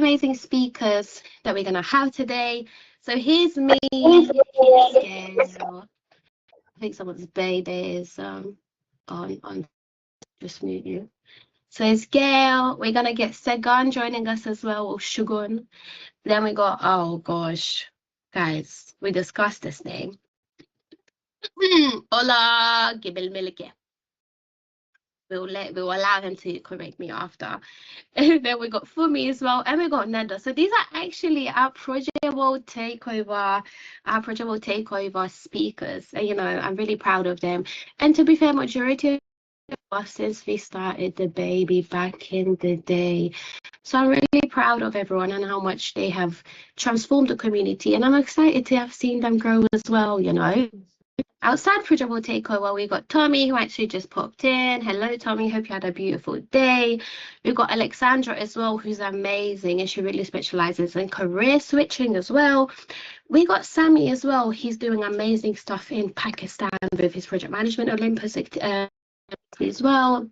amazing speakers that we're going to have today. So here's me, here's Gail. I think someone's baby is on, just mute you. So it's Gail. We're going to get Segan joining us as well, or Shugun. Then we got, oh gosh, guys, we discussed this name. Hola, Gibel Milike. We'll allow him to correct me after. And then we got Fumi as well, and we got Neda. So these are actually our Project World Takeover, speakers. And, you know, I'm really proud of them. And to be fair, majority of us since we started the baby back in the day. So I'm really proud of everyone and how much they have transformed the community. And I'm excited to have seen them grow as well, you know. Outside Project World Takeover, we got Tommy, who actually just popped in. Hello, Tommy. Hope you had a beautiful day. We've got Alexandra as well, who's amazing, and she really specializes in career switching as well. We got Sammy as well. He's doing amazing stuff in Pakistan with his project management Olympus as well.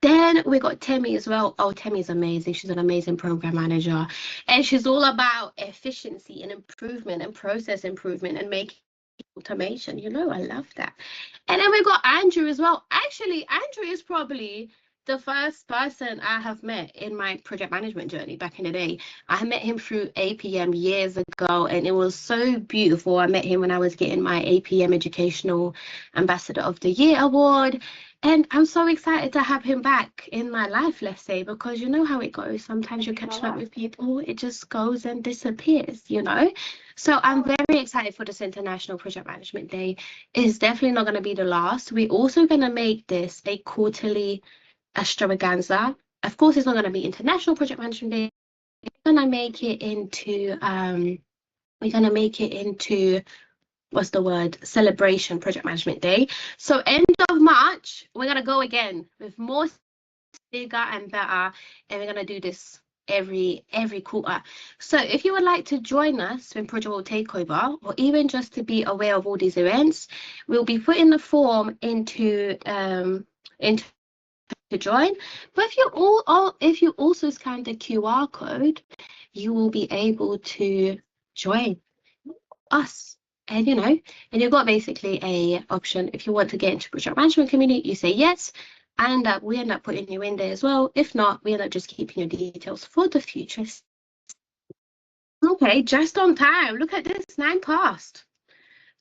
Then we got Temi as well. Oh, Temi's amazing. She's an amazing program manager, and she's all about efficiency and improvement and process improvement and making automation. You know, I love that. And then we got Andrew as well. Actually, Andrew is probably the first person I have met in my project management journey back in the day. I met him through APM years ago, and it was so beautiful. I met him when I was getting my APM Educational Ambassador of the Year award. And I'm so excited to have him back in my life, let's say, because you know how it goes. Sometimes you're catching up with people, it just goes and disappears, you know. So I'm very excited for this International Project Management Day. It's definitely not going to be the last. We're also going to make this a quarterly extravaganza. Of course, it's not going to be International Project Management Day. We're going to make it into what's the word, celebration Project Management Day. So end of March, we're going to go again with more, bigger and better, and we're going to do this every quarter. So if you would like to join us in Project World Takeover, or even just to be aware of all these events, we'll be putting the form into to join. But if you also scan the QR code, you will be able to join us. And you know, and you've got basically a option. If you want to get into project management community, you say yes, and we end up putting you in there as well. If not, we end up just keeping your details for the future. Okay, just on time. Look at this, 9 past.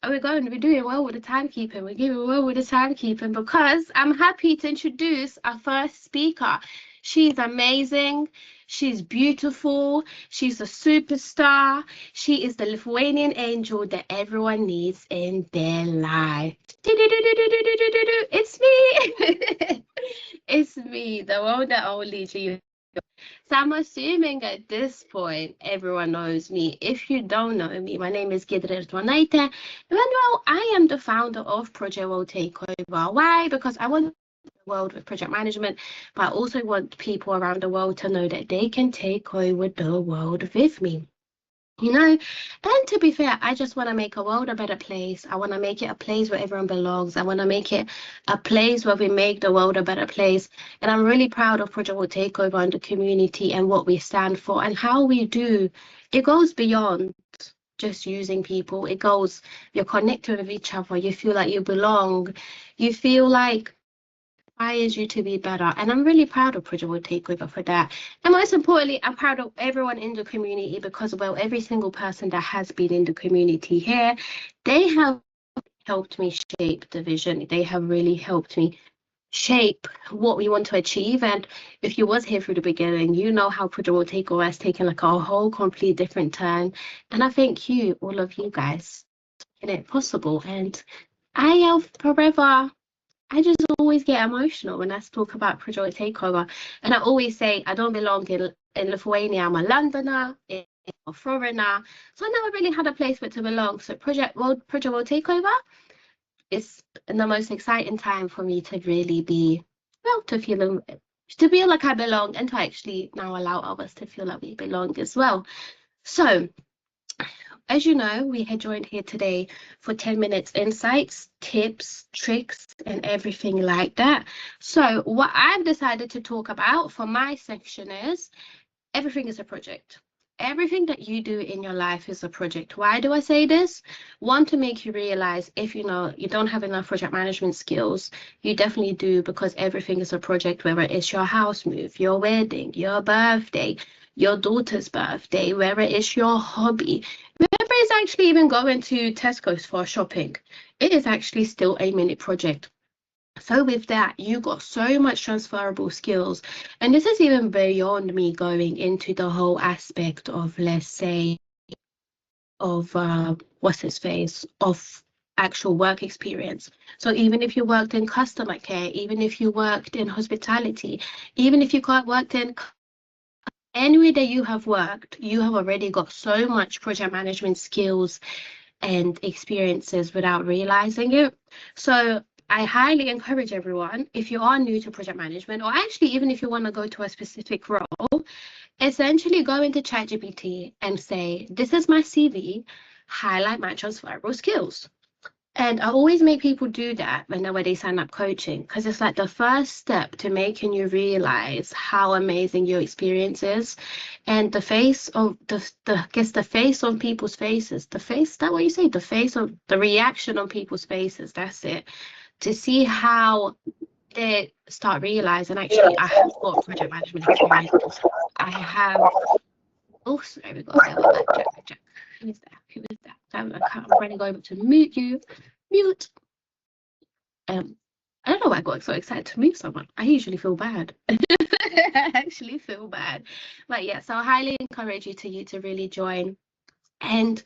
We're doing well with the timekeeping. We're doing well with the timekeeping because I'm happy to introduce our first speaker. She's amazing. She's beautiful. She's a superstar. She is the Lithuanian angel that everyone needs in their life. It's me. It's me, the one that only G. So I'm assuming at this point, everyone knows me. If you don't know me, my name is Gidret Wanaite. And well, I am the founder of Project World Takeover. Why? Because I want the world with project management, but I also want people around the world to know that they can take over the world with me. You know, and to be fair, I just want to make a world a better place. I want to make it a place where everyone belongs. I want to make it a place where we make the world a better place. And I'm really proud of Project World Takeover and the community and what we stand for and how we do. It goes beyond just using people. It goes, you're connected with each other. You feel like you belong. You feel like inspires you to be better, and I'm really proud of Project World Takeover for that. And most importantly, I'm proud of everyone in the community because, well, every single person that has been in the community here, they have helped me shape the vision. They have really helped me shape what we want to achieve. And if you was here through the beginning, you know how Project World Takeover has taken like a whole complete different turn. And I thank you, all of you guys, for making it possible. And I have forever. I just always get emotional when I talk about Project Takeover. And I always say I don't belong in Lithuania. I'm a Londoner, I'm a foreigner. So I never really had a place for it to belong. So Project World Takeover is the most exciting time for me to really be, well, to feel like I belong and to actually now allow others to feel like we belong as well. So as you know, we had joined here today for 10 minutes insights, tips, tricks, and everything like that. So what I've decided to talk about for my section is everything is a project. Everything that you do in your life is a project. Why do I say this? One, to make you realize if you know you don't have enough project management skills, you definitely do, because everything is a project, whether it's your house move, your wedding, your birthday, your daughter's birthday, whether it's your hobby, whether it's actually even going to Tesco's for shopping. It is actually still a mini project. So with that, you got so much transferable skills. And this is even beyond me going into the whole aspect of, let's say, of what's his face, of actual work experience. So even if you worked in customer care, even if you worked in hospitality, even if you worked in anywhere that you have worked, you have already got so much project management skills and experiences without realizing it. So I highly encourage everyone, if you are new to project management, or actually even if you want to go to a specific role, essentially go into ChatGPT and say, this is my CV, highlight my transferable skills. And I always make people do that whenever they sign up coaching, because it's like the first step to making you realize how amazing your experience is. And the face of I guess the face on people's faces, the face, is that what you say? The face of the reaction on people's faces, that's it. To see how they start realizing, actually, I have got project management experience. I have, oh, sorry, we got a bit of a backtrack. Who is that? Who is that? I'm going to go over to mute you. Mute. I don't know why I got so excited to mute someone. I usually feel bad. I actually feel bad. But yeah, so I highly encourage you to really join and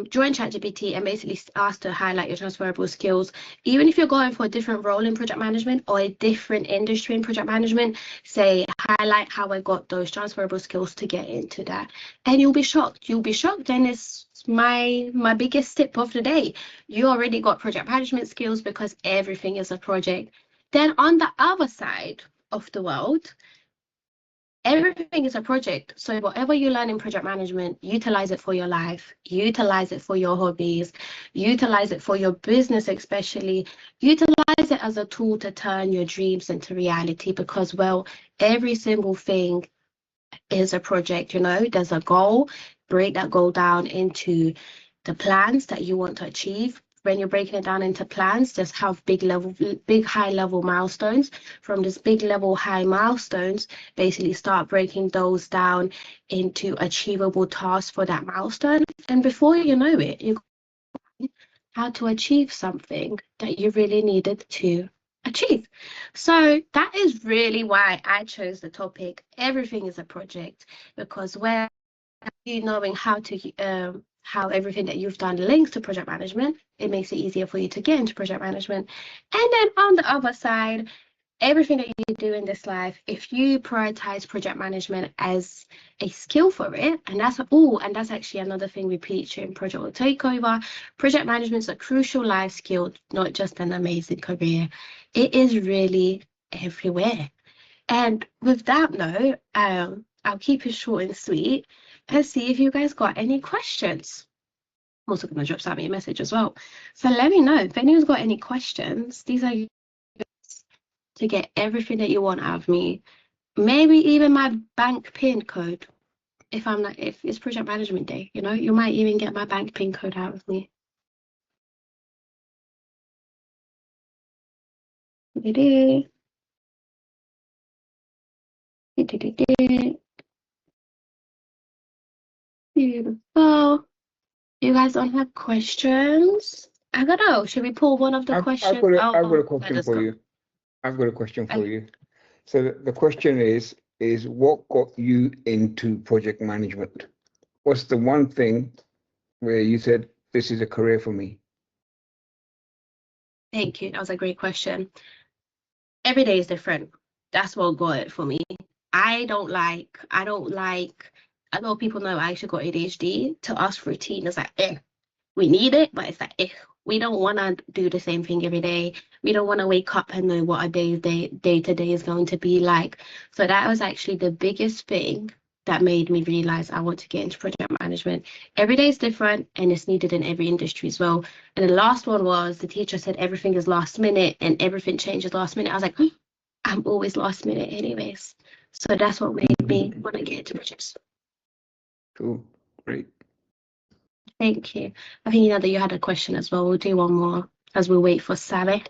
join ChatGPT and basically ask to highlight your transferable skills. Even if you're going for a different role in project management or a different industry in project management, say highlight how I got those transferable skills to get into that, and you'll be shocked. You'll be shocked, and it's my biggest tip of the day. You already got project management skills because everything is a project. Then on the other side of the world, everything is a project. So whatever you learn in project management, utilize it for your life, utilize it for your hobbies, utilize it for your business, especially utilize it as a tool to turn your dreams into reality, because, well, every single thing is a project. There's a goal. Break that goal down into the plans that you want to achieve. When you're breaking it down into plans, just have big high level milestones. From this big level high milestones, basically start breaking those down into achievable tasks for that milestone. And before you know it, you how to achieve something that you really needed to achieve. So that is really why I chose the topic. Everything is a project, because where you knowing how everything that you've done links to project management, it makes it easier for you to get into project management. And then on the other side, everything that you do in this life, if you prioritize project management as a skill for it, and that's actually another thing we preach in Project Takeover. Project management is a crucial life skill, not just an amazing career. It is really everywhere. And with that note, I'll keep it short and sweet and see if you guys got any questions. I'm also going to drop Sammy a message as well. So let me know if anyone's got any questions. These are to get everything that you want out of me. Maybe even my bank PIN code. If it's project management day, you might even get my bank PIN code out of me. Beautiful. You guys don't have questions? I don't know. Should we pull one of the questions? I've got a question for you. I've got a question for you. So the question is what got you into project management? What's the one thing where you said, this is a career for me? Thank you. That was a great question. Every day is different. That's what got it for me. I know people know I actually got ADHD. To us, routine is like, we need it, but it's like, we don't want to do the same thing every day. We don't want to wake up and know what a day to day is going to be like. So that was actually the biggest thing that made me realize I want to get into project management. Every day is different, and it's needed in every industry as well. And the last one was the teacher said everything is last minute and everything changes last minute. I was like, I'm always last minute anyways. So that's what made me want to get into projects. Cool, great. Thank you. I think that you had a question as well. We'll do one more as we wait for Sally.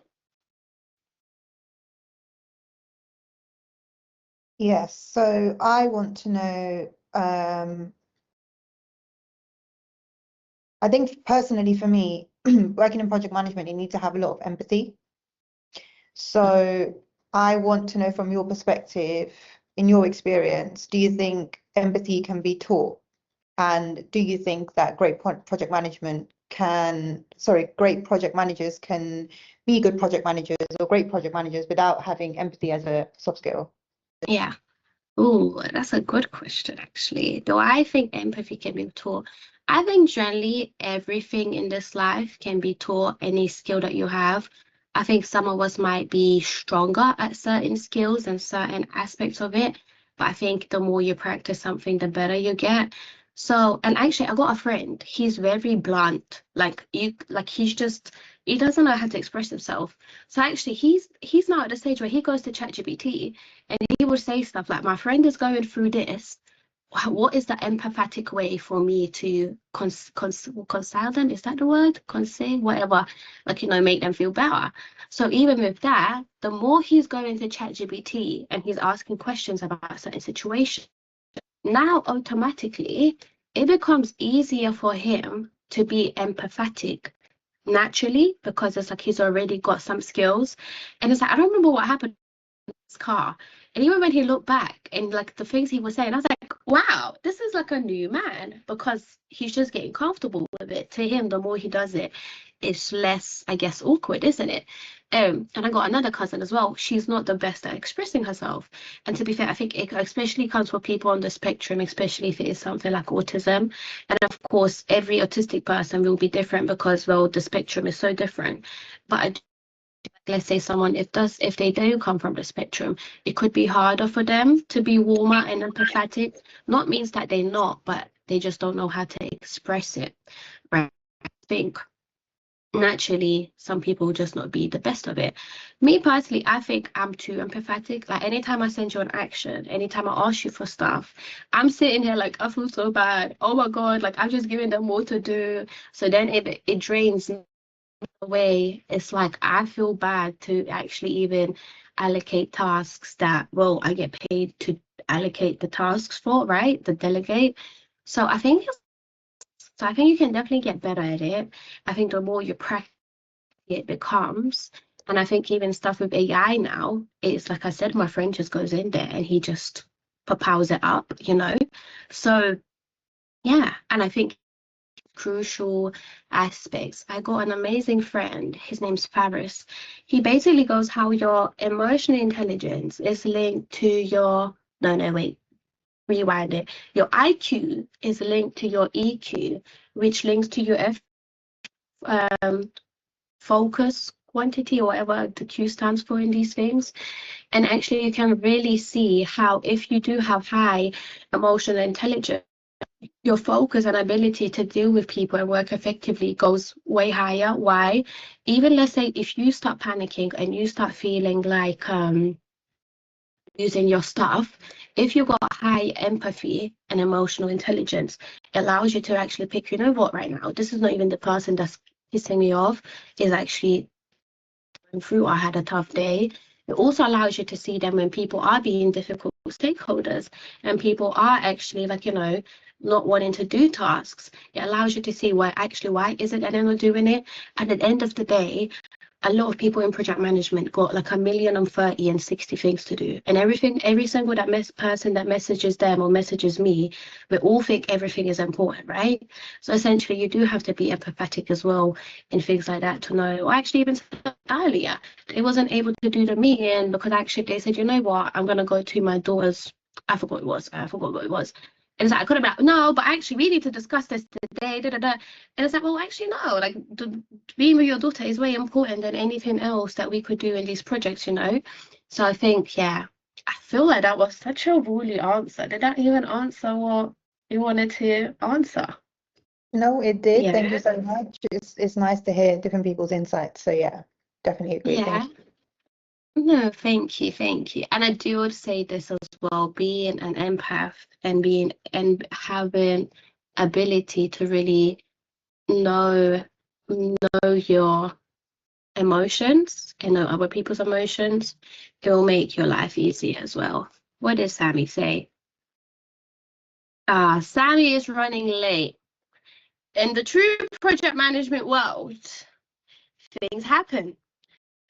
Yes, so I want to know, I think personally for me, working in project management, you need to have a lot of empathy. So I want to know from your perspective, in your experience, do you think empathy can be taught? And do you think that great project managers can be good project managers or great project managers without having empathy as a soft skill? Yeah. Oh, that's a good question, actually. Do I think empathy can be taught? I think generally everything in this life can be taught, any skill that you have. I think some of us might be stronger at certain skills and certain aspects of it, but I think the more you practice something, the better you get. So, and actually, I got a friend. He's very blunt. He doesn't know how to express himself. So actually, he's now at the stage where he goes to ChatGPT and he would say stuff like, my friend is going through this. What is the empathetic way for me to console them? Is that the word? Console, whatever, make them feel better. So even with that, the more he's going to ChatGPT and he's asking questions about certain situations, now automatically it becomes easier for him to be empathetic naturally because it's like he's already got some skills. And it's like, I don't remember what happened car. And even when he looked back and like the things he was saying, I was like, wow, this is like a new man because he's just getting comfortable with it. To him, the more he does it, it's less, I guess, awkward, isn't it? And I got another cousin as well. She's not the best at expressing herself. And to be fair, I think it especially comes for people on the spectrum, especially if it is something like autism. And of course, every autistic person will be different because, well, the spectrum is so different. But let's say someone if they do come from the spectrum, it could be harder for them to be warmer and empathetic. Not means that they're not, but they just don't know how to express it. Right? I think naturally some people will just not be the best of it. Me personally, I think I'm too empathetic. Like anytime I send you an action, anytime I ask you for stuff, I'm sitting here like I feel so bad. Oh my god, like I'm just giving them more to do. So then it drains way. It's like I feel bad to actually even allocate tasks that, well, I get paid to allocate the tasks for, right? The delegate. So I think you can definitely get better at it. I think the more you practice it becomes, and I think even stuff with AI now, it's like I said, my friend just goes in there and he just propels it up, So yeah, and I think crucial aspects. I got an amazing friend. His name's Paris. He basically goes how your emotional intelligence is linked to your no, wait, rewind it. Your IQ is linked to your EQ, which links to your focus quantity or whatever the Q stands for in these things. And actually you can really see how if you do have high emotional intelligence, your focus and ability to deal with people and work effectively goes way higher. Why? Even let's say if you start panicking and you start feeling like using your stuff, if you've got high empathy and emotional intelligence, it allows you to actually pick, you know what, right now, this is not even the person that's pissing me off, is actually going through, I had a tough day. It also allows you to see them when people are being difficult stakeholders and people are actually not wanting to do tasks. It allows you to see why isn't anyone doing it? And at the end of the day, a lot of people in project management got like 1,030 and 60 things to do. And every single person that messages them or messages me, we all think everything is important, right? So essentially you do have to be empathetic as well in things like that to know, or actually even earlier, they wasn't able to do the meeting because actually they said, you know what, I'm going to go to my daughter's, I forgot what it was. And it's like, I could have been like, no, but actually we need to discuss this today, da, da, da. And it's like, well, actually, no, like being with your daughter is way important than anything else that we could do in these projects, So I think, yeah, I feel like that was such a woolly answer. Did that even answer what you wanted to answer? No, it did. Yeah. Thank you so much. It's nice to hear different people's insights. So yeah, definitely agree. Yeah. Thank you. No, thank you, thank you. And I do want to say this as well, being an empath and having ability to really know your emotions and know other people's emotions, it will make your life easier as well. What did Sammy say? Sammy is running late. In the true project management world, things happen.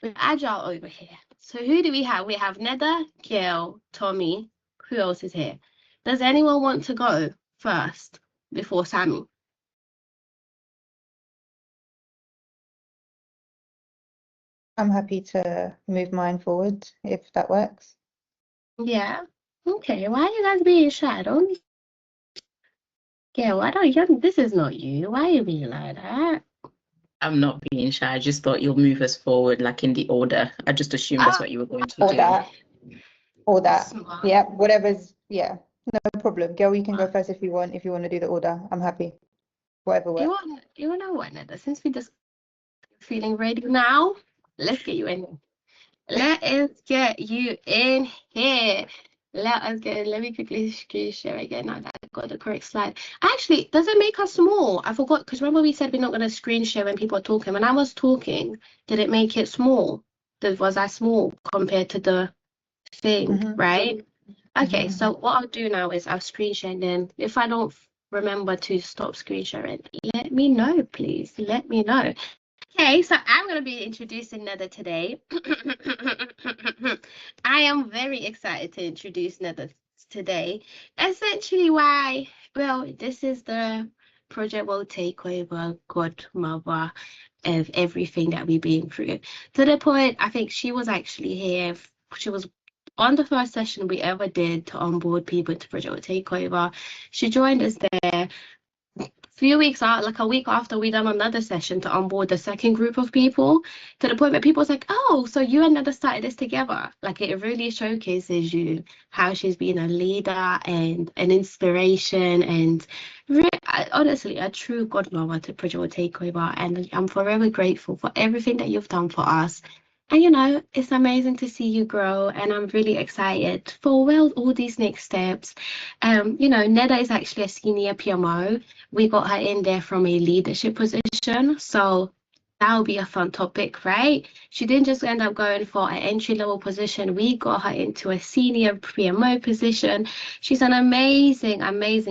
We're agile over here. So who do we have? We have Neda, Gail, Tommy. Who else is here? Does anyone want to go first before Sammy? I'm happy to move mine forward if that works. Yeah. Okay. Why are you guys being shy? Don't. Gail, why don't you? This is not you. Why are you being like that? I'm not being shy. I just thought you'll move us forward, like in the order. I just assumed that's what you were going to Or do. that. Or that. Smart. Yeah, whatever's, yeah, no problem. Girl, you can go first if you want to do the order. I'm happy. Whatever works. You want to know what, Neda? Since we just feeling ready now, let's get you in. Let us get you in here. Let us get in. Let me quickly screen share again. Now that I got the correct slide. Actually, does it make us small? I forgot because remember we said we're not going to screen share when people are talking. When I was talking, did it make it small? Was I small compared to the thing, right? Okay, so what I'll do now is I'll screen share, and then if I don't remember to stop screen sharing, let me know, please. Let me know. Okay, so I'm going to be introducing Neda today. I am very excited to introduce Neda today. Essentially why, well, this is the Project World Takeover godmother of everything that we've been through. To the point, I think she was actually here. She was on the first session we ever did to onboard people to Project World Takeover. She joined us there few weeks out, like a week after we done another session to onboard the second group of people, to the point where people was like, oh, so you and Neda started this together. Like it really showcases you how she's been a leader and an inspiration and honestly a true godmother to Project World Takeover. And I'm forever grateful for everything that you've done for us. And you know, it's amazing to see you grow, and I'm really excited for well all these next steps. You know, Neda is actually a senior PMO. We got her in there from a leadership position, so that'll be a fun topic, right? She didn't just end up going for an entry-level position. We got her into a senior PMO position. She's an amazing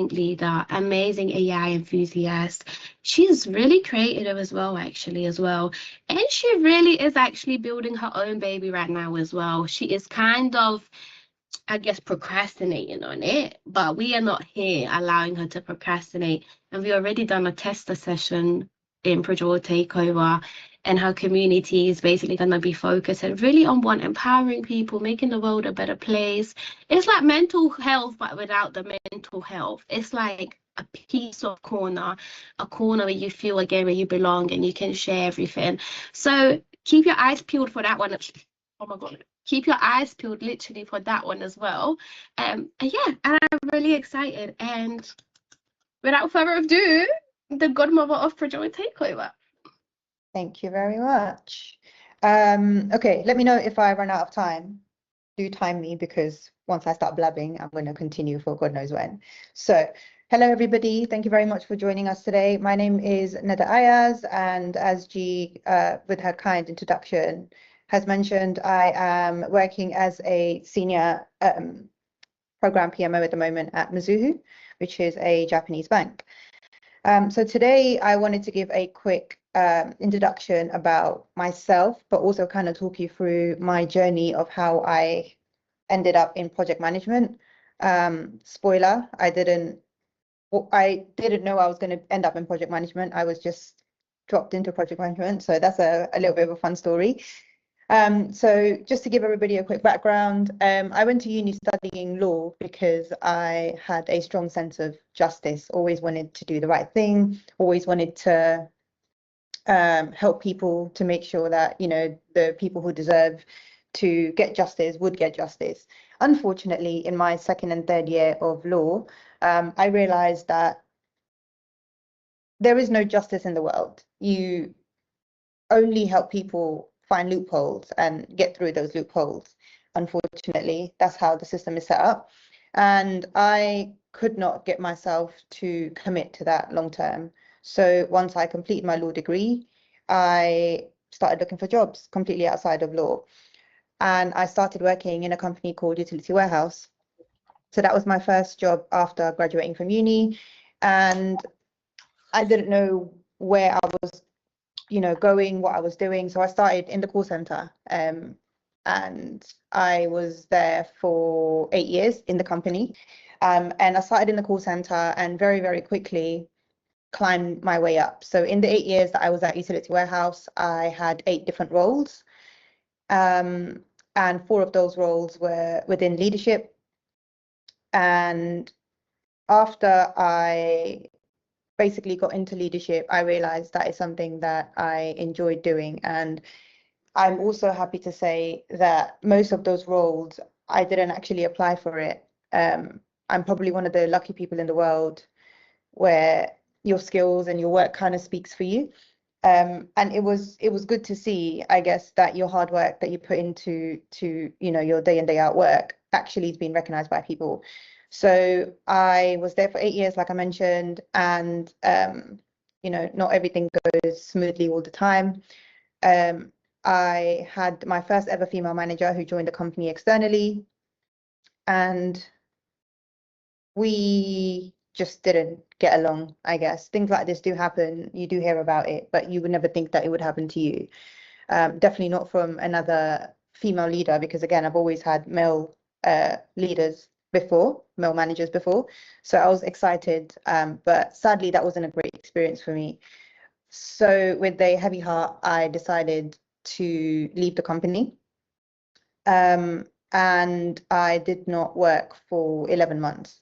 leader, amazing AI enthusiast. She's really creative as well, actually, as well. And she really is actually building her own baby right now as well. She is kind of, I guess, procrastinating on it, but we are not here allowing her to procrastinate. And we already done a tester session in Project World Takeover, and her community is basically going to be focused and really on one, empowering people, making the world a better place. It's like mental health, but without the mental health. It's like a piece of corner, a corner where you feel again where you belong and you can share everything. So keep your eyes peeled for that one. Oh my God. Keep your eyes peeled literally for that one as well. And yeah, and I'm really excited. And without further ado, the godmother of Project World Takeover. Thank you very much. Okay, let me know if I run out of time. Do time me, because once I start blabbing, I'm going to continue for God knows when. So, hello everybody. Thank you very much for joining us today. My name is Neda Ayaz, and as G, with her kind introduction, has mentioned, I am working as a senior program PMO at the moment at Mizuho, which is a Japanese bank. So today I wanted to give a quick introduction about myself, but also kind of talk you through my journey of how I ended up in project management. Spoiler, I didn't know I was going to end up in project management. I was just dropped into project management. So that's a little bit of a fun story. So just to give everybody a quick background, I went to uni studying law because I had a strong sense of justice, always wanted to do the right thing, always wanted to help people to make sure that, you know, the people who deserve to get justice would get justice. Unfortunately, in my second and third year of law, I realized that there is no justice in the world. You only help people find loopholes and get through those loopholes. Unfortunately, that's how the system is set up. And I could not get myself to commit to that long term. So once I completed my law degree, I started looking for jobs completely outside of law. And I started working in a company called Utility Warehouse. So that was my first job after graduating from uni. And I didn't know where I was, going, what I was doing. So I started in the call center. And I was there for 8 years in the company. And I started in the call center and very, very quickly climbed my way up. So in the 8 years that I was at Utility Warehouse, I had 8 different roles. And 4 of those roles were within leadership. And after I basically got into leadership, I realized that is something that I enjoyed doing. And I'm also happy to say that most of those roles, I didn't actually apply for it. I'm probably one of the lucky people in the world where your skills and your work kind of speaks for you. And it was good to see, I guess, that your hard work that you put into your day in, day out work actually is being recognized by people. So I was there for 8 years, like I mentioned, and not everything goes smoothly all the time. I had my first ever female manager who joined the company externally, and we just didn't get along, I guess. Things like this do happen. You do hear about it, but you would never think that it would happen to you. Definitely not from another female leader, because again, I've always had male leaders before, male managers before. So I was excited, but sadly, that wasn't a great experience for me. So with a heavy heart, I decided to leave the company. And I did not work for 11 months.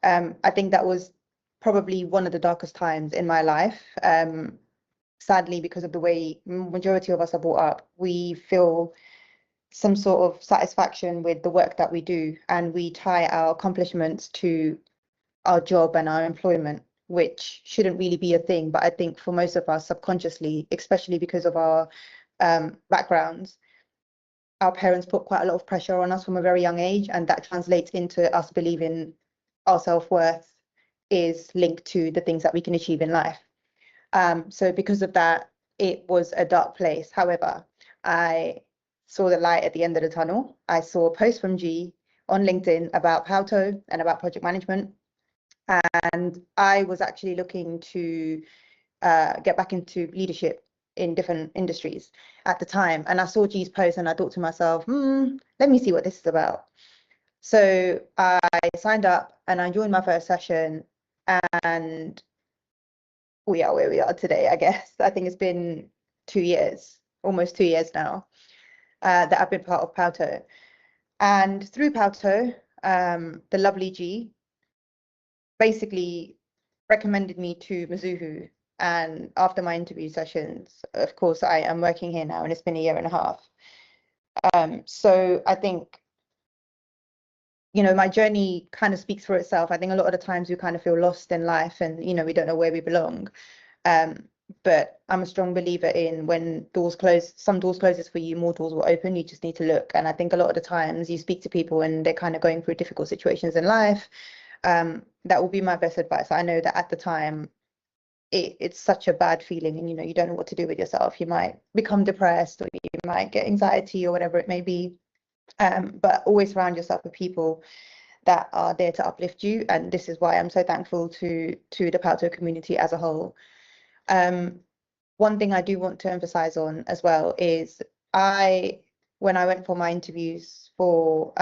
I think that was probably one of the darkest times in my life. Sadly, because of the way majority of us are brought up, we feel some sort of satisfaction with the work that we do, and we tie our accomplishments to our job and our employment, which shouldn't really be a thing. But I think for most of us subconsciously, especially because of our backgrounds, our parents put quite a lot of pressure on us from a very young age, and that translates into us believing our self-worth is linked to the things that we can achieve in life. So because of that, it was a dark place. However, I saw the light at the end of the tunnel. I saw a post from G on LinkedIn about PWTO and about project management. And I was actually looking to get back into leadership in different industries at the time. And I saw G's post and I thought to myself, let me see what this is about. So I signed up and I joined my first session, and we are where we are today, I guess. I think it's been 2 years, almost 2 years now, that I've been part of PWTO. And through PWTO, the lovely G basically recommended me to Mizuho. And after my interview sessions, of course, I am working here now, and it's been 1.5 years. So I think, my journey kind of speaks for itself. I think a lot of the times we kind of feel lost in life, and, we don't know where we belong. But I'm a strong believer in when doors close, some doors closes for you, more doors will open. You just need to look. And I think a lot of the times you speak to people and they're kind of going through difficult situations in life. That will be my best advice. I know that at the time it's such a bad feeling, and you don't know what to do with yourself. You might become depressed, or you might get anxiety, or whatever it may be. But always surround yourself with people that are there to uplift you. And this is why I'm so thankful to the PWTO community as a whole. One thing I do want to emphasize on as well is when I went for my interviews for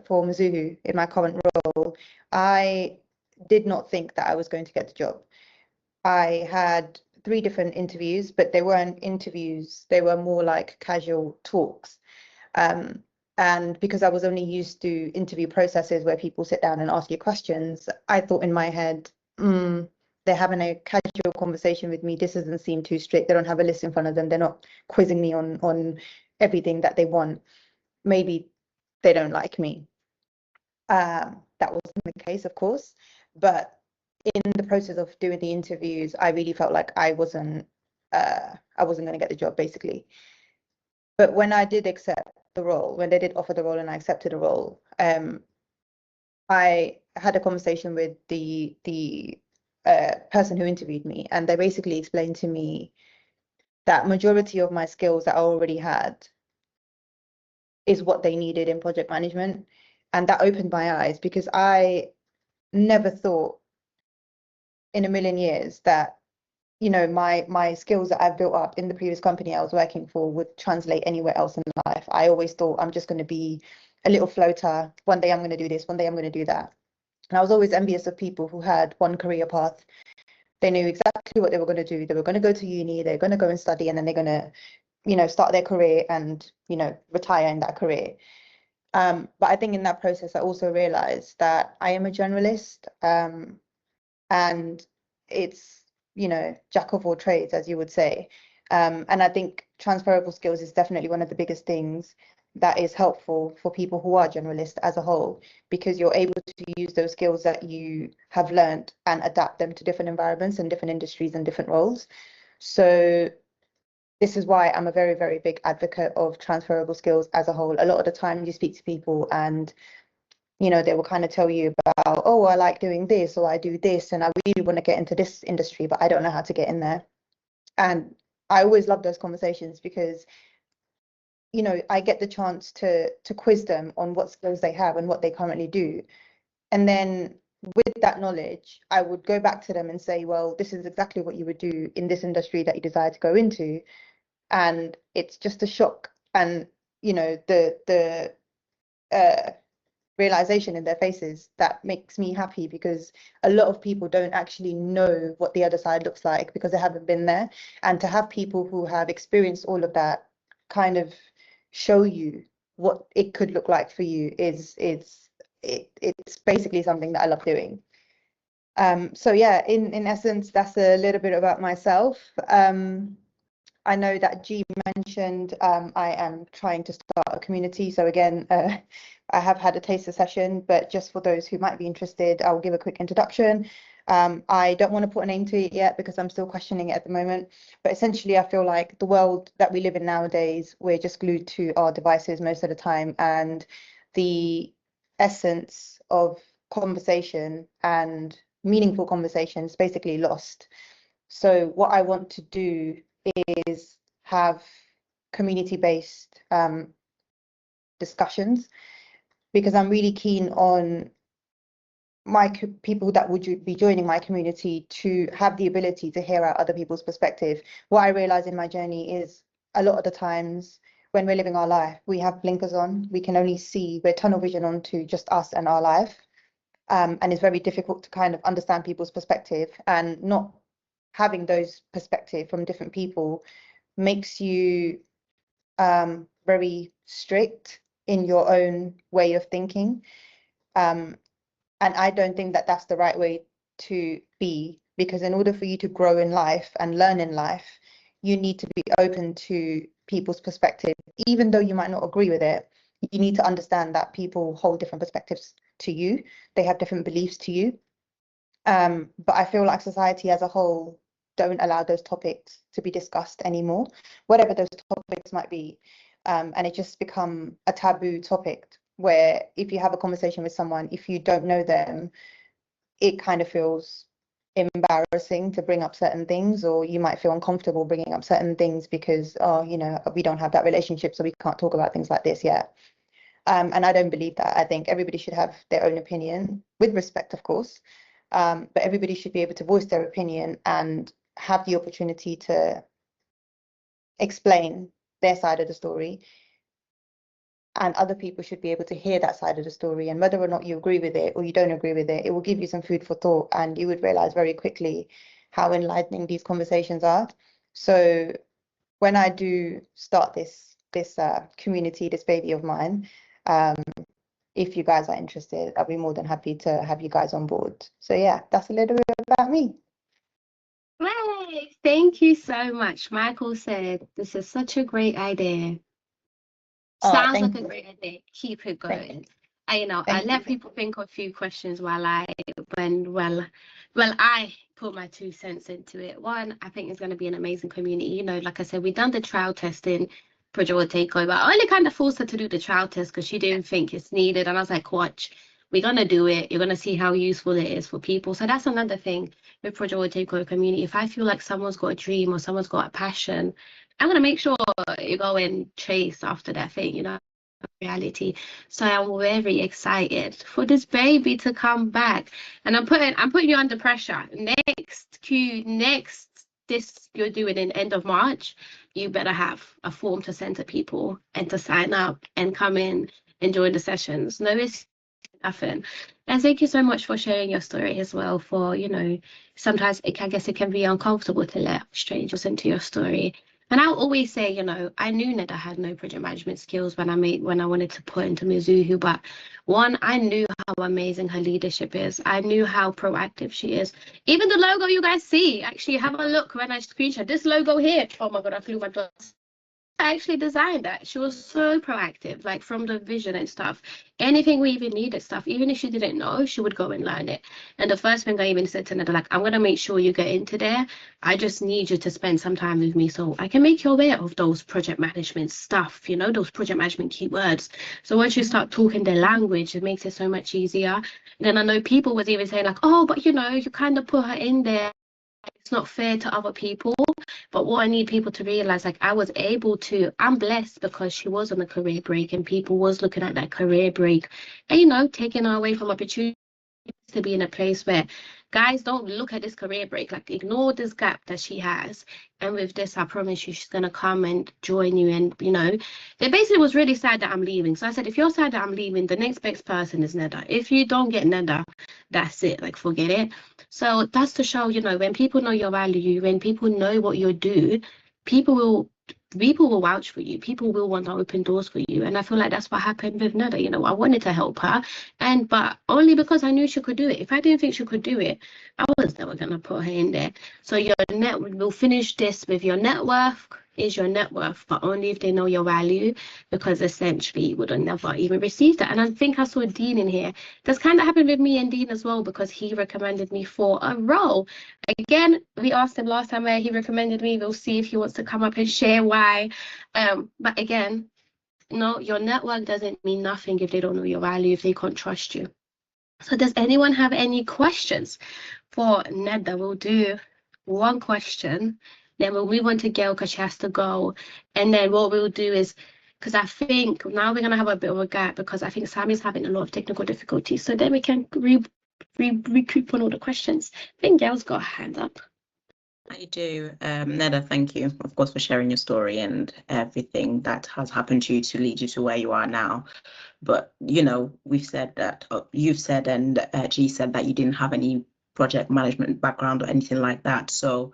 Mizuho in my current role, I did not think that I was going to get the job. I had 3 different interviews, but they weren't interviews. They were more like casual talks. And because I was only used to interview processes where people sit down and ask you questions, I thought in my head, they're having a casual conversation with me. This doesn't seem too strict. They don't have a list in front of them. They're not quizzing me on everything that they want. Maybe they don't like me. That wasn't the case, of course. But in the process of doing the interviews, I really felt like I wasn't I wasn't going to get the job, basically. But when I did accept the role, when they did offer the role and I accepted the role, I had a conversation with the person who interviewed me, and they basically explained to me that majority of my skills that I already had is what they needed in project management. And that opened my eyes, because I never thought in a million years that, you know, my skills that I've built up in the previous company I was working for would translate anywhere else in life. I always thought I'm just going to be a little floater. One day I'm going to do this, one day I'm going to do that. And I was always envious of people who had one career path. They knew exactly what they were going to do. They were going to go to uni, they're going to go and study, and then they're going to, you know, start their career and, you know, retire in that career. But I think in that process, I also realized that I am a generalist, and it's, you know, jack of all trades, as you would say. And I think transferable skills is definitely one of the biggest things that is helpful for people who are generalists as a whole, because you're able to use those skills that you have learned and adapt them to different environments and different industries and different roles. So this is why I'm a very, very big advocate of transferable skills as a whole. A lot of the time you speak to people and, you know, they will kind of tell you about, oh, I like doing this, or I do this, and I really want to get into this industry, but I don't know how to get in there. And I always love those conversations, because, you know, I get the chance to quiz them on what skills they have and what they currently do. And then with that knowledge, I would go back to them and say, well, this is exactly what you would do in this industry that you desire to go into. And it's just a shock. And, you know, the realization in their faces that makes me happy, because a lot of people don't actually know what the other side looks like because they haven't been there. And to have people who have experienced all of that kind of show you what it could look like for you is it's basically something that I love doing. So yeah, in essence, that's a little bit about myself. I know that G mentioned I am trying to start a community. So again, I have had a taster session, but just for those who might be interested, I'll give a quick introduction. I don't want to put a name to it yet because I'm still questioning it at the moment. But essentially, I feel like the world that we live in nowadays, we're just glued to our devices most of the time. And the essence of conversation and meaningful conversation is basically lost. So what I want to do is have community-based discussions, because I'm really keen on my people that would be joining my community to have the ability to hear out other people's perspective. What I realize in my journey is a lot of the times when we're living our life, we have blinkers on. We can only see, we're tunnel vision onto just us and our life. And it's very difficult to kind of understand people's perspective, and not having those perspectives from different people makes you very strict in your own way of thinking. And I don't think that that's the right way to be, because in order for you to grow in life and learn in life, you need to be open to people's perspective. Even though you might not agree with it, you need to understand that people hold different perspectives to you. They have different beliefs to you. But I feel like society as a whole don't allow those topics to be discussed anymore, whatever those topics might be. And it just become a taboo topic, where if you have a conversation with someone, if you don't know them, it kind of feels embarrassing to bring up certain things, or you might feel uncomfortable bringing up certain things because, oh, you know, we don't have that relationship, so we can't talk about things like this yet. And I don't believe that. I think everybody should have their own opinion, with respect, of course. But everybody should be able to voice their opinion and have the opportunity to explain their side of the story. And other people should be able to hear that side of the story. And whether or not you agree with it or you don't agree with it, it will give you some food for thought. And you would realize very quickly how enlightening these conversations are. So when I do start this community, this baby of mine, if you guys are interested, I'll be more than happy to have you guys on board. So yeah, that's a little bit about me. Hey, thank you so much. Michael said this is such a great idea. Sounds like a great idea. Keep it going. I let people think of a few questions while well, I put my 2 cents into it. One, I think it's going to be an amazing community. You know, like I said, we've done the trial testing. Project will take over. I only kind of forced her to do the trial test because she didn't think it's needed. And I was like, watch, we're going to do it. You're going to see how useful it is for people. So that's another thing with Project will take over community. If I feel like someone's got a dream or someone's got a passion, I'm going to make sure you go and chase after that thing, you know, reality. So I'm very excited for this baby to come back. And I'm putting you under pressure. Next this you're doing in end of March, you better have a form to send to people and to sign up and come in and join the sessions. No, it's nothing. And thank you so much for sharing your story as well. For, you know, sometimes I guess it can be uncomfortable to let strangers into your story. And I'll always say, you know, I knew that I had no project management skills when I wanted to put into Mizuho, but one, I knew how amazing her leadership is. I knew how proactive she is. Even the logo you guys see, actually have a look when I screenshot this logo here. Oh my God, I flew my glass. I actually designed that. She was so proactive, like from the vision and stuff. Anything we even needed stuff, even if she didn't know, she would go and learn it. And the first thing I even said to Nada, like, I'm gonna make sure you get into there. I just need you to spend some time with me so I can make you aware of those project management stuff, you know, those project management keywords. So once you start talking their language, it makes it so much easier. And then I know people was even saying like, oh, but you know, you kind of put her in there. It's not fair to other people. But what I need people to realize, like I was able to, I'm blessed because she was on a career break and people was looking at that career break and, you know, taking her away from opportunity to be in a place where guys don't look at this career break, like ignore this gap that she has. And with this, I promise you, she's going to come and join you. And, you know, they basically was really sad that I'm leaving. So I said, if you're sad that I'm leaving, the next best person is Neda. If you don't get Neda, that's it, like forget it. So that's to show, you know, when people know your value, when people know what you do, people will vouch for you. People will want to open doors for you. And I feel like that's what happened with Neda. You know, I wanted to help her, but only because I knew she could do it. If I didn't think she could do it, I was never gonna put her in there. So we'll finish this with your net worth is your net worth, but only if they know your value, because essentially you would have never even received that. And I think I saw Dean in here. That's kind of happened with me and Dean as well, because he recommended me for a role. Again, we asked him last time where he recommended me. We'll see if he wants to come up and share why. But again, no, your network doesn't mean nothing if they don't know your value, if they can't trust you. So does anyone have any questions for Neda? We'll do one question, then we'll move on to Gail because she has to go. And then what we'll do is, because I think now we're going to have a bit of a gap because I think Sammy's having a lot of technical difficulties. So then we can recoup on all the questions. I think Gail's got her hand up. I do. Neda, thank you, of course, for sharing your story and everything that has happened to you to lead you to where you are now. But, you know, we've said that, you've said, and G said that you didn't have any project management background or anything like that. So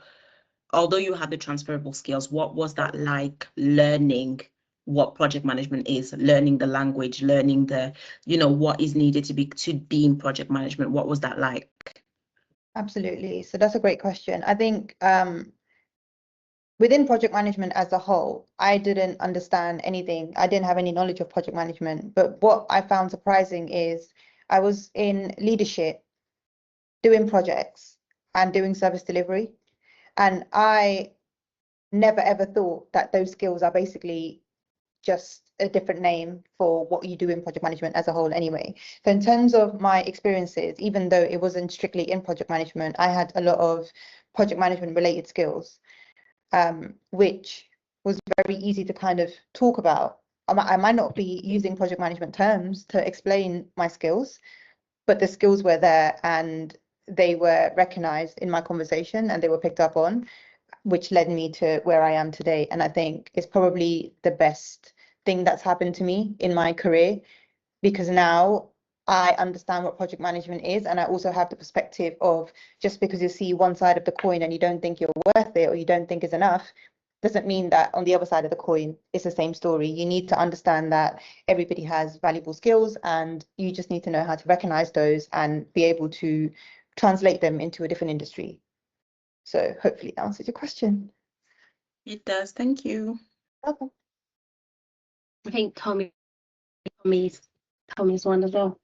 although you had the transferable skills, what was that like learning what project management is, learning the language, learning the, you know, what is needed to be in project management? What was that like? Absolutely. So that's a great question. I think within project management as a whole, I didn't understand anything. I didn't have any knowledge of project management. But what I found surprising is I was in leadership, doing projects and doing service delivery. And I never ever thought that those skills are basically just a different name for what you do in project management as a whole anyway. So in terms of my experiences, even though it wasn't strictly in project management, I had a lot of project management related skills, which was very easy to kind of talk about. I might not be using project management terms to explain my skills, but the skills were there and they were recognized in my conversation and they were picked up on, which led me to where I am today. And I think it's probably the best thing that's happened to me in my career, because now I understand what project management is. And I also have the perspective of, just because you see one side of the coin and you don't think you're worth it or you don't think is enough, doesn't mean that on the other side of the coin it's the same story. You need to understand that everybody has valuable skills and you just need to know how to recognize those and be able to translate them into a different industry. So hopefully that answers your question. It does. Thank you. Welcome. I think Tommy's one as well.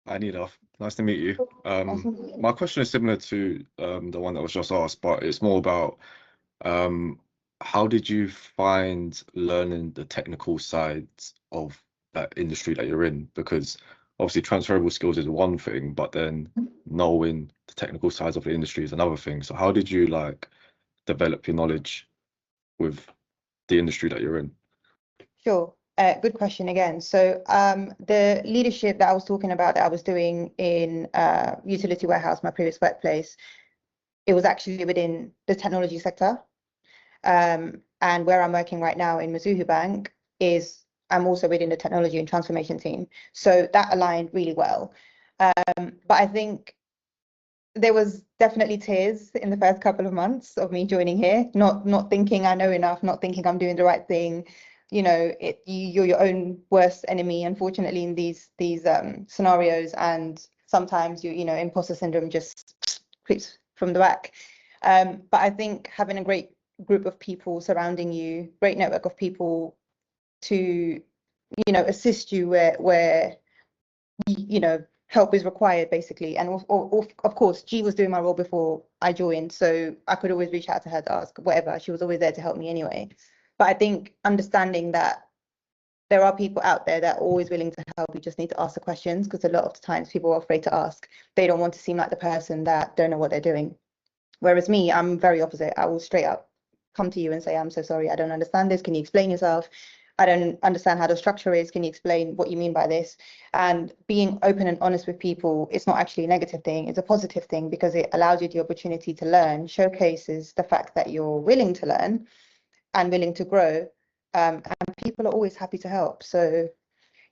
I need off. Nice to meet you. Nice to meet you. My question is similar to the one that was just asked, but it's more about how did you find learning the technical sides of that industry that you're in? Because obviously transferable skills is one thing, but then knowing the technical sides of the industry is another thing. So how did you like develop your knowledge with the industry that you're in? Sure. Good question again. So the leadership that I was talking about that I was doing in utility warehouse, my previous workplace, it was actually within the technology sector. And where I'm working right now in Mizuho Bank is I'm also within the technology and transformation team. So that aligned really well. But I think there was definitely tears in the first couple of months of me joining here, not thinking I know enough, not thinking I'm doing the right thing. You know, you're your own worst enemy, unfortunately, in these scenarios, and sometimes you know imposter syndrome just creeps from the back. But I think having a great group of people surrounding you, great network of people to you know assist you where you know help is required basically, and of course G was doing my role before I joined, so I could always reach out to her to ask whatever. She was always there to help me anyway. But I think understanding that there are people out there that are always willing to help, you just need to ask the questions, because a lot of the times people are afraid to ask. They don't want to seem like the person that don't know what they're doing. Whereas me, I'm very opposite. I will straight up come to you and say, I'm so sorry, I don't understand this. Can you explain yourself? I don't understand how the structure is. Can you explain what you mean by this? And being open and honest with people, it's not actually a negative thing. It's a positive thing, because it allows you the opportunity to learn, showcases the fact that you're willing to learn and willing to grow. And people are always happy to help. So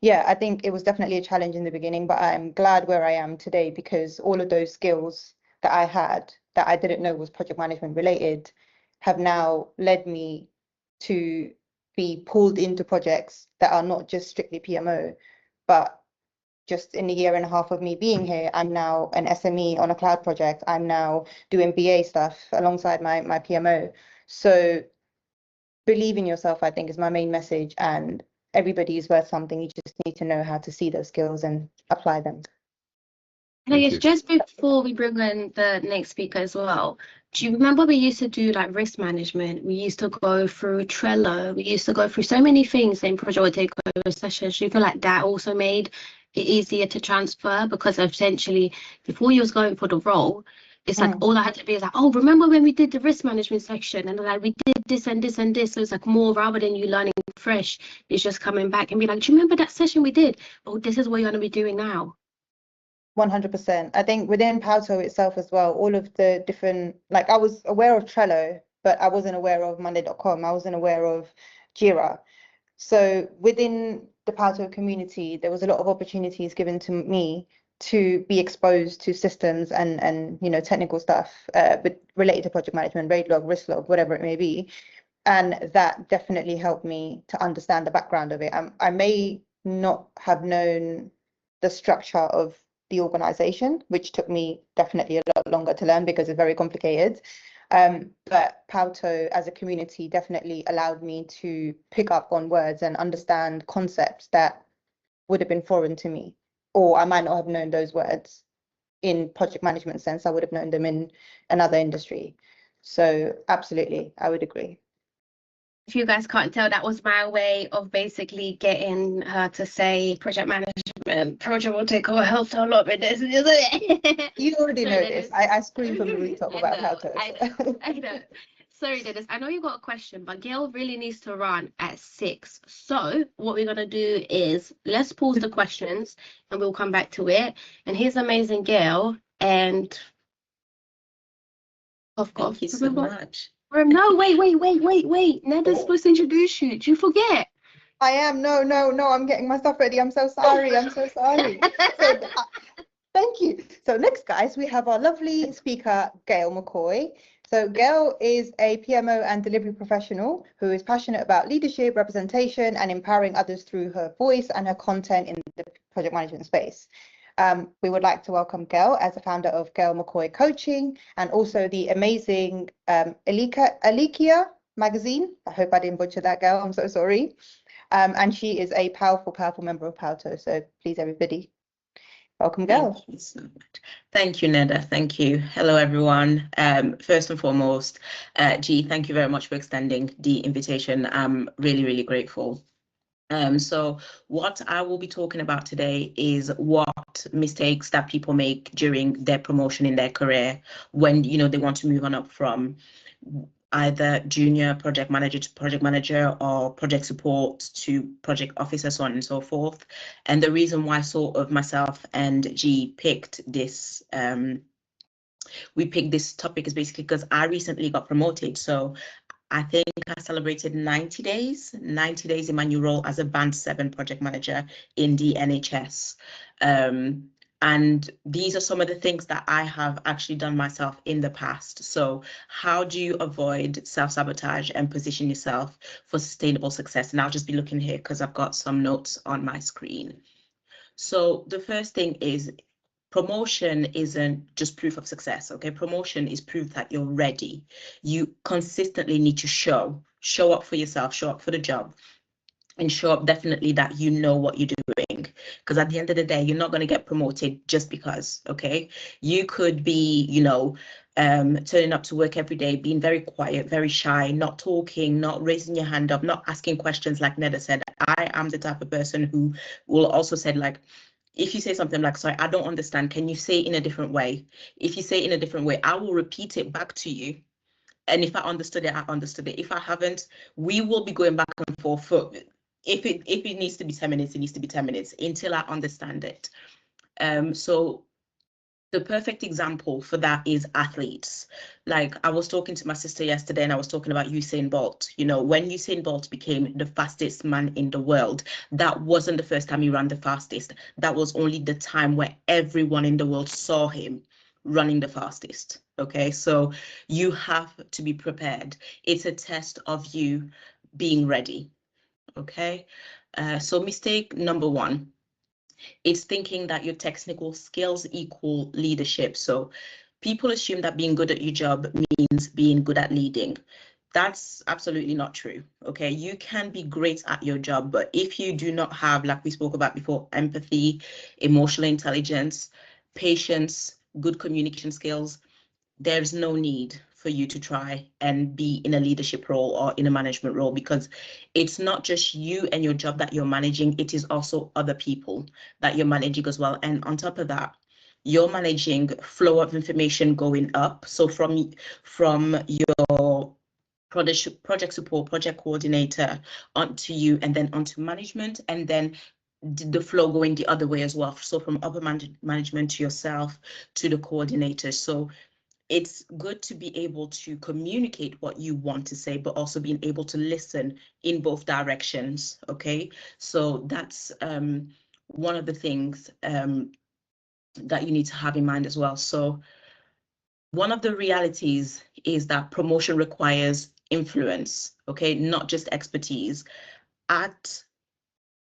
yeah, I think it was definitely a challenge in the beginning, but I'm glad where I am today, because all of those skills that I had that I didn't know was project management related have now led me to be pulled into projects that are not just strictly PMO, but just in a year and a half of me being here, I'm now an SME on a cloud project. I'm now doing BA stuff alongside my PMO. So believe in yourself, I think, is my main message, and everybody is worth something. You just need to know how to see those skills and apply them. And I Thank guess you. just before we bring in the next speaker as well, do you remember we used to do like risk management? We used to go through Trello. We used to go through so many things in project takeover sessions. Do you feel like that also made it easier to transfer? Because essentially, before you was going for the role, it's like all I had to be is like, oh, remember when we did the risk management section, and like we did this and this and this. So it's like more, rather than you learning fresh, it's just coming back and be like, do you remember that session we did? Oh, this is what you're going to be doing now. 100%. I think within PWTO itself as well, all of the different, like I was aware of Trello, but I wasn't aware of Monday.com. I wasn't aware of Jira. So within the PWTO community, there was a lot of opportunities given to me to be exposed to systems and you know technical stuff but related to project management, raid log, risk log, whatever it may be. And that definitely helped me to understand the background of it. I may not have known the structure of the organization, which took me definitely a lot longer to learn because it's very complicated. But PWTO as a community definitely allowed me to pick up on words and understand concepts that would have been foreign to me, or I might not have known those words in project management sense. I would have known them in another industry. So absolutely, I would agree. If you guys can't tell, that was my way of basically getting her to say project management. Project will take over health a lot with this. You already Sorry, know Dennis. this. I scream from the rooftop about I PWTO. know. I know. Sorry, Dennis. I know you got a question, but Gail really needs to run at 6. So what we're gonna do is let's pause the questions and we'll come back to it. And here's amazing Gail. And Thank you so much. No, wait. Neda's supposed to introduce you. Do you forget? I am. No. I'm getting my stuff ready. I'm so sorry. So thank you. So next, guys, we have our lovely speaker, Gail McCoy. So Gail is a PMO and delivery professional who is passionate about leadership, representation, and empowering others through her voice and her content in the project management space. We would like to welcome Gail as a founder of Gail McCoy Coaching, and also the amazing Alikia magazine. I hope I didn't butcher that, Gail. I'm so sorry. And she is a powerful member of PWTO. So please, everybody. Welcome, girls. Thank you so much. Thank you, Neda. Thank you. Hello, everyone. First and foremost, G, thank you very much for extending the invitation. I'm really, really grateful. So what I will be talking about today is what mistakes that people make during their promotion in their career when, you know, they want to move on up from either junior project manager to project manager or project support to project officer, so on and so forth. And the reason why sort of myself and G picked this, we picked this topic is basically because I recently got promoted. So I think I celebrated 90 days in my new role as a Band 7 project manager in the NHS. And these are some of the things that I have actually done myself in the past. So how do you avoid self-sabotage and position yourself for sustainable success? And I'll just be looking here because I've got some notes on my screen. So the first thing is promotion isn't just proof of success, okay? Promotion is proof that you're ready. You consistently need to show up for yourself, show up for the job, and show up definitely that you know what you're doing. Because at the end of the day, you're not going to get promoted just because, okay? You could be, you know, turning up to work every day, being very quiet, very shy, not talking, not raising your hand up, not asking questions like Neda said. I am the type of person who will also say like, if you say something like, sorry, I don't understand, can you say it in a different way? If you say it in a different way, I will repeat it back to you. And if I understood it, I understood it. If I haven't, we will be going back and forth. For, if it needs to be 10 minutes, it needs to be 10 minutes until I understand it. So the perfect example for that is athletes. Like I was talking to my sister yesterday and I was talking about Usain Bolt. You know, when Usain Bolt became the fastest man in the world, that wasn't the first time he ran the fastest. That was only the time where everyone in the world saw him running the fastest. Okay, so you have to be prepared. It's a test of you being ready. Okay, so mistake number one. It's thinking that your technical skills equal leadership. So people assume that being good at your job means being good at leading. That's absolutely not true. Okay, you can be great at your job, but if you do not have, like we spoke about before, empathy, emotional intelligence, patience, good communication skills, there's no need for you to try and be in a leadership role or in a management role, because it's not just you and your job that you're managing, it is also other people that you're managing as well. And on top of that, you're managing flow of information going up. So from your project support, project coordinator onto you, and then onto management, and then the flow going the other way as well. So from upper management to yourself to the coordinator. So it's good to be able to communicate what you want to say, but also being able to listen in both directions. Okay, so that's one of the things that you need to have in mind as well. So one of the realities is that promotion requires influence, okay, not just expertise.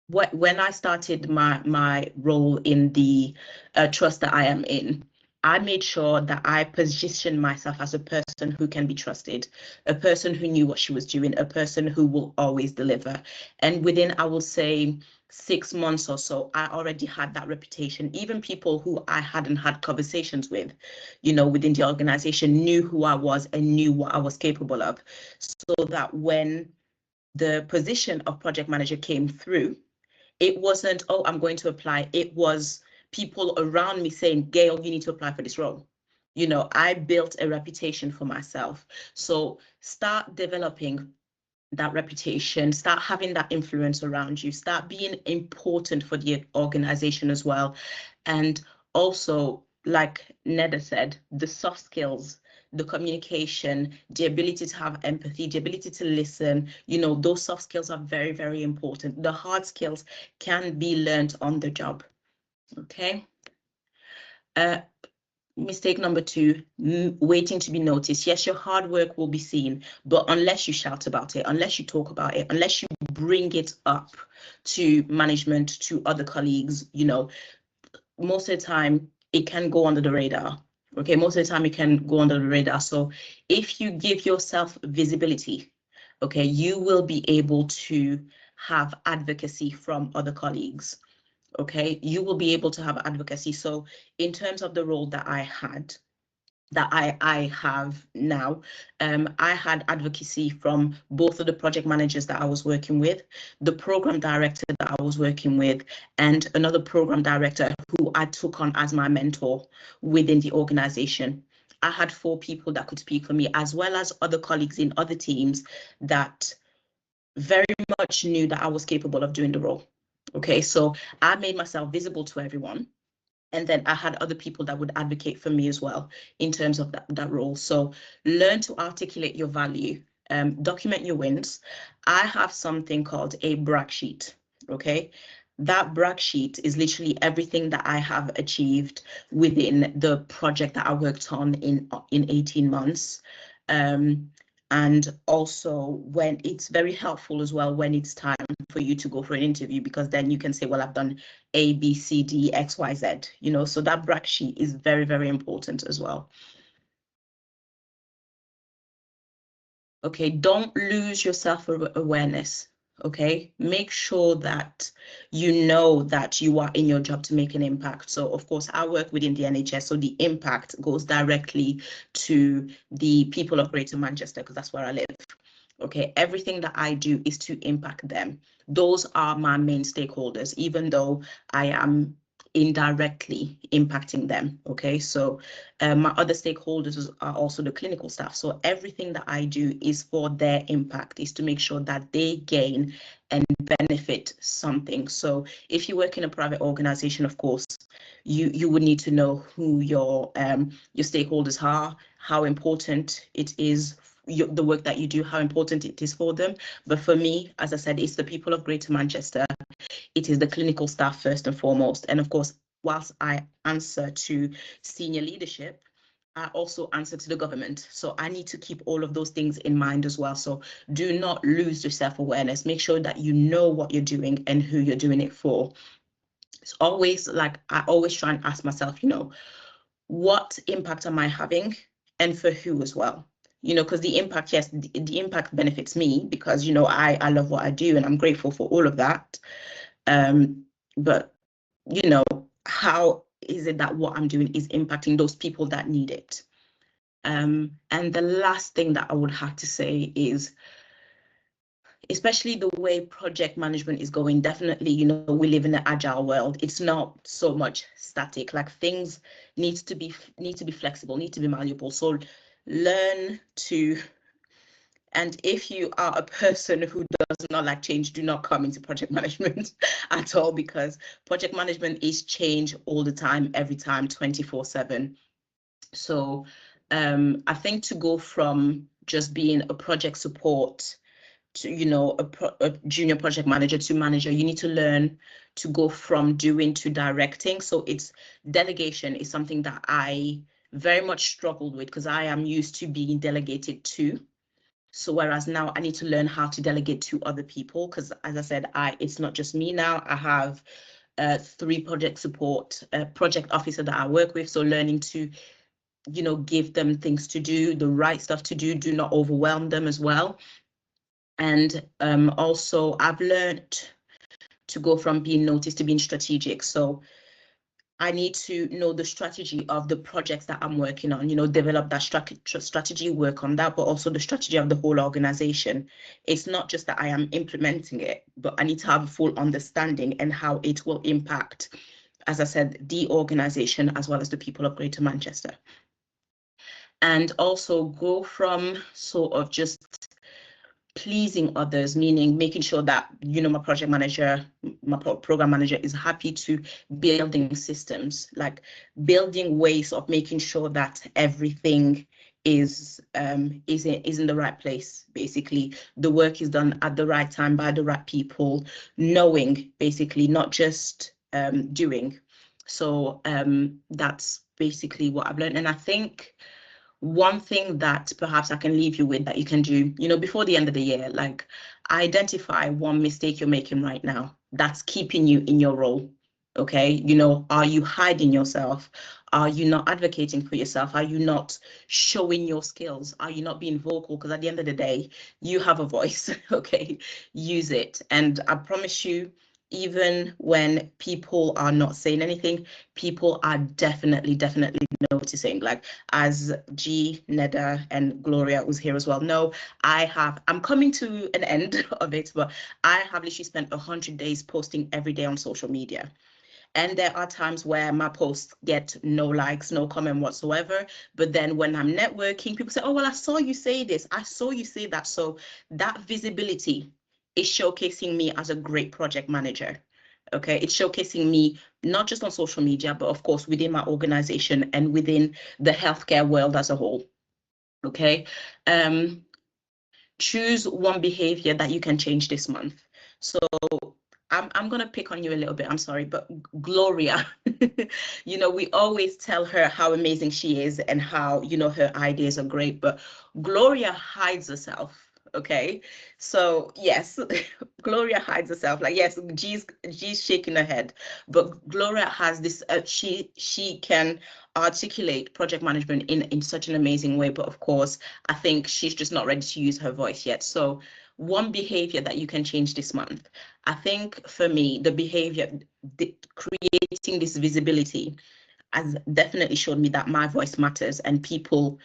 When I started my role in the trust that I am in, I made sure that I positioned myself as a person who can be trusted, a person who knew what she was doing, a person who will always deliver. And within, I will say, 6 months or so, I already had that reputation. Even people who I hadn't had conversations with, you know, within the organization knew who I was and knew what I was capable of. So that when the position of project manager came through, it wasn't, oh, I'm going to apply. It was people around me saying, Gail, you need to apply for this role. You know, I built a reputation for myself. So start developing that reputation, start having that influence around you, start being important for the organization as well. And also, like Neda said, the soft skills, the communication, the ability to have empathy, the ability to listen, you know, those soft skills are very, very important. The hard skills can be learned on the job. Okay. Mistake number two, waiting to be noticed. Yes, your hard work will be seen, but unless you shout about it, unless you talk about it, unless you bring it up to management, to other colleagues, you know, most of the time it can go under the radar. Okay, most of the time it can go under the radar. So if you give yourself visibility, okay, you will be able to have advocacy from other colleagues. okay, you will be able to have advocacy. So in terms of the role that I had, that I have now, I had advocacy from both of the project managers that I was working with, the program director that I was working with, and another program director who I took on as my mentor within the organization. I had 4 people that could speak for me, as well as other colleagues in other teams that very much knew that I was capable of doing the role. Okay, so I made myself visible to everyone. And then I had other people that would advocate for me as well in terms of that role. So learn to articulate your value, document your wins. I have something called a brag sheet, okay? That brag sheet is literally everything that I have achieved within the project that I worked on in 18 months. And also when it's very helpful as well when it's time for you to go for an interview, because then you can say, well, I've done A, B, C, D, X, Y, Z, you know, so that brag sheet is very, very important as well. Okay, don't lose your self-awareness. Okay, make sure that you know that you are in your job to make an impact. So of course I work within the NHS, so the impact goes directly to the people of Greater Manchester, because that's where I live. Okay, everything that I do is to impact them. Those are my main stakeholders, even though I am indirectly impacting them. Okay, so my other stakeholders are also the clinical staff. So everything that I do is for their impact, is to make sure that they gain and benefit something. So if you work in a private organization, of course, you would need to know who your stakeholders are, how important it is, the work that you do, how important it is for them. But for me, as I said, it's the people of Greater Manchester. It is the clinical staff first and foremost. And of course, whilst I answer to senior leadership, I also answer to the government. So I need to keep all of those things in mind as well. So do not lose your self-awareness. Make sure that you know what you're doing and who you're doing it for. It's always like, I always try and ask myself, you know, what impact am I having and for who as well? You know, because the impact, yes, the impact benefits me because, you know, I love what I do and I'm grateful for all of that. But, you know, how is it that what I'm doing is impacting those people that need it? And the last thing that I would have to say is, especially the way project management is going, definitely, you know, we live in an agile world. It's not so much static, like things need to be flexible, need to be malleable. So learn to, and if you are a person who does not like change, do not come into project management at all, because project management is change all the time, every time, 24/7. So I think to go from just being a project support to, you know, a junior project manager to manager, you need to learn to go from doing to directing. So it's delegation is something that I very much struggled with, because I am used to being delegated to. So whereas now I need to learn how to delegate to other people, because as I said, it's not just me now. I have 3 project support project officer that I work with. So learning to, you know, give them things to do, the right stuff to do, do not overwhelm them as well. And also I've learned to go from being noticed to being strategic. So I need to know the strategy of the projects that I'm working on, you know, develop that strategy, work on that, but also the strategy of the whole organization. It's not just that I am implementing it, but I need to have a full understanding and how it will impact, as I said, the organization as well as the people of Greater Manchester. And also go from sort of just pleasing others, meaning making sure that, you know, my project manager, my program manager is happy to building systems, like building ways of making sure that everything is in the right place. Basically, the work is done at the right time by the right people, knowing, basically, not just doing. So that's basically what I've learned. And I think one thing that perhaps I can leave you with that you can do, you know, before the end of the year, like identify one mistake you're making right now that's keeping you in your role. Okay, you know, are you hiding yourself? Are you not advocating for yourself? Are you not showing your skills? Are you not being vocal? Because at the end of the day, you have a voice. Okay, use it. And I promise you, even when people are not saying anything, people are definitely noticing. Like, as G, Neda, and Gloria was here as well. No, I'm coming to an end of it, but I have literally spent 100 days posting every day on social media. And there are times where my posts get no likes, no comment whatsoever. But then when I'm networking, people say, oh, well, I saw you say this, I saw you say that. So that visibility is showcasing me as a great project manager. Okay, it's showcasing me not just on social media, but of course within my organization and within the healthcare world as a whole. Okay, choose one behavior that you can change this month. So I'm gonna pick on you a little bit, I'm sorry, but Gloria, you know, we always tell her how amazing she is and how, you know, her ideas are great, but Gloria hides herself. Okay, so yes, Gloria hides herself. Like, yes, G's shaking her head, but Gloria has this. She can articulate project management in such an amazing way. But of course, I think she's just not ready to use her voice yet. So one behavior that you can change this month, I think for me, the behavior, creating this visibility, has definitely showed me that my voice matters and people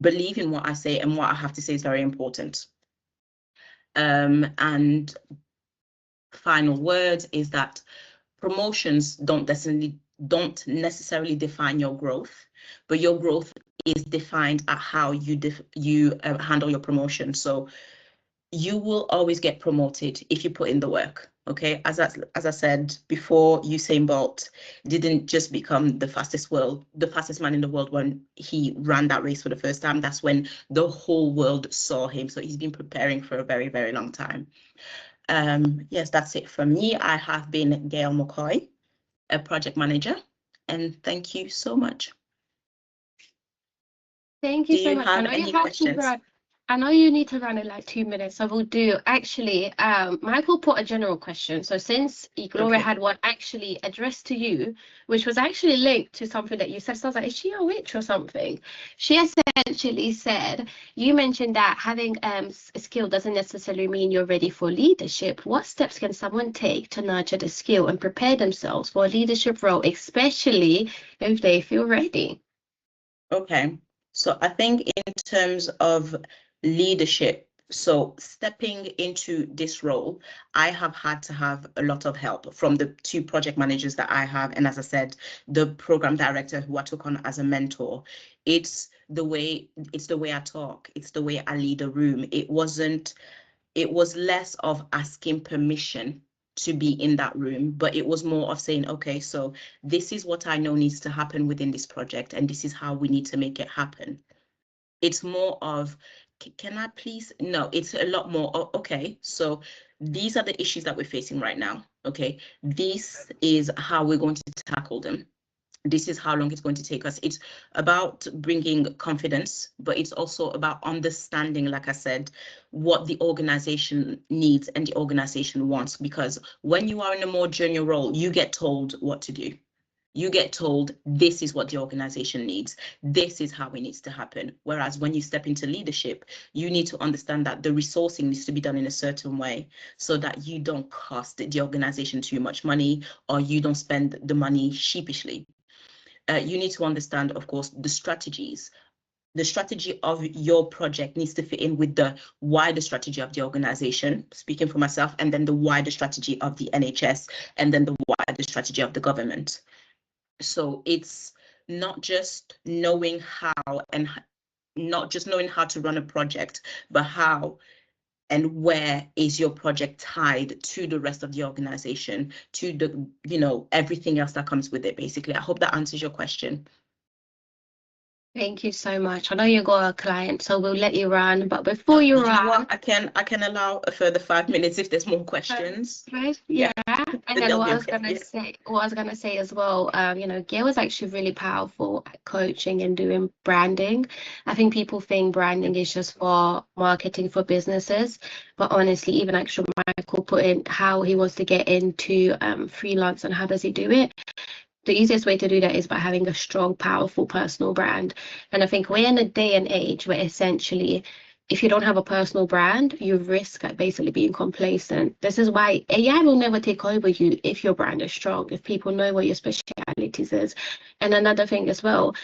believe in what I say, and what I have to say is very important. And final word is that promotions don't necessarily define your growth, but your growth is defined at how you handle your promotion. So you will always get promoted if you put in the work. Okay, as I said before, Usain Bolt didn't just become the fastest man in the world when he ran that race for the first time. That's when the whole world saw him. So he's been preparing for a very, very long time. Yes, that's it from me. I have been Gail McCoy, a project manager, and thank you so much. Thank you Do so you much. have any questions? I know you need to run in like 2 minutes, so we'll do. Actually, Michael put a general question. So since Gloria Okay. had one actually addressed to you, which was actually linked to something that you said, so I was like, is she a witch or something? She essentially said, you mentioned that having a skill doesn't necessarily mean you're ready for leadership. What steps can someone take to nurture the skill and prepare themselves for a leadership role, especially if they feel ready? Okay. So I think in terms of leadership, so stepping into this role, I have had to have a lot of help from the 2 project managers that I have. And as I said, the program director who I took on as a mentor. It's the way I talk. It's the way I lead a room. It was less of asking permission to be in that room, but it was more of saying, okay, so this is what I know needs to happen within this project, and this is how we need to make it happen. It's more of, can I please? No, it's a lot more, okay, so these are the issues that we're facing right now. Okay, this is how we're going to tackle them. This is how long it's going to take us. It's about bringing confidence, but it's also about understanding, like I said, what the organization needs and the organization wants. Because when you are in a more junior role, you get told what to do. You get told this is what the organization needs. This is how it needs to happen. Whereas when you step into leadership, you need to understand that the resourcing needs to be done in a certain way so that you don't cost the organization too much money, or you don't spend the money sheepishly. You need to understand, of course, the strategies. The strategy of your project needs to fit in with the wider strategy of the organization, speaking for myself, and then the wider strategy of the NHS, and then the wider strategy of the government. So it's not just knowing how, and not just knowing how to run a project, but how and where is your project tied to the rest of the organization, to the, you know, everything else that comes with it, basically. I hope that answers your question. Thank you so much. I know you got a client, so we'll let you run. But before you run, what? I can allow a further 5 minutes if there's more questions. Yeah. And then what I was gonna say as well, you know, Gail was actually really powerful at coaching and doing branding. I think people think branding is just for marketing for businesses, but honestly, even actually Michael put in how he wants to get into freelance and how does he do it. The easiest way to do that is by having a strong, powerful personal brand. And I think we're in a day and age where essentially if you don't have a personal brand, you risk at basically being complacent. This is why AI will never take over you if your brand is strong, if people know what your specialities is. And another thing as well,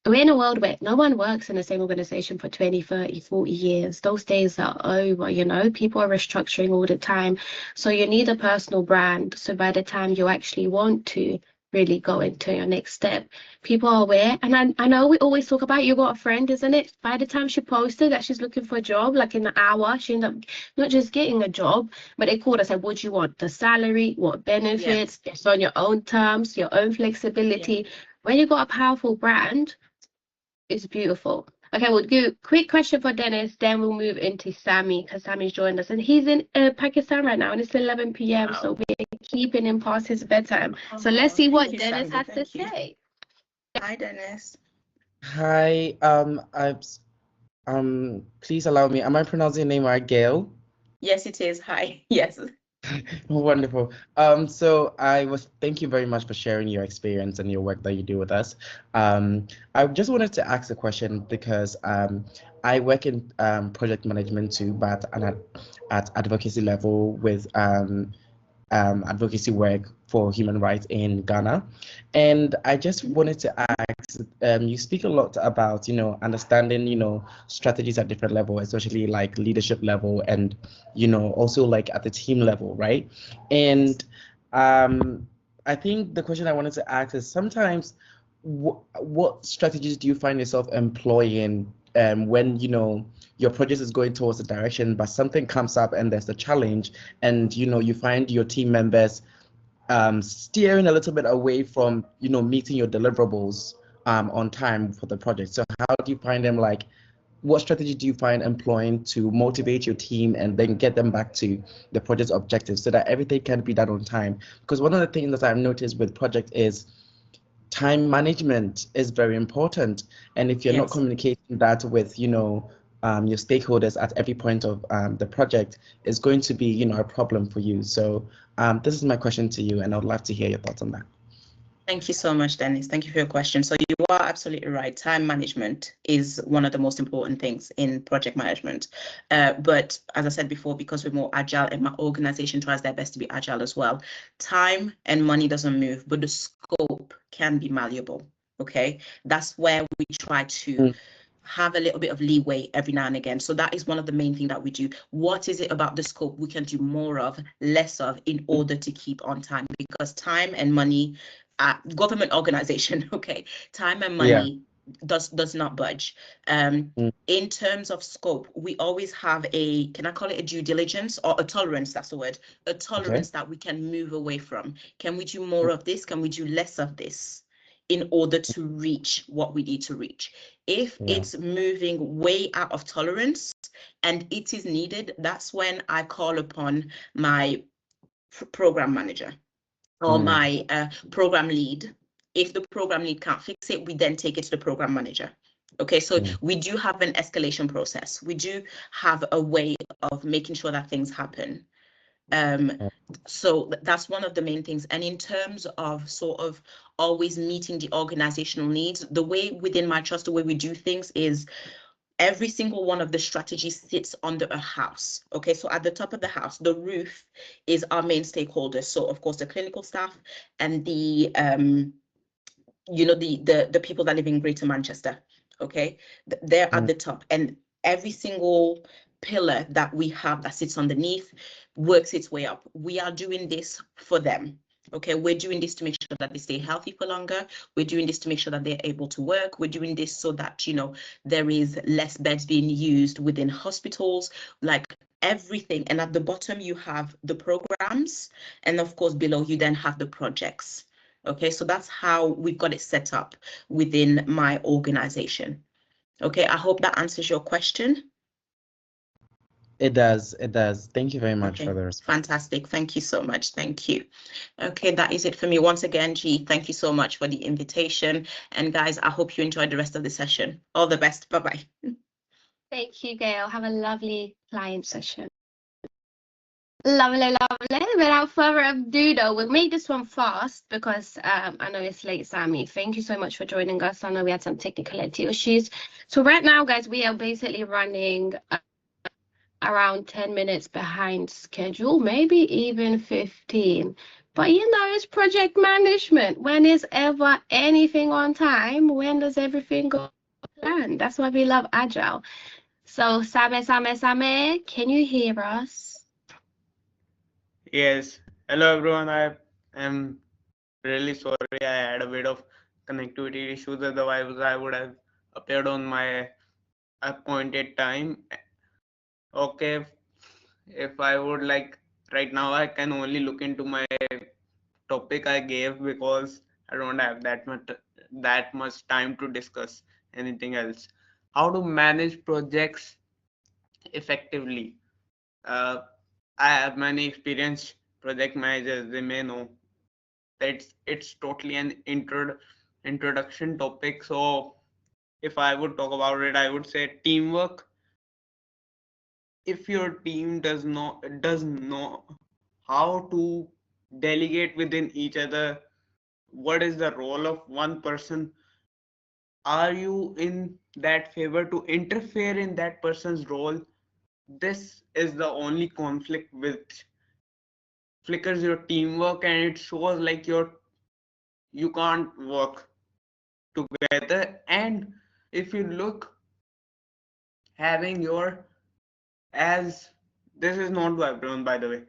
we're in a world where no one works in the same organization for 20, 30, 40 years. Those days are over, you know, people are restructuring all the time. So you need a personal brand. So by the time you actually want to really go into your next step, people are aware. And I know we always talk about, you got a friend, isn't it? By the time she posted that she's looking for a job, like in an hour, she ended up not just getting a job, but they called us and said, what do you want? The salary, what benefits? It's on your own terms, your own flexibility. When you got a powerful brand, it's beautiful. Okay, we'll do a quick question for Dennis, then we'll move into Sammy, because Sammy's joined us. And he's in Pakistan right now, and it's 11 p.m., so we're keeping him past his bedtime. So let's see what Dennis has to say. Hi, Dennis. Hi, please allow me. Am I pronouncing your name right, Gail? Yes, it is. Hi. Yes. Wonderful. Thank you very much for sharing your experience and your work that you do with us. I just wanted to ask a question because I work in project management too, but at advocacy level with advocacy work for human rights in Ghana. And I just wanted to ask, you speak a lot about, understanding, strategies at different levels, especially like leadership level and, also like at the team level, right? And I think the question I wanted to ask is sometimes what strategies do you find yourself employing when, your project is going towards a direction, but something comes up and there's a challenge and, you find your team members steering a little bit away from, meeting your deliverables on time for the project. So how do you find them, like, what strategy do you find employing to motivate your team and then get them back to the project's objectives so that everything can be done on time? Because one of the things that I've noticed with project is time management is very important. And if you're not communicating that with, your stakeholders at every point of the project, is going to be, a problem for you. So this is my question to you, and I'd love to hear your thoughts on that. Thank you so much, Dennis. Thank you for your question. So you are absolutely right. Time management is one of the most important things in project management. But as I said before, because we're more agile and my organization tries their best to be agile as well, time and money doesn't move, but the scope can be malleable. Okay, that's where we try to have a little bit of leeway every now and again. So that is one of the main things that we do. What is it about the scope we can do more of, less of, in order to keep on time? Because time and money, government organization, okay, time and money does not budge. In terms of scope, we always have can I call it a due diligence or a tolerance? That's the word, a tolerance that we can move away from. Can we do more of this? Can we do less of this in order to reach what we need to reach? If it's moving way out of tolerance and it is needed, that's when I call upon my program manager or my program lead. If the program lead can't fix it, we then take it to the program manager. Okay, so we do have an escalation process. We do have a way of making sure that things happen. So that's one of the main things. And in terms of sort of always meeting the organizational needs, the way within my trust, the way we do things is every single one of the strategies sits under a house. Okay, so at the top of the house, the roof is our main stakeholders. So of course, the clinical staff and the the people that live in Greater Manchester. Okay, they're at the top, and every single pillar that we have that sits underneath works its way up. We are doing this for them. Okay, we're doing this to make sure that they stay healthy for longer. We're doing this to make sure that they're able to work. We're doing this so that, there is less beds being used within hospitals, like everything. And at the bottom, you have the programs. And of course, below you then have the projects. Okay, so that's how we've got it set up within my organization. Okay, I hope that answers your question. It does. It does. Thank you very much for the response. Fantastic. Thank you so much. Thank you. Okay, that is it for me. Once again, G, thank you so much for the invitation. And guys, I hope you enjoyed the rest of the session. All the best. Bye-bye. Thank you, Gail. Have a lovely client session. Lovely, lovely. Without further ado, though, we'll make this one fast because I know it's late, Sammy. Thank you so much for joining us. I know we had some technical issues. So right now, guys, we are basically running around 10 minutes behind schedule, maybe even 15. But you know, it's project management. When is ever anything on time? When does everything go planned? That's why we love Agile. So, Same, can you hear us? Yes. Hello everyone. I am really sorry I had a bit of connectivity issues. Otherwise, I would have appeared on my appointed time. Okay. If I would like right now, I can only look into my topic I gave because I don't have that much time to discuss anything else. How to manage projects effectively. Uh, I have many experienced project managers. They may know that it's totally an introduction topic. So if I would talk about it, I would say teamwork. If your team does know how to delegate within each other, what is the role of one person? Are you in that favor to interfere in that person's role? This is the only conflict which flickers your teamwork, and it shows like you can't work together. And if you look, having your, as this is not by everyone, by the way,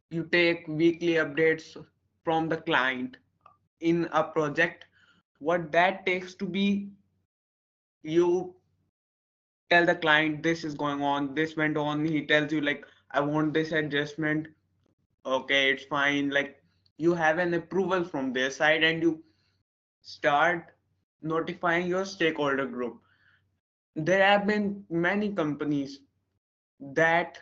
you take weekly updates from the client in a project. What that takes to be, you tell the client this is going on, this went on, he tells you like I want this adjustment. Okay, it's fine. Like you have an approval from their side, and you start notifying your stakeholder group. There have been many companies that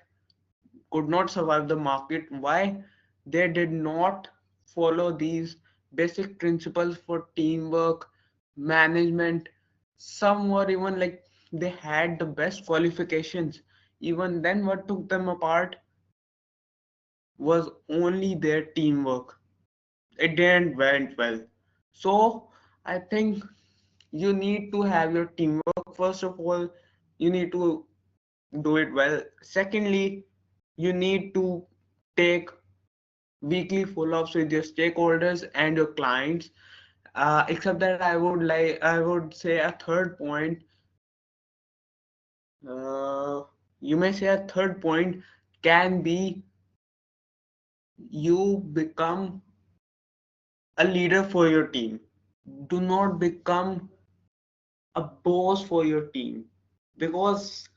could not survive the market. Why? They did not follow these basic principles for teamwork, management. Some were even like they had the best qualifications. Even then, what took them apart was only their teamwork. It didn't went well. So I think you need to have your teamwork. First of all, you need to do it well. Secondly, you need to take weekly follow-ups with your stakeholders and your clients. Except that I would say a third point. Uh, you may say a third point can be you become a leader for your team. Do not become a boss for your team, because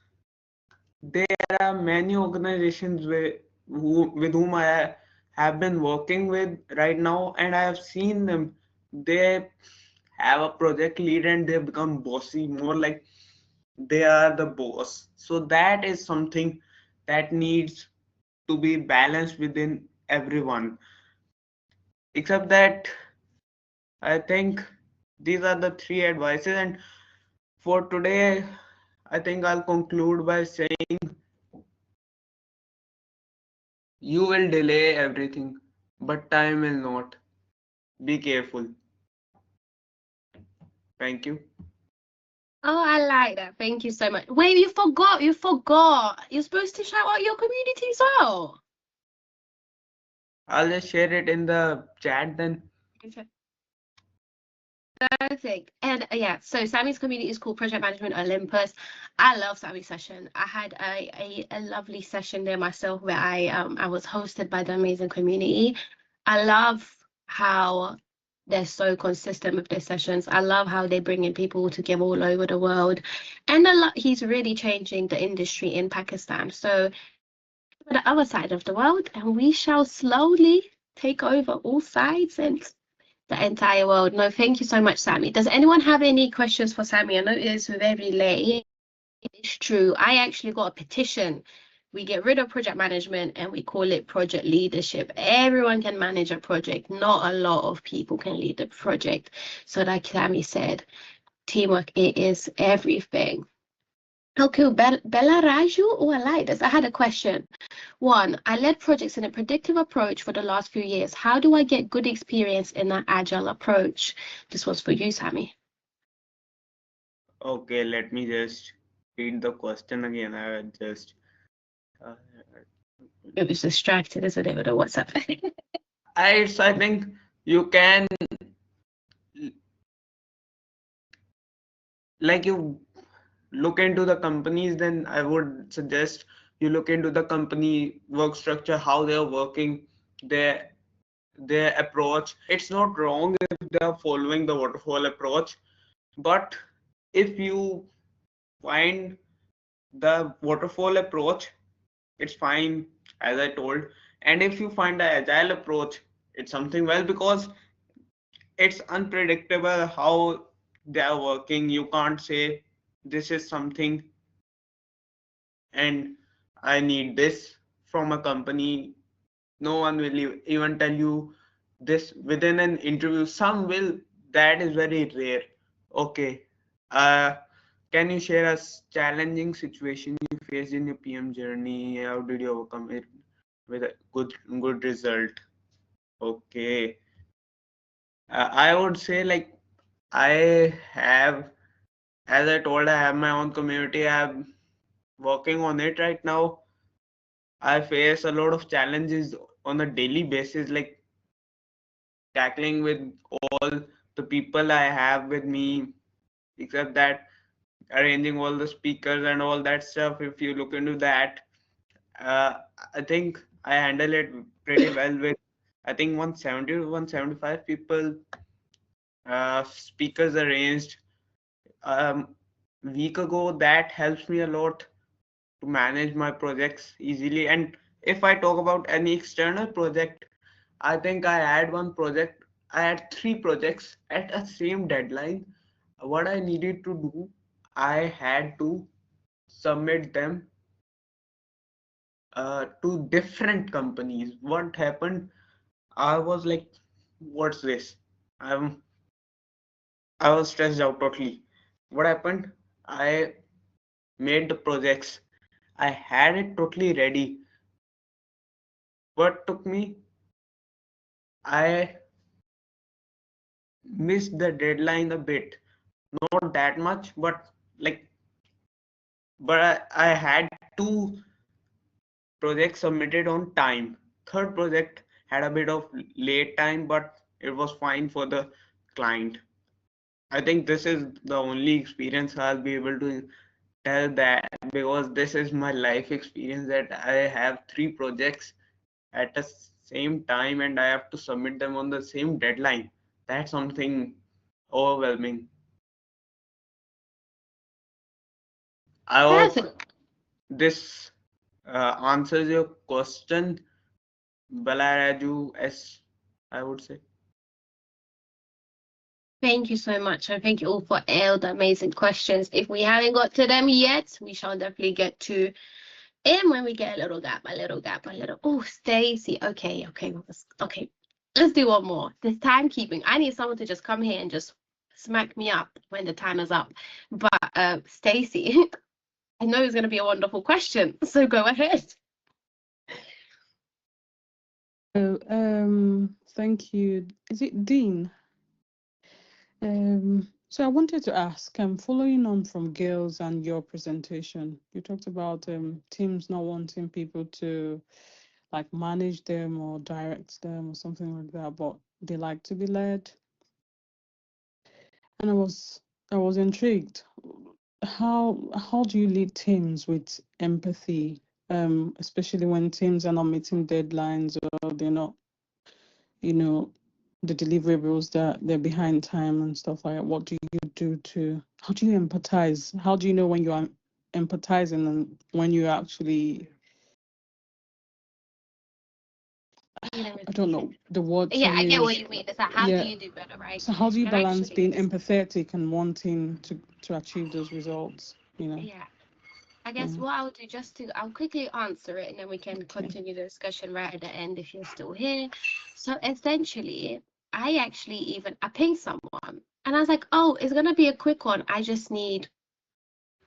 there are many organizations with whom I have been working with right now, and I have seen them. They have a project lead and they become bossy, more like they are the boss. So that is something that needs to be balanced within everyone. Except that I think these are the three advices, and for today, I think I'll conclude by saying you will delay everything, but time will not. Be careful. Thank you. Oh, I like that. Thank you so much. Wait, you forgot. You forgot. You're supposed to shout out your community as well. I'll just share it in the chat then. Okay. Perfect. And yeah, so Sammy's community is called Project Management Olympus. I love Sammy's session. I had a lovely session there myself where I was hosted by the amazing community. I love how they're so consistent with their sessions. I love how they bring in people together all over the world. And he's really changing the industry in Pakistan. So the other side of the world, and we shall slowly take over all sides and the entire world. No, thank you so much, Sammy. Does anyone have any questions for Sammy? I know it is very late. It's true. I actually got a petition. We get rid of project management and we call it project leadership. Everyone can manage a project. Not a lot of people can lead a project. So like Sammy said, teamwork, it is everything. Okay, Bella Raju. Oh, I like this. I had a question. One, I led projects in a predictive approach for the last few years. How do I get good experience in that agile approach? This was for you, Sammy. Okay, let me just read the question again. I just It was distracted, isn't it, with the WhatsApp? I think you can, like, you look into the companies, then I would suggest you look into the company work structure, how they're working, their their approach. It's not wrong if they are following the waterfall approach, but if you find the waterfall approach, it's fine, as I told. And if you find the agile approach, it's something well, because it's unpredictable how they are working. You can't say this is something and I need this from a company. No one will even tell you this within an interview. Some will, that is very rare. Okay. Uh, can you share a challenging situation you faced in your PM journey? How did you overcome it with a good result? Okay. I would say, like, I have, as I told, I have my own community. I'm working on it right now. I face a lot of challenges on a daily basis, like tackling with all the people I have with me, except that arranging all the speakers and all that stuff. If you look into that, uh, I think I handle it pretty well with, I think, 170 to 175 people, speakers arranged. Week ago, that helps me a lot to manage my projects easily. And if I talk about any external project, I think I had one project, I had 3 projects at the same deadline. What I needed to do, I had to submit them to different companies. What happened? I was like, what's this? I'm I was stressed out totally. What happened? I made the projects. I had it totally ready. What took me? I missed the deadline a bit. Not that much, but like, but I had 2 projects submitted on time. Third project had a bit of late time, but it was fine for the client. I think this is the only experience I'll be able to tell that, because this is my life experience, that I have 3 projects at the same time and I have to submit them on the same deadline. That's something overwhelming. I hope Perfect. this answers your question, Balaraju, as I would say. Thank you so much, and thank you all for all the amazing questions. If we haven't got to them yet, we shall definitely get to them when we get a little gap, a little gap, a little. Oh, Stacy. Okay. Let's do one more. This timekeeping. I need someone to just come here and just smack me up when the time is up. But Stacy, I know it's going to be a wonderful question, so go ahead. Thank you. Is it Dean? So I wanted to ask, following on from Gail's and your presentation, you talked about teams not wanting people to like manage them or direct them or something like that, but they like to be led. And I was intrigued. How do you lead teams with empathy, especially when teams are not meeting deadlines or they're not, the deliverables that they're behind time and stuff like that? What do you do how do you empathize? How do you know when you are empathizing and when you're actually, I don't know the word to Yeah, I get what use. you mean. It's like, how do you do better, right? So how do you And balance actually, being empathetic and wanting to achieve those results, yeah. I guess what I'll do, I'll quickly answer it and then we can continue the discussion right at the end if you're still here. So essentially, I pinged someone and I was like, oh, it's gonna be a quick one. I just need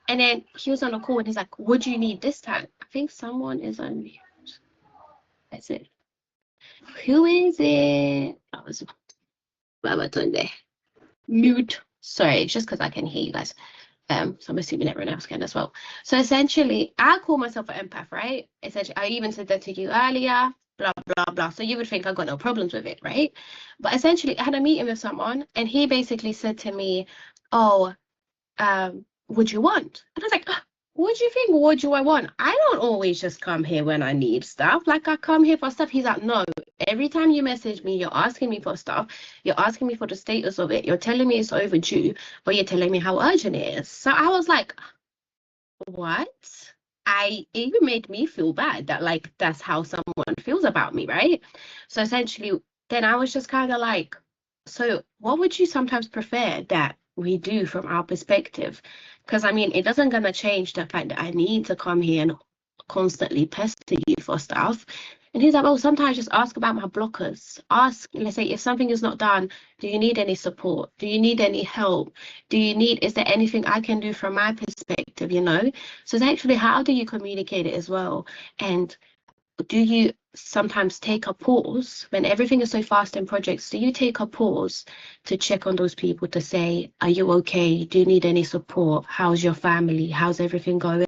And then he was on a call and he's like, what do you need this time? I think someone is on mute. That's it. Who is it? That was Mama Tunde. Mute. Sorry, just because I can hear you guys. So I'm assuming everyone else can as well. So essentially, I call myself an empath, right? Essentially, I even said that to you earlier, blah, blah, blah. So you would think I've got no problems with it, right? But essentially, I had a meeting with someone and he basically said to me, oh, what do you want? And I was like, what do you think? What do I want? I don't always just come here when I need stuff. Like, I come here for stuff. He's like, no, every time you message me, you're asking me for stuff. You're asking me for the status of it. You're telling me it's overdue, but you're telling me how urgent it is. So I was like, what? It even made me feel bad that, like, that's how someone feels about me, right? So essentially, then I was just kind of like, so what would you sometimes prefer that we do from our perspective? Because I mean, it doesn't gonna change the fact that I need to come here and constantly pester you for stuff. And he's like, oh, sometimes just ask about my blockers. Ask, let's say, if something is not done, do you need any support? Do you need any help? Is there anything I can do from my perspective, you know? So it's actually, how do you communicate it as well? And do you sometimes take a pause when everything is so fast in projects? Do you take a pause to check on those people to say, are you okay? Do you need any support? How's your family? How's everything going?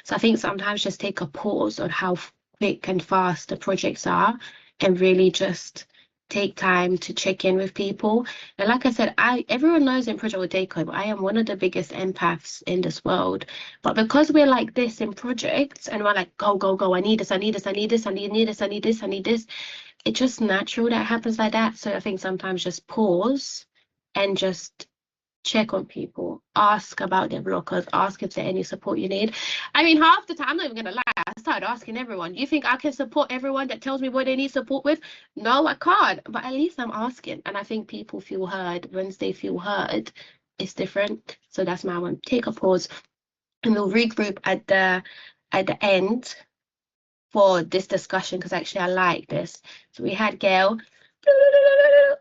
So I think sometimes just take a pause on how quick and fast the projects are and really just take time to check in with people. And like I said, everyone knows in Project Takeover, I am one of the biggest empaths in this world. But because we're like this in projects and we're like, go, go, go, I need this, I need this, I need this, I need this, I need this, I need this. It's just natural that it happens like that. So I think sometimes just pause and just check on people, ask about their blockers, ask if there's any support you need. I mean, half the time, I'm not even gonna lie, I started asking everyone. Do you think I can support everyone that tells me what they need support with? No, I can't, but at least I'm asking. And I think people feel heard. Once they feel heard, it's different. So that's my one. Take a pause and we'll regroup at the end for this discussion, because actually I like this. So we had Gail.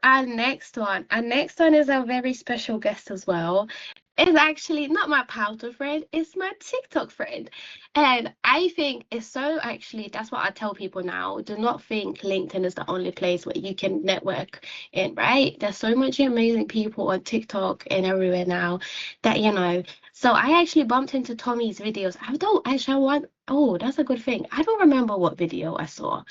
Our next one is a very special guest as well. It's actually not my Powder friend, it's my TikTok friend. And I think it's so, actually, that's what I tell people now. Do not think LinkedIn is the only place where you can network in, right? There's so much amazing people on TikTok and everywhere now that, you know. So I actually bumped into Tommy's videos. Oh, that's a good thing. I don't remember what video I saw.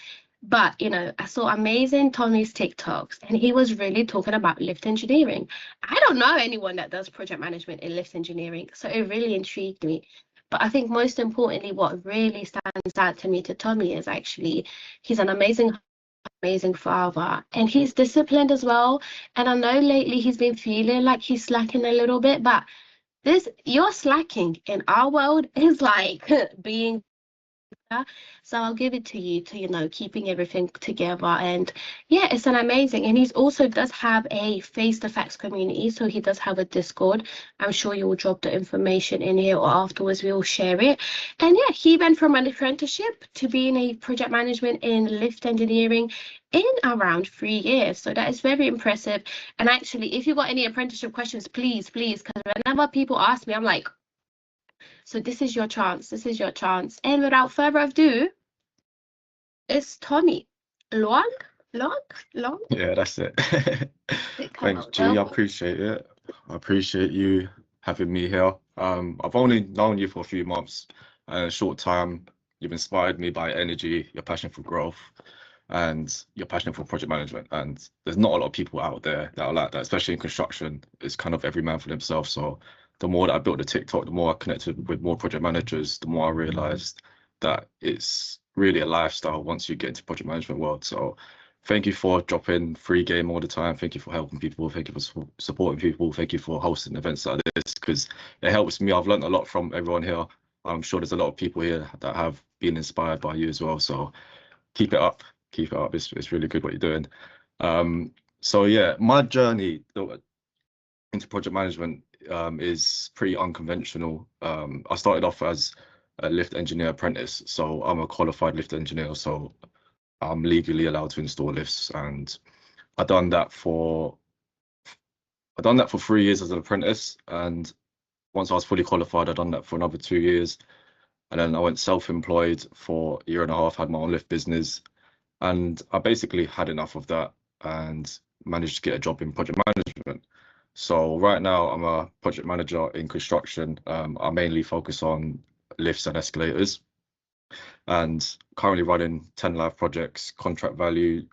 But, you know, I saw amazing Tommy's TikToks and he was really talking about lift engineering. I don't know anyone that does project management in lift engineering, so it really intrigued me. But I think most importantly, what really stands out to me to Tommy is actually he's an amazing father and he's disciplined as well. And I know lately he's been feeling like he's slacking a little bit, but your slacking in our world is like being. So I'll give it to you to, you know, keeping everything together. And yeah, it's an amazing. And he's also does have a Face the Facts community. So he does have a Discord. I'm sure you will drop the information in here or afterwards we'll share it. And yeah, he went from an apprenticeship to being a project management in lift engineering in around 3 years. So that is very impressive. And actually, if you got any apprenticeship questions, please, because whenever people ask me, I'm like, so this is your chance. This is your chance. And without further ado, it's Tommy. Long? Yeah, that's it. Thanks, G. I appreciate it. I appreciate you having me here. I've only known you for a few months, and in a short time, you've inspired me by energy, your passion for growth, and your passion for project management. And there's not a lot of people out there that are like that, especially in construction. It's kind of every man for themselves. So the more that I built the TikTok, the more I connected with more project managers, the more I realized that it's really a lifestyle once you get into project management world. So thank you for dropping free game all the time. Thank you for helping people. Thank you for supporting people. Thank you for hosting events like this, because it helps me. I've learned a lot from everyone here. I'm sure there's a lot of people here that have been inspired by you as well. So keep it up. Keep it up. It's really good what you're doing. So yeah, my journey into project management is pretty unconventional. I started off as a lift engineer apprentice, so I'm a qualified lift engineer, so I'm legally allowed to install lifts, and I've done that for 3 years as an apprentice, and once I was fully qualified, I'd done that for another 2 years. And then I went self-employed for a year and a half, had my own lift business. And I basically had enough of that and managed to get a job in project management. So right now I'm a project manager in construction. I mainly focus on lifts and escalators, and currently running 10 live projects, contract value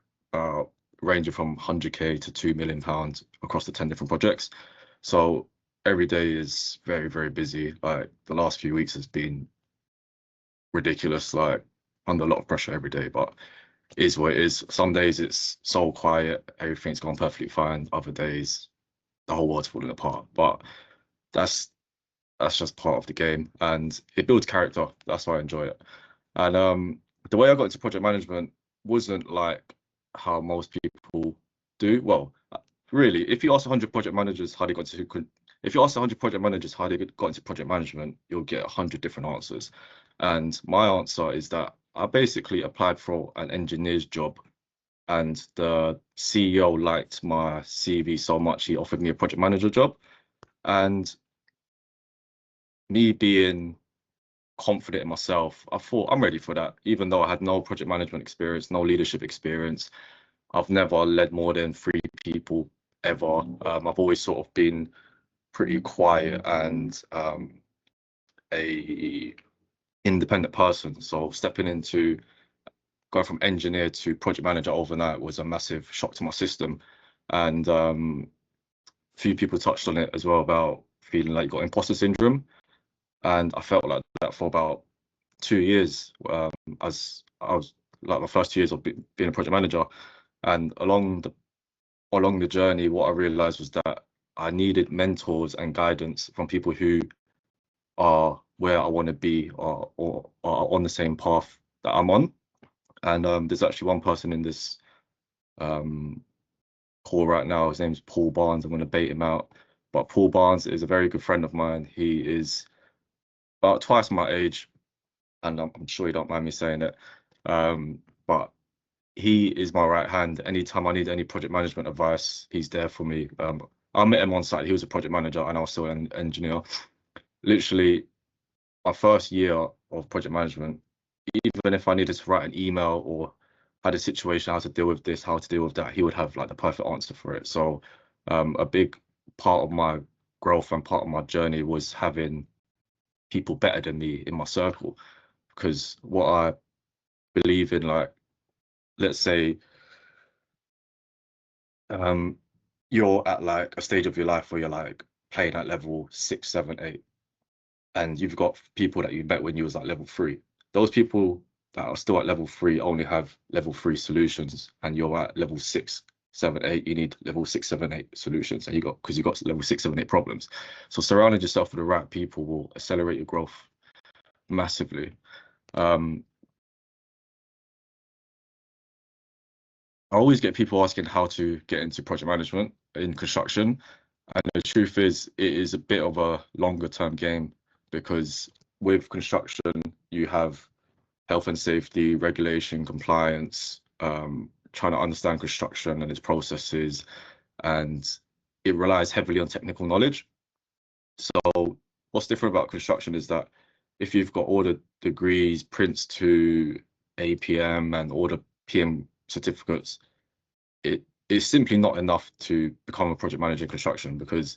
ranging from 100k to £2 million across the 10 different projects. So every day is very, very busy. Like the last few weeks has been ridiculous, like under a lot of pressure every day, but it is what it is. Some days it's so quiet, everything's gone perfectly fine. Other days the whole world's falling apart. But that's just part of the game, and it builds character. That's why I enjoy it. And the way I got into project management wasn't like how most people do. Well, really, if you ask 100 project managers how they got into if you ask 100 project managers how they got into project management, you'll get 100 different answers. And my answer is that I basically applied for an engineer's job, and the CEO liked my CV so much he offered me a project manager job. And me being confident in myself, I thought I'm ready for that, even though I had no project management experience, no leadership experience. I've never led more than 3 people ever. I've always sort of been pretty quiet and a independent person. So going from engineer to project manager overnight was a massive shock to my system. And a few people touched on it as well about feeling like you got imposter syndrome. And I felt like that for about 2 years, as I was like my first 2 years of being a project manager. And along the journey, what I realized was that I needed mentors and guidance from people who are where I want to be, or are on the same path that I'm on. And there's actually one person in this call right now. His name's Paul Barnes. I'm going to bait him out. But Paul Barnes is a very good friend of mine. He is about twice my age, and I'm sure you don't mind me saying it. But he is my right hand. Anytime I need any project management advice, he's there for me. I met him on site. He was a project manager and I was still an engineer. Literally, my first year of project management, even if I needed to write an email or had a situation, how to deal with this, how to deal with that, he would have like the perfect answer for it. So a big part of my growth and part of my journey was having people better than me in my circle, because what I believe in, like, let's say you're at like a stage of your life where you're like playing at level 6, 7, 8, and you've got people that you met when you was at level 3. Those people that are still at level 3 only have level 3 solutions, and you're at level 6, 7, 8. You need level 6, 7, 8 solutions, and you got level 6, 7, 8 problems. So surrounding yourself with the right people will accelerate your growth massively. I always get people asking how to get into project management in construction. And the truth is, it is a bit of a longer term game, because with construction, you have health and safety, regulation, compliance, trying to understand construction and its processes, and it relies heavily on technical knowledge. So what's different about construction is that if you've got all the degrees, Prince to APM and all the PM certificates, it is simply not enough to become a project manager in construction, because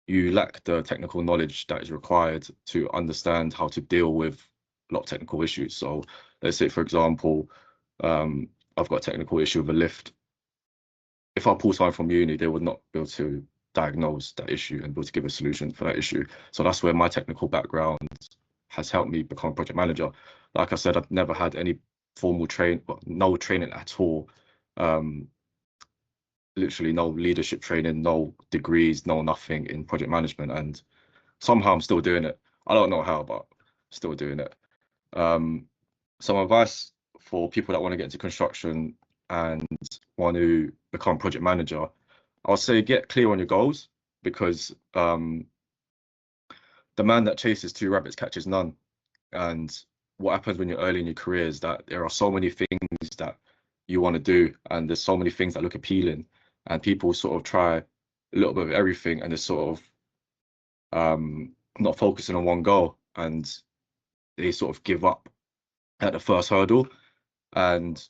you lack the technical knowledge that is required to understand how to deal with a lot of technical issues. So let's say, for example, I've got a technical issue with a lift. If I pull someone from uni, they would not be able to diagnose that issue and be able to give a solution for that issue. So that's where my technical background has helped me become a project manager. Like I said, I've never had any formal no training at all. Literally no leadership training, no degrees, no nothing in project management, and somehow I'm still doing it. I don't know how, but still doing it. So my advice for people that want to get into construction and want to become project manager, I'll say get clear on your goals, because the man that chases 2 rabbits catches none. And what happens when you're early in your career is that there are so many things that you want to do, and there's so many things that look appealing, and people sort of try a little bit of everything, and they sort of not focusing on one goal, and they sort of give up at the first hurdle. And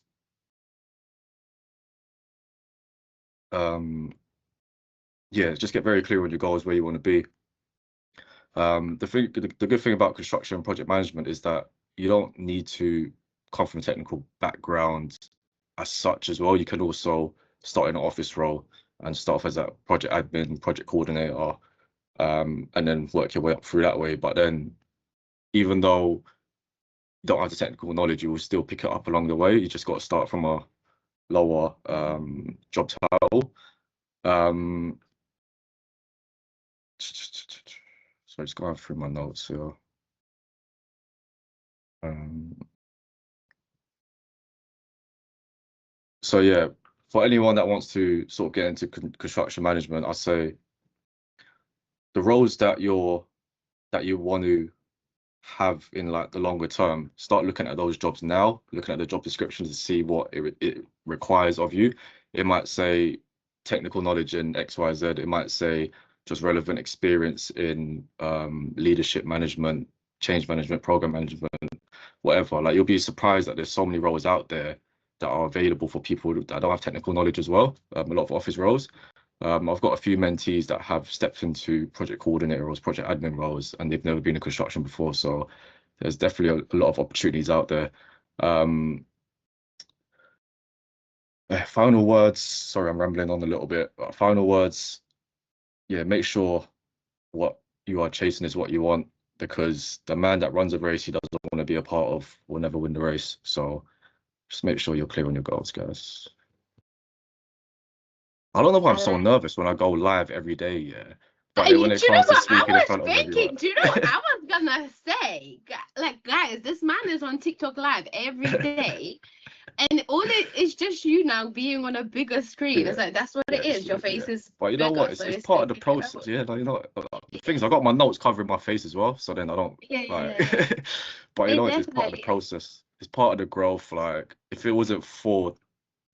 yeah, just get very clear on your goals, where you want to be. The good thing about construction and project management is that you don't need to come from a technical background as such as well. You can also start in an office role and start off as a project admin, project coordinator, and then work your way up through that way. But then, even though you don't have the technical knowledge, you will still pick it up along the way. You just got to start from a lower job title. So just going through my notes here. So yeah, for anyone that wants to sort of get into construction management, I'd say the roles that you want to have in like the longer term, start looking at those jobs now, looking at the job descriptions to see what it requires of you. It might say technical knowledge in XYZ. It might say just relevant experience in leadership management, change management, program management, whatever. Like, you'll be surprised that there's so many roles out there that are available for people that don't have technical knowledge as well. A lot of office roles. I've got a few mentees that have stepped into project coordinator roles, project admin roles, and they've never been in construction before. So there's definitely a lot of opportunities out there. Final words. Sorry, I'm rambling on a little bit. But final words. Yeah, make sure what you are chasing is what you want, because the man that runs a race he doesn't want to be a part of will never win the race. So just make sure you're clear on your goals, guys. I don't know why I'm so nervous when I go live every day, yeah. But then when it comes to speaking in front of everyone. Do you know what I was gonna say? Like, guys, this man is on TikTok live every day. And all it is just you now being on a bigger screen. Yeah. It's like, that's what it is. Your face is But you know bigger, what? so It's part of the process. Yeah, like, you know, the things I got my notes covering my face as well, so then I don't but you know, it's part of the process. It's part of the growth. Like, if it wasn't for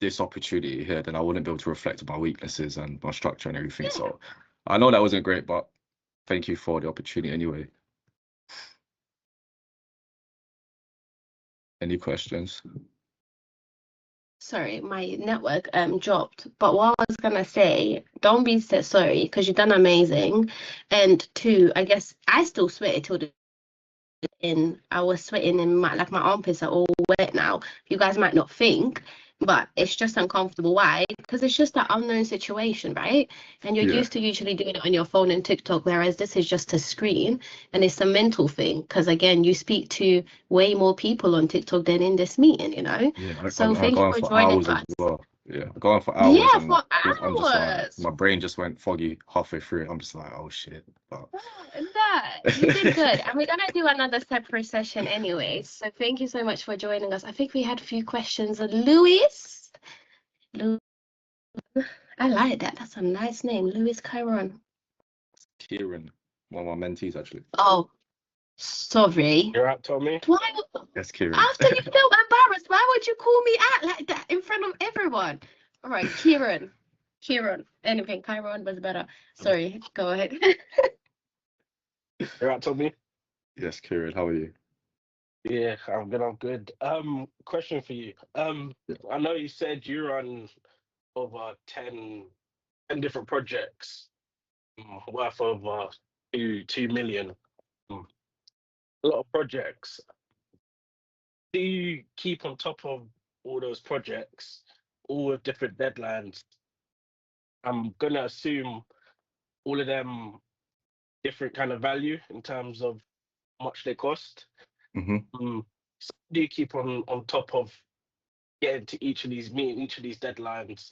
this opportunity here, then I wouldn't be able to reflect on my weaknesses and my structure and everything. So I know that wasn't great, but thank you for the opportunity anyway. Any questions? Sorry, my network dropped. But what I was gonna say, don't be so sorry, because you've done amazing. And two, I guess I still sweated till the I was sweating in my armpits are all wet now. You guys might not think, but it's just uncomfortable. Why? Because it's just an unknown situation, right? And you're used to usually doing it on your phone and TikTok, whereas this is just a screen, and it's a mental thing. Because again, you speak to way more people on TikTok than in this meeting, you know. Yeah, so thank you for joining us. Yeah, going for hours. Yeah, and for I'm just like, hours. my brain just went foggy halfway through. I'm just like, oh shit. But... you did good. And we're gonna do another separate session anyway. So thank you so much for joining us. I think we had a few questions. Louis, I like that. That's a nice name, Louis Chiron. Kieran, one of my mentees actually. Oh, sorry. You're right, Tommy. Why? Yes, Kieran. After you feel embarrassed, why would you call me out like that in front of everyone? All right, Kieran. Anything, Chiron was better. Sorry, go ahead. You're right, Tommy. Yes, Kieran. How are you? Yeah, I'm good. Question for you. I know you said you run over 10 different projects worth over 2 million. A lot of projects. Do you keep on top of all those projects, all with different deadlines? I'm gonna assume all of them different kind of value in terms of how much they cost. So do you keep on top of getting to meeting each of these deadlines?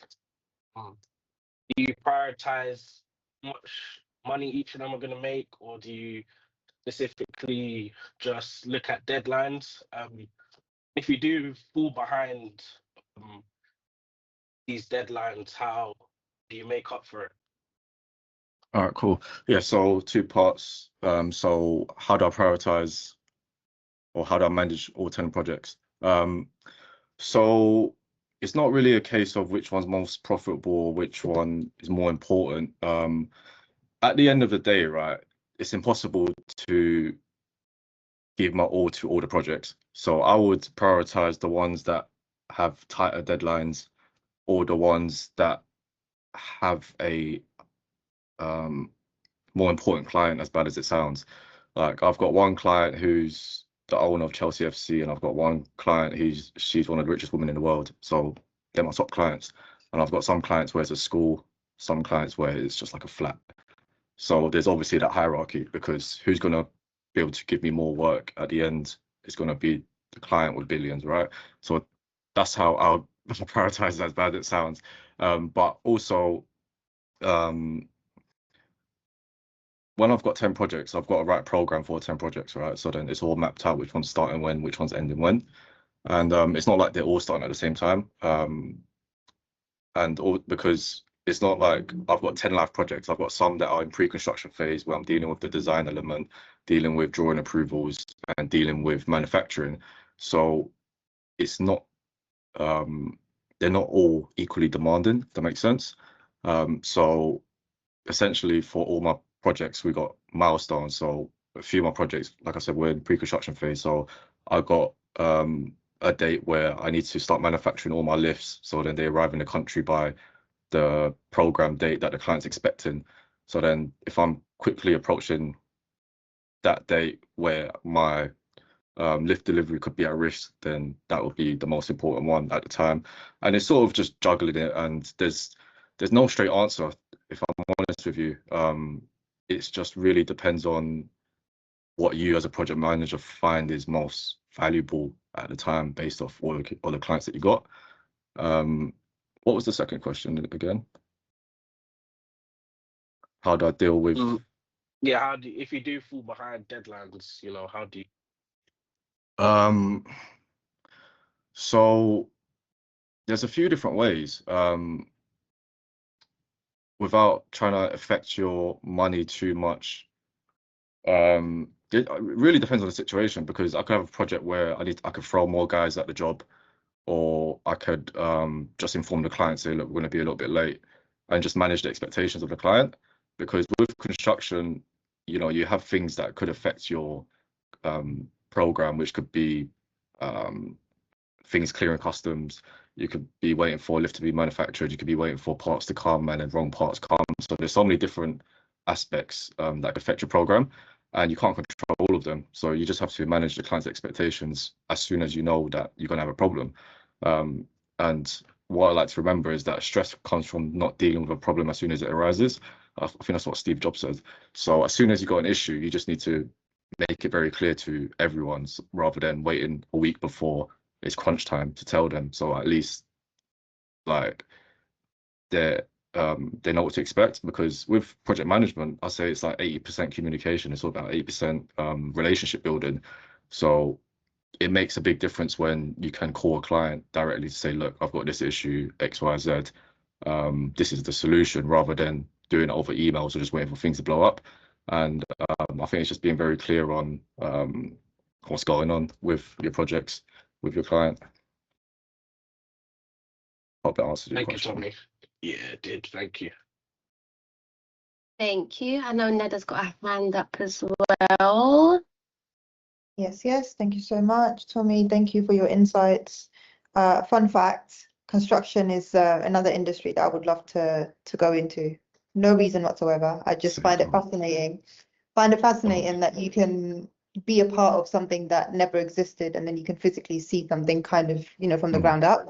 Do you prioritize how much money each of them are going to make, or do you specifically just look at deadlines? If you do fall behind these deadlines, how do you make up for it? All right, cool. Yeah, so 2 parts. So how do I prioritize, or how do I manage all 10 projects? So it's not really a case of which one's most profitable or which one is more important. At the end of the day, right, it's impossible to give my all to all the projects. So I would prioritize the ones that have tighter deadlines, or the ones that have a more important client, as bad as it sounds. Like, I've got one client who's the owner of Chelsea FC, and I've got one client she's one of the richest women in the world. So they're my top clients. And I've got some clients where it's a school, some clients where it's just like a flat. So there's obviously that hierarchy, because who's going to be able to give me more work at the end is going to be the client with billions, right? So that's how I'll prioritize, as bad as it sounds. But also, when I've got 10 projects, I've got to write a program for 10 projects, right? So then it's all mapped out, which one's starting when, which one's ending when. And it's not like they're all starting at the same time. Because it's not like I've got 10 live projects. I've got some that are in pre-construction phase, where I'm dealing with the design element, dealing with drawing approvals, and dealing with manufacturing. So it's not, they're not all equally demanding, if that makes sense. So essentially, for all my projects, we got milestones. So a few of my projects, like I said, we're in pre-construction phase. So I got a date where I need to start manufacturing all my lifts, so then they arrive in the country by the program date that the client's expecting. So then if I'm quickly approaching that date where my lift delivery could be at risk, then that would be the most important one at the time. And it's sort of just juggling it, and there's no straight answer, if I'm honest with you. It's just really depends on what you as a project manager find is most valuable at the time, based off all the clients that you got. What was the second question again? How do I deal with? Yeah, how do if you do fall behind deadlines, you know, how do you? So there's a few different ways. Without trying to affect your money too much. It really depends on the situation, because I could have a project where I could throw more guys at the job, or I could just inform the client, say, look, we're going to be a little bit late, and just manage the expectations of the client. Because with construction, you know, you have things that could affect your program, which could be things clearing customs. You could be waiting for a lift to be manufactured. You could be waiting for parts to come, and then wrong parts come. So there's so many different aspects that could affect your program, and you can't control all of them. So you just have to manage the client's expectations as soon as you know that you're going to have a problem. And what I like to remember is that stress comes from not dealing with a problem as soon as it arises. I think that's what Steve Jobs said. So as soon as you got an issue, you just need to make it very clear to everyone, rather than waiting a week before it's crunch time to tell them. So at least, like, they know what to expect. Because with project management, I say it's like 80% communication. It's all about 80% relationship building. So it makes a big difference when you can call a client directly to say, look, I've got this issue, X, Y, Z. This is the solution, rather than doing it over emails or just waiting for things to blow up. And I think it's just being very clear on what's going on with your projects, with your client. Hope that answers your question. Thank you, Tommy. Yeah, it did. Thank you. Thank you. I know Neda's got a hand up as well. Yes, thank you so much, Tommy. Thank you for your insights. Fun fact, construction is another industry that I would love to go into. No reason whatsoever. I just find it fascinating. Find it fascinating that you can be a part of something that never existed, and then you can physically see something kind of, you know, from the ground up.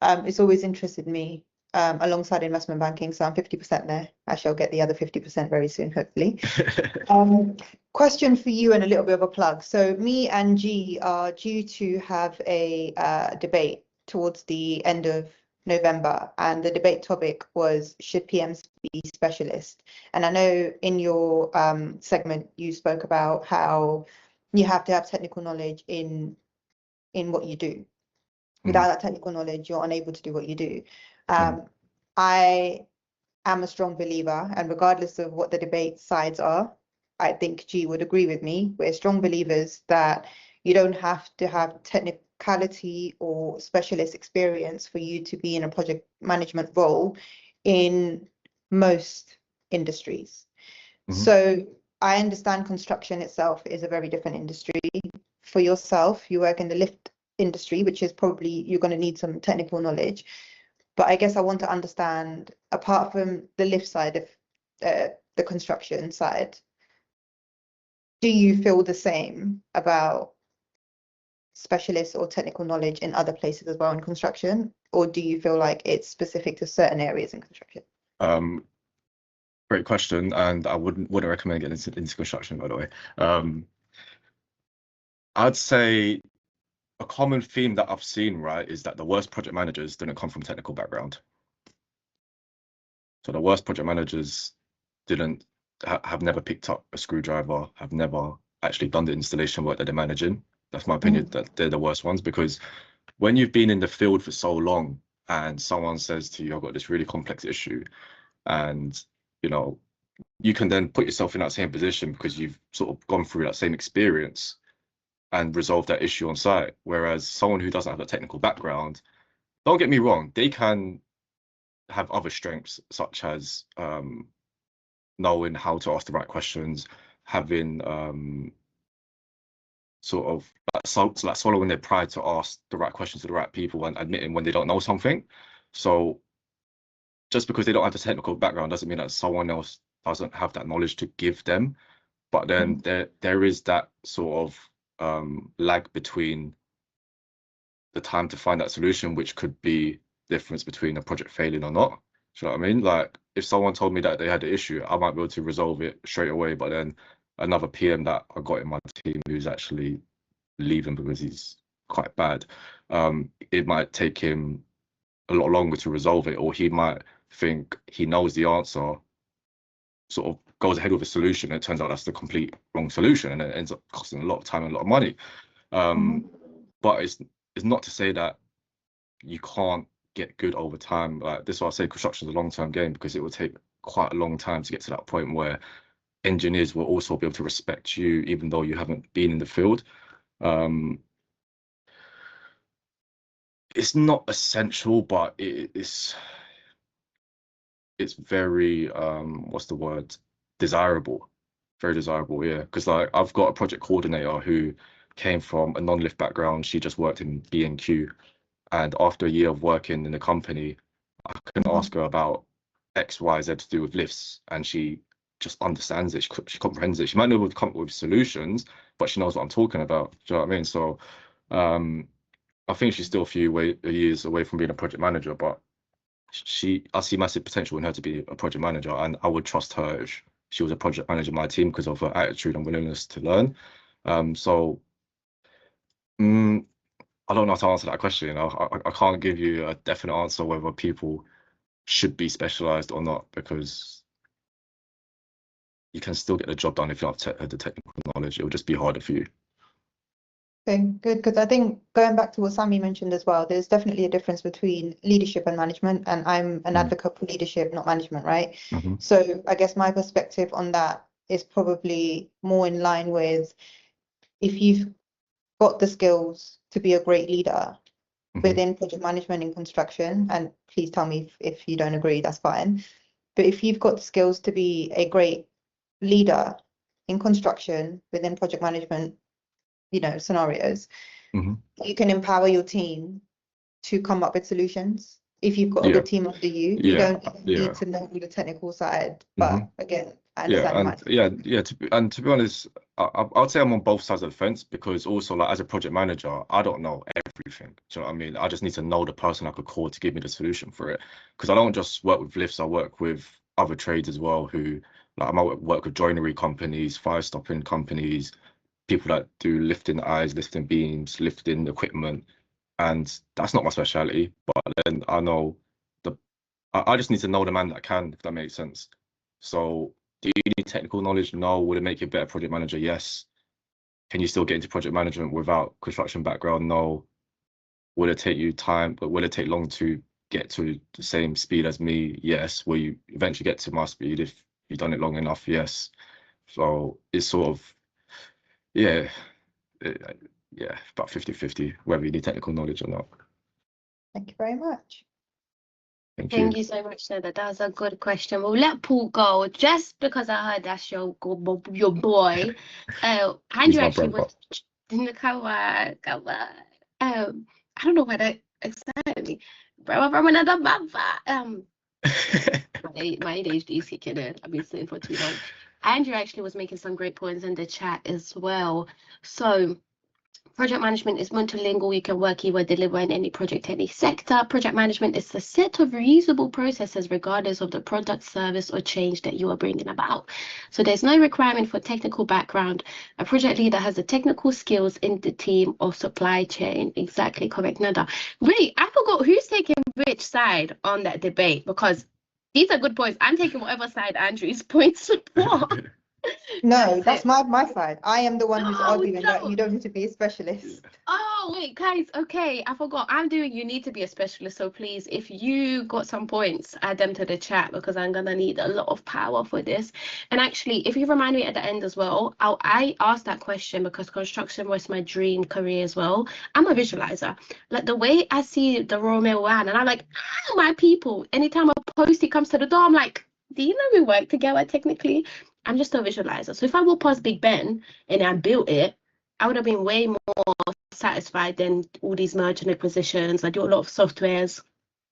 It's always interested me, alongside investment banking. So I'm 50% there. I shall get the other 50% very soon, hopefully. Question for you, and a little bit of a plug. So me and G are due to have a debate towards the end of November, and the debate topic was, should PMs be specialist? And I know in your segment you spoke about how you have to have technical knowledge in what you do. Without that technical knowledge, you're unable to do what you do. I am a strong believer, and regardless of what the debate sides are, I think G would agree with me. We're strong believers that you don't have to have technicality or specialist experience for you to be in a project management role in most industries. So I understand construction itself is a very different industry. For yourself, you work in the lift industry, which is probably you're going to need some technical knowledge. But I guess I want to understand, apart from the lift side of the construction side, do you feel the same about specialists or technical knowledge in other places as well in construction, or do you feel like it's specific to certain areas in construction? Great question, and I wouldn't recommend getting into construction, by the way. I'd say a common theme that I've seen, right, is that the worst project managers didn't come from technical background. So the worst project managers didn't have never picked up a screwdriver, have never actually done the installation work that they're managing. That's my opinion, that they're the worst ones, because when you've been in the field for so long and someone says to you, I've got this really complex issue, and you know, you can then put yourself in that same position because you've sort of gone through that same experience and resolved that issue on site. Whereas someone who doesn't have a technical background, don't get me wrong, they can have other strengths, such as knowing how to ask the right questions, having sort of like swallowing their pride to ask the right questions to the right people and admitting when they don't know something. So just because they don't have the technical background doesn't mean that someone else doesn't have that knowledge to give them. But then there is that sort of lag between the time to find that solution, which could be the difference between a project failing or not. Do you know what I mean? Like, if someone told me that they had an issue, I might be able to resolve it straight away. But then another PM that I got in my team who's actually leaving because he's quite bad, it might take him a lot longer to resolve it, or he might think he knows the answer, sort of goes ahead with a solution, and it turns out that's the complete wrong solution, and it ends up costing a lot of time and a lot of money. But it's not to say that you can't get good over time. Like, this is why I say construction is a long-term game, because it will take quite a long time to get to that point where engineers will also be able to respect you even though you haven't been in the field. It's not essential, but it's very what's the word, desirable, very desirable. Yeah, because like I've got a project coordinator who came from a non-lift background. She just worked in B&Q, and after a year of working in the company, I can ask her about X, Y, Z to do with lifts, and she just understands it. She comprehends it. She might not be able to come up with solutions, but she knows what I'm talking about. Do you know what I mean? So I think she's still a few years away from being a project manager, but I see massive potential in her to be a project manager, and I would trust her if she was a project manager in my team because of her attitude and willingness to learn. So I don't know how to answer that question. I can't give you a definite answer whether people should be specialized or not, because you can still get the job done if you have the technical knowledge. It will just be harder for you. Okay, good, because I think going back to what Sammy mentioned as well, there's definitely a difference between leadership and management, and I'm an advocate for leadership, not management, right? So I guess my perspective on that is probably more in line with, if you've got the skills to be a great leader within project management in construction, and please tell me if you don't agree, that's fine. But if you've got the skills to be a great leader in construction within project management, scenarios, you can empower your team to come up with solutions. If you've got a good team under you, you don't need to know the technical side. But again, I understand. To be honest, I'd say I'm on both sides of the fence, because also, like, as a project manager, I don't know everything. Do you know what I mean? I just need to know the person I could call to give me the solution for it, because I don't just work with lifts. I work with other trades as well, who, like, I might work with joinery companies, fire stopping companies, people that do lifting eyes, lifting beams, lifting equipment, and that's not my specialty. But then I know I just need to know the man that can, if that makes sense. So, do you need technical knowledge? No. Would it make you a better project manager? Yes. Can you still get into project management without construction background? No. Will it take you time, but will it take long to get to the same speed as me? Yes. Will you eventually get to my speed if you've done it long enough? Yes. So it's sort of, yeah, about 50-50, whether you need technical knowledge or not. Thank you very much. Thank you so much, Neda. That was a good question. We'll let Paul go just because I heard that's your boy. He's Andrew my actually brother. was in the cover. I don't know why that excited me. From another mother. My ADHD is kicking in. I've been sitting for too long. Andrew actually was making some great points in the chat as well. So project management is multilingual. You can work either deliver in any project, any sector. Project management is a set of reusable processes regardless of the product, service, or change that you are bringing about. So there's no requirement for technical background. A project leader has the technical skills in the team or supply chain. Exactly correct, Nada. Wait, I forgot who's taking which side on that debate, because these are good points. I'm taking whatever side Andrew's points support. No, that's my side. I am the one who's Oh, arguing that no. you don't need to be a specialist. Oh, wait, guys. Okay, I forgot. I'm doing you need to be a specialist. So please, if you got some points, add them to the chat because I'm gonna need a lot of power for this. And actually, if you remind me at the end as well, I asked that question because construction was my dream career as well. I'm a visualizer. Like the way I see the Romeo one, and I'm like, ah, my people. Anytime a postie comes to the door, I'm like, do you know we work together technically? I'm just a visualizer. So if I walk past Big Ben and I built it, I would have been way more satisfied than all these merger and acquisitions. I do a lot of softwares,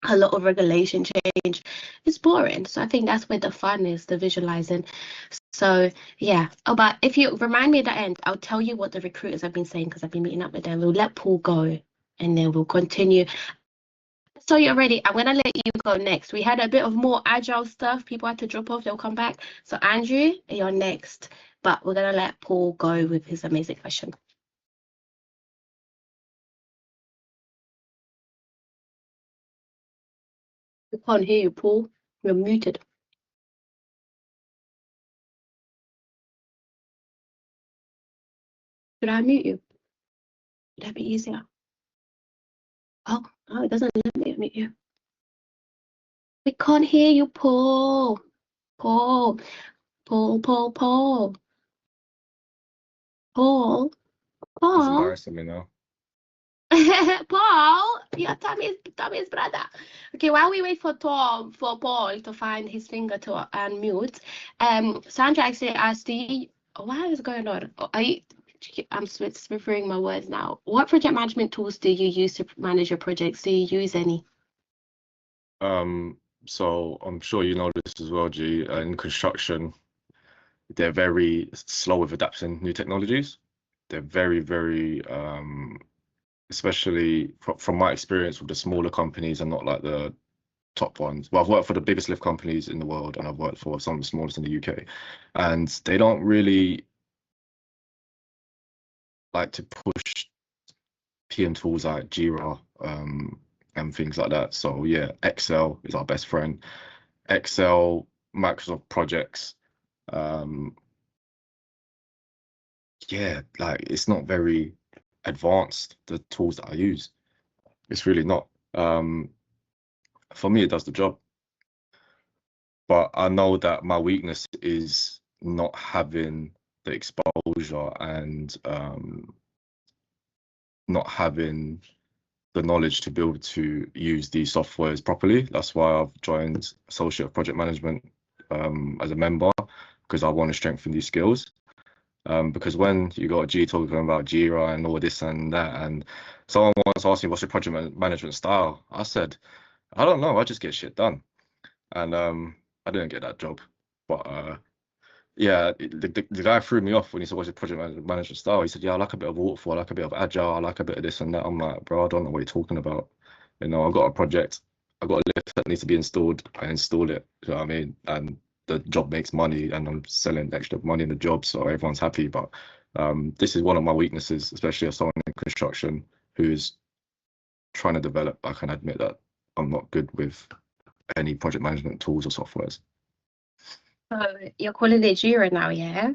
a lot of regulation change. It's boring. So I think that's where the fun is, the visualizing. So yeah. Oh, but if you remind me at the end, I'll tell you what the recruiters have been saying because I've been meeting up with them. We'll let Paul go and then we'll continue. So you're ready. I'm gonna let you go next. We had a bit of more agile stuff. People had to drop off, they'll come back. So Andrew, you're next. But we're gonna let Paul go with his amazing question. We can't hear you, Paul. You're muted. Should I mute you? Would that be easier? Oh, it doesn't let me mute you. We can't hear you, Paul. Paul. Paul. It's embarrassing me now. Paul, your Tommy's brother. Okay, while we wait for Paul to find his finger to unmute, Sandra actually asked, what is going on? I'm referring my words now. What project management tools do you use to manage your projects? Do you use any? So I'm sure you know this as well, G. In construction, they're very slow with adapting new technologies. They're very, very especially from my experience with the smaller companies and not like the top ones. Well, I've worked for the biggest lift companies in the world and I've worked for some of the smallest in the UK, and they don't really like to push PM tools like Jira and things like that. So yeah, Excel is our best friend. Excel, Microsoft projects. Yeah, like it's not very advanced, the tools that I use. It's really not. For me, it does the job. But I know that my weakness is not having the exposure and not having the knowledge to be able to use these softwares properly. That's why I've joined Associate Project Management as a member, because I want to strengthen these skills. Because when you got G talking about Jira and all this and that, and someone once asked me what's your project management style, I said, I don't know, I just get shit done. And I didn't get that job. But yeah, the guy threw me off when he said, what's your project management style? He said, yeah, I like a bit of waterfall, I like a bit of agile, I like a bit of this and that. I'm like, bro, I don't know what you're talking about. You know, I've got a project, I've got a lift that needs to be installed, I install it, you know what I mean? And the job makes money and I'm selling extra money in the job, so everyone's happy. But this is one of my weaknesses, especially as someone in construction who's trying to develop. I can admit that I'm not good with any project management tools or softwares. You're calling it Jira now, yeah?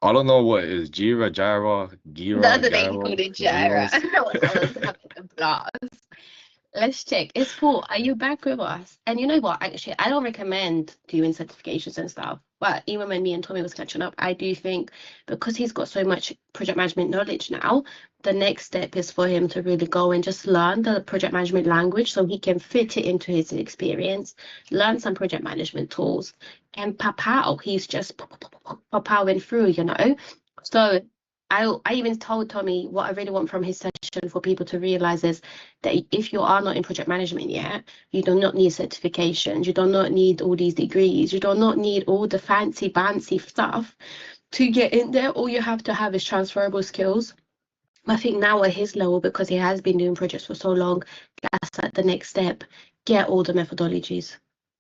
I don't know what it is. Gira, The other day you called it Jira. I was having a blast. Let's check. It's Paul. Are you back with us? And you know what? Actually, I don't recommend doing certifications and stuff. But even when me and Tommy was catching up, I do think because he's got so much project management knowledge now, the next step is for him to really go and just learn the project management language so he can fit it into his experience, learn some project management tools, and pop out. He's just powering through, you know. So I even told Tommy what I really want from his session for people to realize is that if you are not in project management yet, you do not need certifications, you do not need all these degrees, you do not need all the fancy stuff to get in there. All you have to have is transferable skills. I think now at his level, because he has been doing projects for so long, that's like the next step. Get all the methodologies,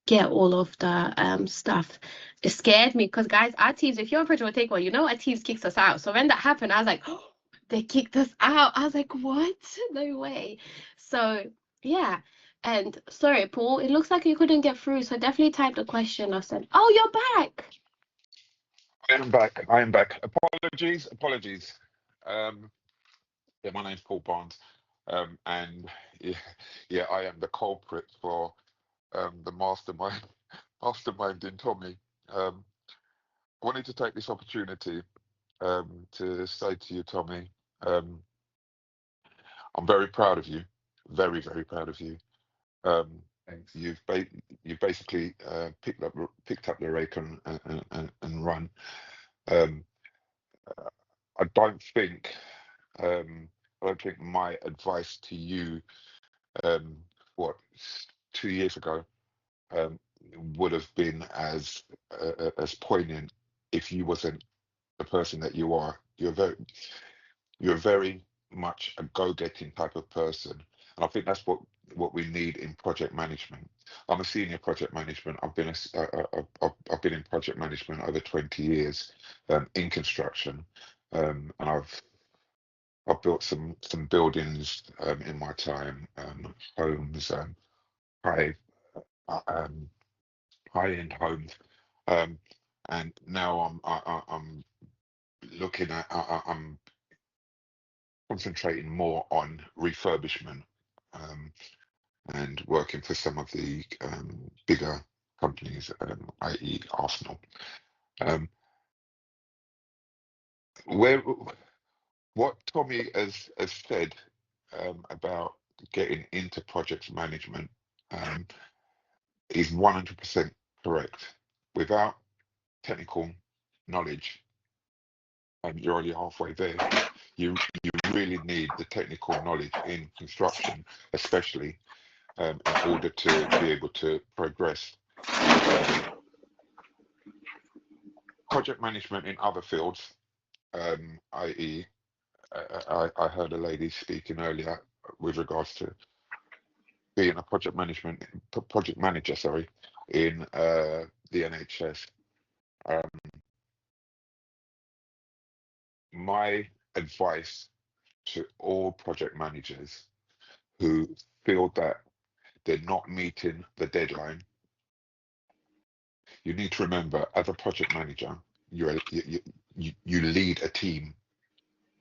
get all of the stuff. It scared me because, guys, our teams, if you're a project takeover, you know our teams kicks us out. So when that happened, I was like, oh, they kicked us out. I was like, what? No way. So yeah. And sorry, Paul, it looks like you couldn't get through. So definitely type the question or send. Oh, you're back. I am back. I am back. Apologies. Yeah, my name's Paul Barnes, and yeah, I am the culprit for the masterminding Tommy. I wanted to take this opportunity to say to you, Tommy, I'm very proud of you, very, very proud of you. Thanks. You've basically picked up the rake and run. I don't think my advice to you, what 2 years ago, would have been as poignant if you wasn't the person that you are. You're very much a go-getting type of person, and I think that's what we need in project management. I'm a senior project management. I've been in project management over 20 years in construction, and I've built some buildings in my time, homes, high high-end homes, and now I'm looking at I'm concentrating more on refurbishment and working for some of the bigger companies, i.e. Arsenal. Where what Tommy has said about getting into project management is 100% correct. Without technical knowledge, you're already halfway there. You really need the technical knowledge in construction, especially in order to be able to progress. Project management in other fields, i.e., I heard a lady speaking earlier with regards to being a project manager, sorry, in the NHS. My advice to all project managers who feel that they're not meeting the deadline, you need to remember, as a project manager, you lead a team.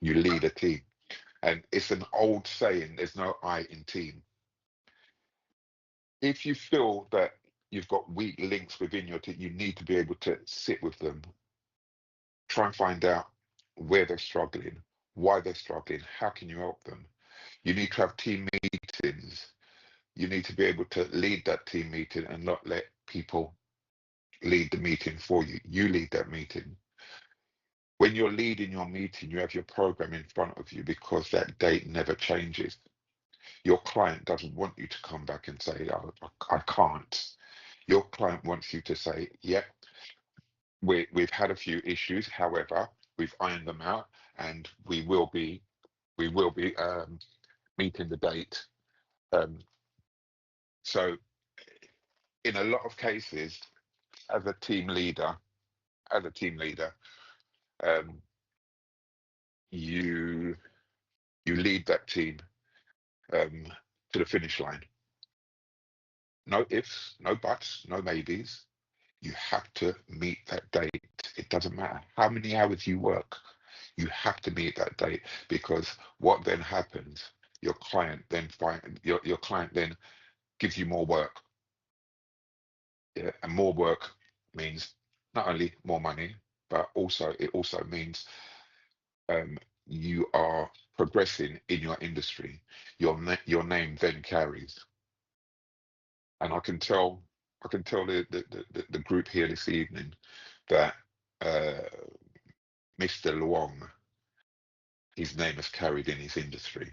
You lead a team, and it's an old saying: "There's no I in team." If you feel that you've got weak links within your team, you need to be able to sit with them, try and find out where they're struggling, why they're struggling, how can you help them. You need to have team meetings. You need to be able to lead that team meeting and not let people lead the meeting for you. You lead that meeting. When you're leading your meeting, you have your program in front of you because that date never changes. Your client doesn't want you to come back and say, oh, I can't. Your client wants you to say, yeah, we've had a few issues. However, we've ironed them out and we will be meeting the date. So in a lot of cases, as a team leader, you lead that team to the finish line. No ifs, no buts, no maybes. You have to meet that date. It doesn't matter how many hours you work. You have to meet that date, because what then happens, your client then gives you more work. Yeah, and more work means not only more money, but also it also means you are progressing in your industry. Your name then carries. And I can tell the group here this evening that Mr. Luong, his name is carried in his industry.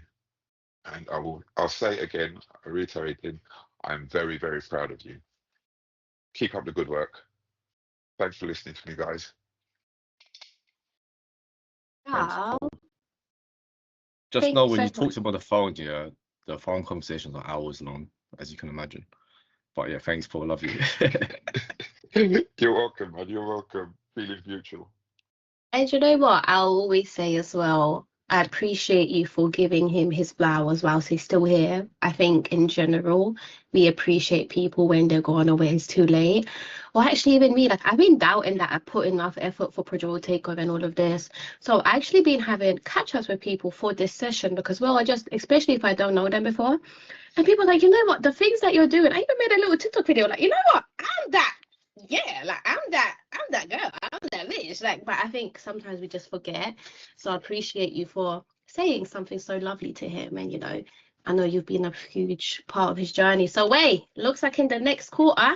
And I'll say it again, I reiterate it, I'm very, very proud of you. Keep up the good work. Thanks for listening to me, guys. Thanks, Oh, Paul. Just thank know you when so you talk much. to him on the phone, yeah, the phone conversations are hours long, as you can imagine. But yeah, thanks, Paul. Love you. You're welcome, man. You're welcome. Feeling mutual. And you know what? I'll always say as well, I appreciate you for giving him his flowers whilst he's still here. I think in general, we appreciate people when they're gone or when it's too late. Or actually even me, like I've been doubting that I put enough effort for Project Takeover and all of this. So I actually been having catch-ups with people for this session because, well, I just, especially if I don't know them before, and people are like, you know what, the things that you're doing, I even made a little TikTok video, like, you know what, I'm that. Yeah, like I'm that girl, I'm that bitch. Like, but I think sometimes we just forget. So I appreciate you for saying something so lovely to him. And you know, I know you've been a huge part of his journey. So wait, looks like in the next quarter,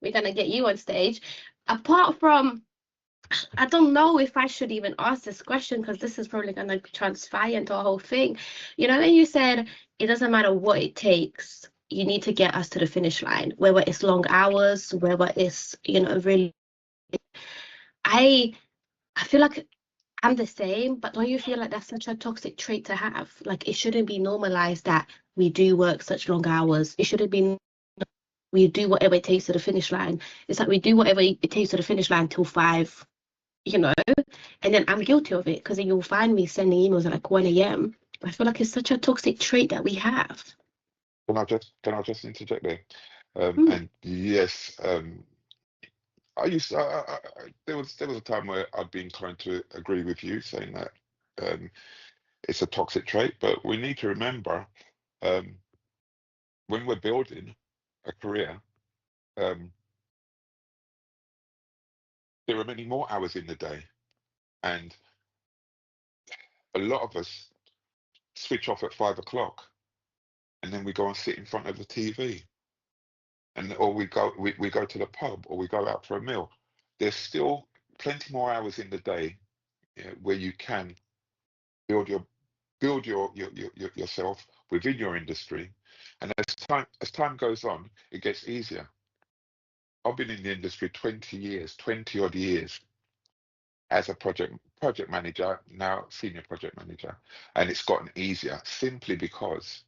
we're gonna get you on stage. Apart from, I don't know if I should even ask this question because this is probably gonna transpire into a whole thing. You know, when you said it doesn't matter what it takes, you need to get us to the finish line, whether it's long hours, whether it's, you know, really I feel like I'm the same, but don't you feel like that's such a toxic trait to have? Like it shouldn't be normalized that we do work such long hours. It shouldn't be we do whatever it takes to the finish line. It's like we do whatever it takes to the finish line till 5, you know, and then I'm guilty of it because then you'll find me sending emails at like 1 a.m. I feel like it's such a toxic trait that we have. Can I just interject there? Mm. And yes, I used to, there was a time where I'd be inclined to agree with you, saying that it's a toxic trait. But we need to remember when we're building a career, there are many more hours in the day, and a lot of us switch off at 5 o'clock, and then we go and sit in front of the TV, and or we go to the pub, or we go out for a meal. There's still plenty more hours in the day where you can build yourself within your industry, and as time goes on, it gets easier. I've been in the industry 20 odd years as a project manager, now senior project manager, and it's gotten easier simply because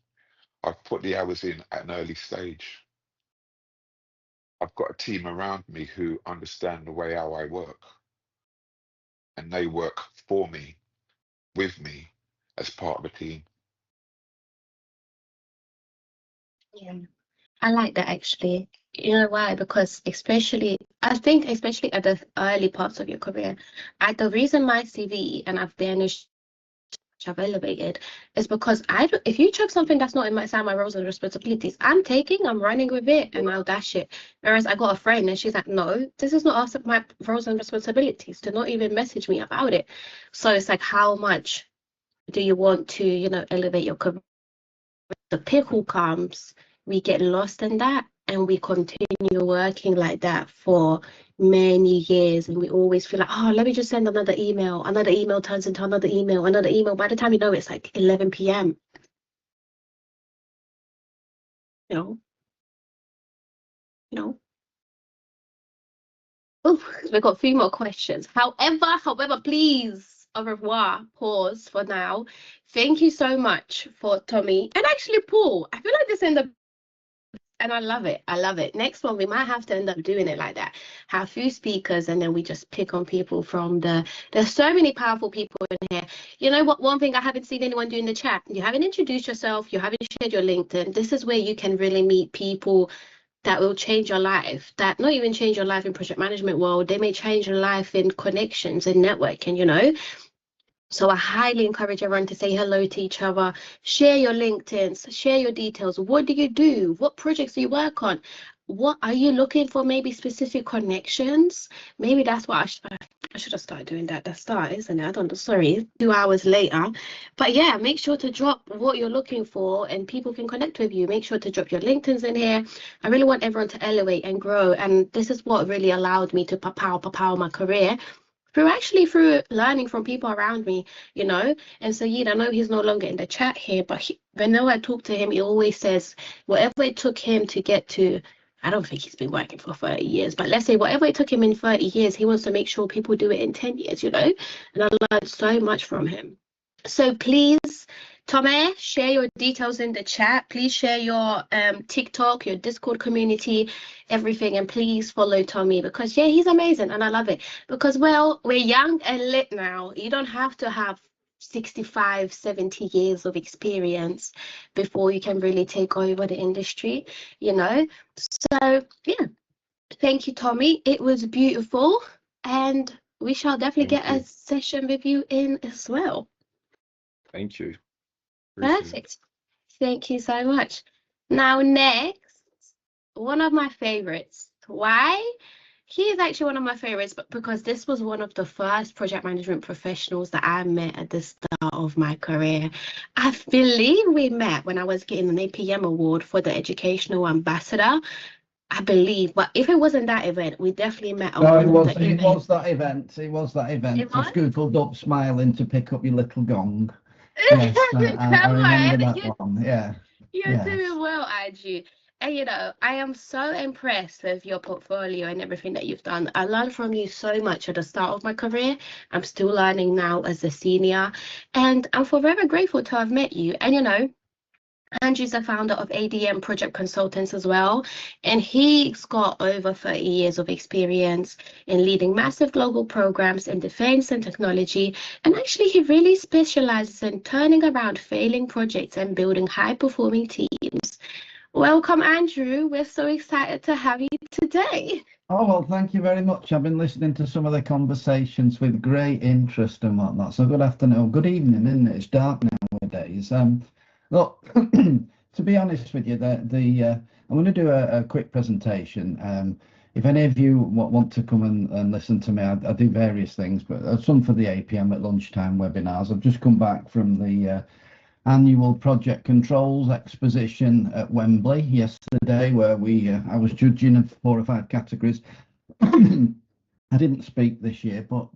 I've put the hours in at an early stage. I've got a team around me who understand the way how I work, and they work for me, with me, as part of a team. Yeah. I like that actually. You know why? Because I think especially at the early parts of your career, the reason my CV and I've banished, I've elevated, is because if you check something that's not inside my roles and responsibilities, I'm running with it and I'll dash it. Whereas I got a friend and she's like, no, this is not also my roles and responsibilities. Do not even message me about it. So it's like, how much do you want to, you know, elevate your career? The pickle comes, we get lost in that and we continue working like that for many years, and we always feel like, oh, let me just send another email turns into another email. By the time you know, it's like 11 p.m. you know Oh, we've got 3 more questions. However, please, au revoir, pause for now. Thank you so much for Tommy and actually Paul. I feel like this end up, and I love it. Next one, we might have to end up doing it like that. Have few speakers, and then we just pick on people from there's so many powerful people in here. You know what? One thing I haven't seen anyone do in the chat, you haven't introduced yourself, you haven't shared your LinkedIn. This is where you can really meet people that will change your life, that not even change your life in project management world, they may change your life in connections and networking, you know. So I highly encourage everyone to say hello to each other, share your LinkedIns, share your details. What do you do? What projects do you work on? what are you looking for? Maybe specific connections. Maybe that's what I should have started doing that at the start, isn't it? I don't know. Sorry, 2 hours later. But yeah, make sure to drop what you're looking for and people can connect with you. Make sure to drop your LinkedIn's in here. I really want everyone to elevate and grow. And this is what really allowed me to power my career through learning from people around me, you know. And so I know he's no longer in the chat here, but whenever I talk to him, he always says whatever it took him to get to, I don't think he's been working for 30 years, but let's say whatever it took him in 30 years, he wants to make sure people do it in 10 years, you know. And I learned so much from him. So please, Tommy, share your details in the chat. Please share your TikTok, your Discord community, everything. And please follow Tommy because, yeah, he's amazing and I love it. Because, well, we're young and lit now. You don't have to have 65, 70 years of experience before you can really take over the industry, you know. So, yeah, thank you, Tommy. It was beautiful. And we shall definitely Thank get a you. session with you in as well. Thank you. Appreciate it. Perfect. Thank you so much. Now, next, one of my favorites. Why? He is actually one of my favorites, but because this was one of the first project management professionals that I met at the start of my career. I believe we met when I was getting an APM award for the educational ambassador. I believe, but if it wasn't that event, we definitely met on No, one it of was the it events. was that event. It was that event. It I was? scootled up smiling to pick up your little gong. Yes, I Come remember on, that one. Yeah. you're Yes. doing well, Angie. And you know, I am so impressed with your portfolio and everything that you've done. I learned from you so much at the start of my career. I'm still learning now as a senior, and I'm forever grateful to have met you. And you know, Andrew's the founder of ADM Project Consultants as well, and he's got over 30 years of experience in leading massive global programs in defense and technology. And actually, he really specializes in turning around failing projects and building high-performing teams. Welcome, Andrew. We're so excited to have you today. Oh, well, thank you very much. I've been listening to some of the conversations with great interest and whatnot. So good afternoon, good evening, isn't it? It's dark nowadays. Look, to be honest with you, I'm going to do a quick presentation. If any of you want to come and listen to me, I do various things, but some for the APM at lunchtime webinars. I've just come back from the annual project controls exposition at Wembley yesterday, where I was judging of 4 or 5 categories. I didn't speak this year, but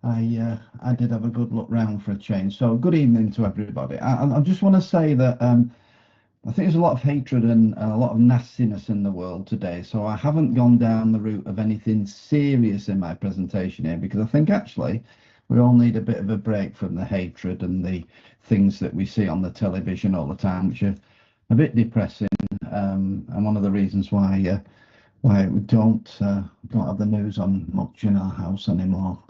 I did have a good look round for a change. So good evening to everybody. I just want to say that I think there's a lot of hatred and a lot of nastiness in the world today. So I haven't gone down the route of anything serious in my presentation here, because I think actually we all need a bit of a break from the hatred and the things that we see on the television all the time, which are a bit depressing. And one of the reasons why we don't have the news on much in our house anymore.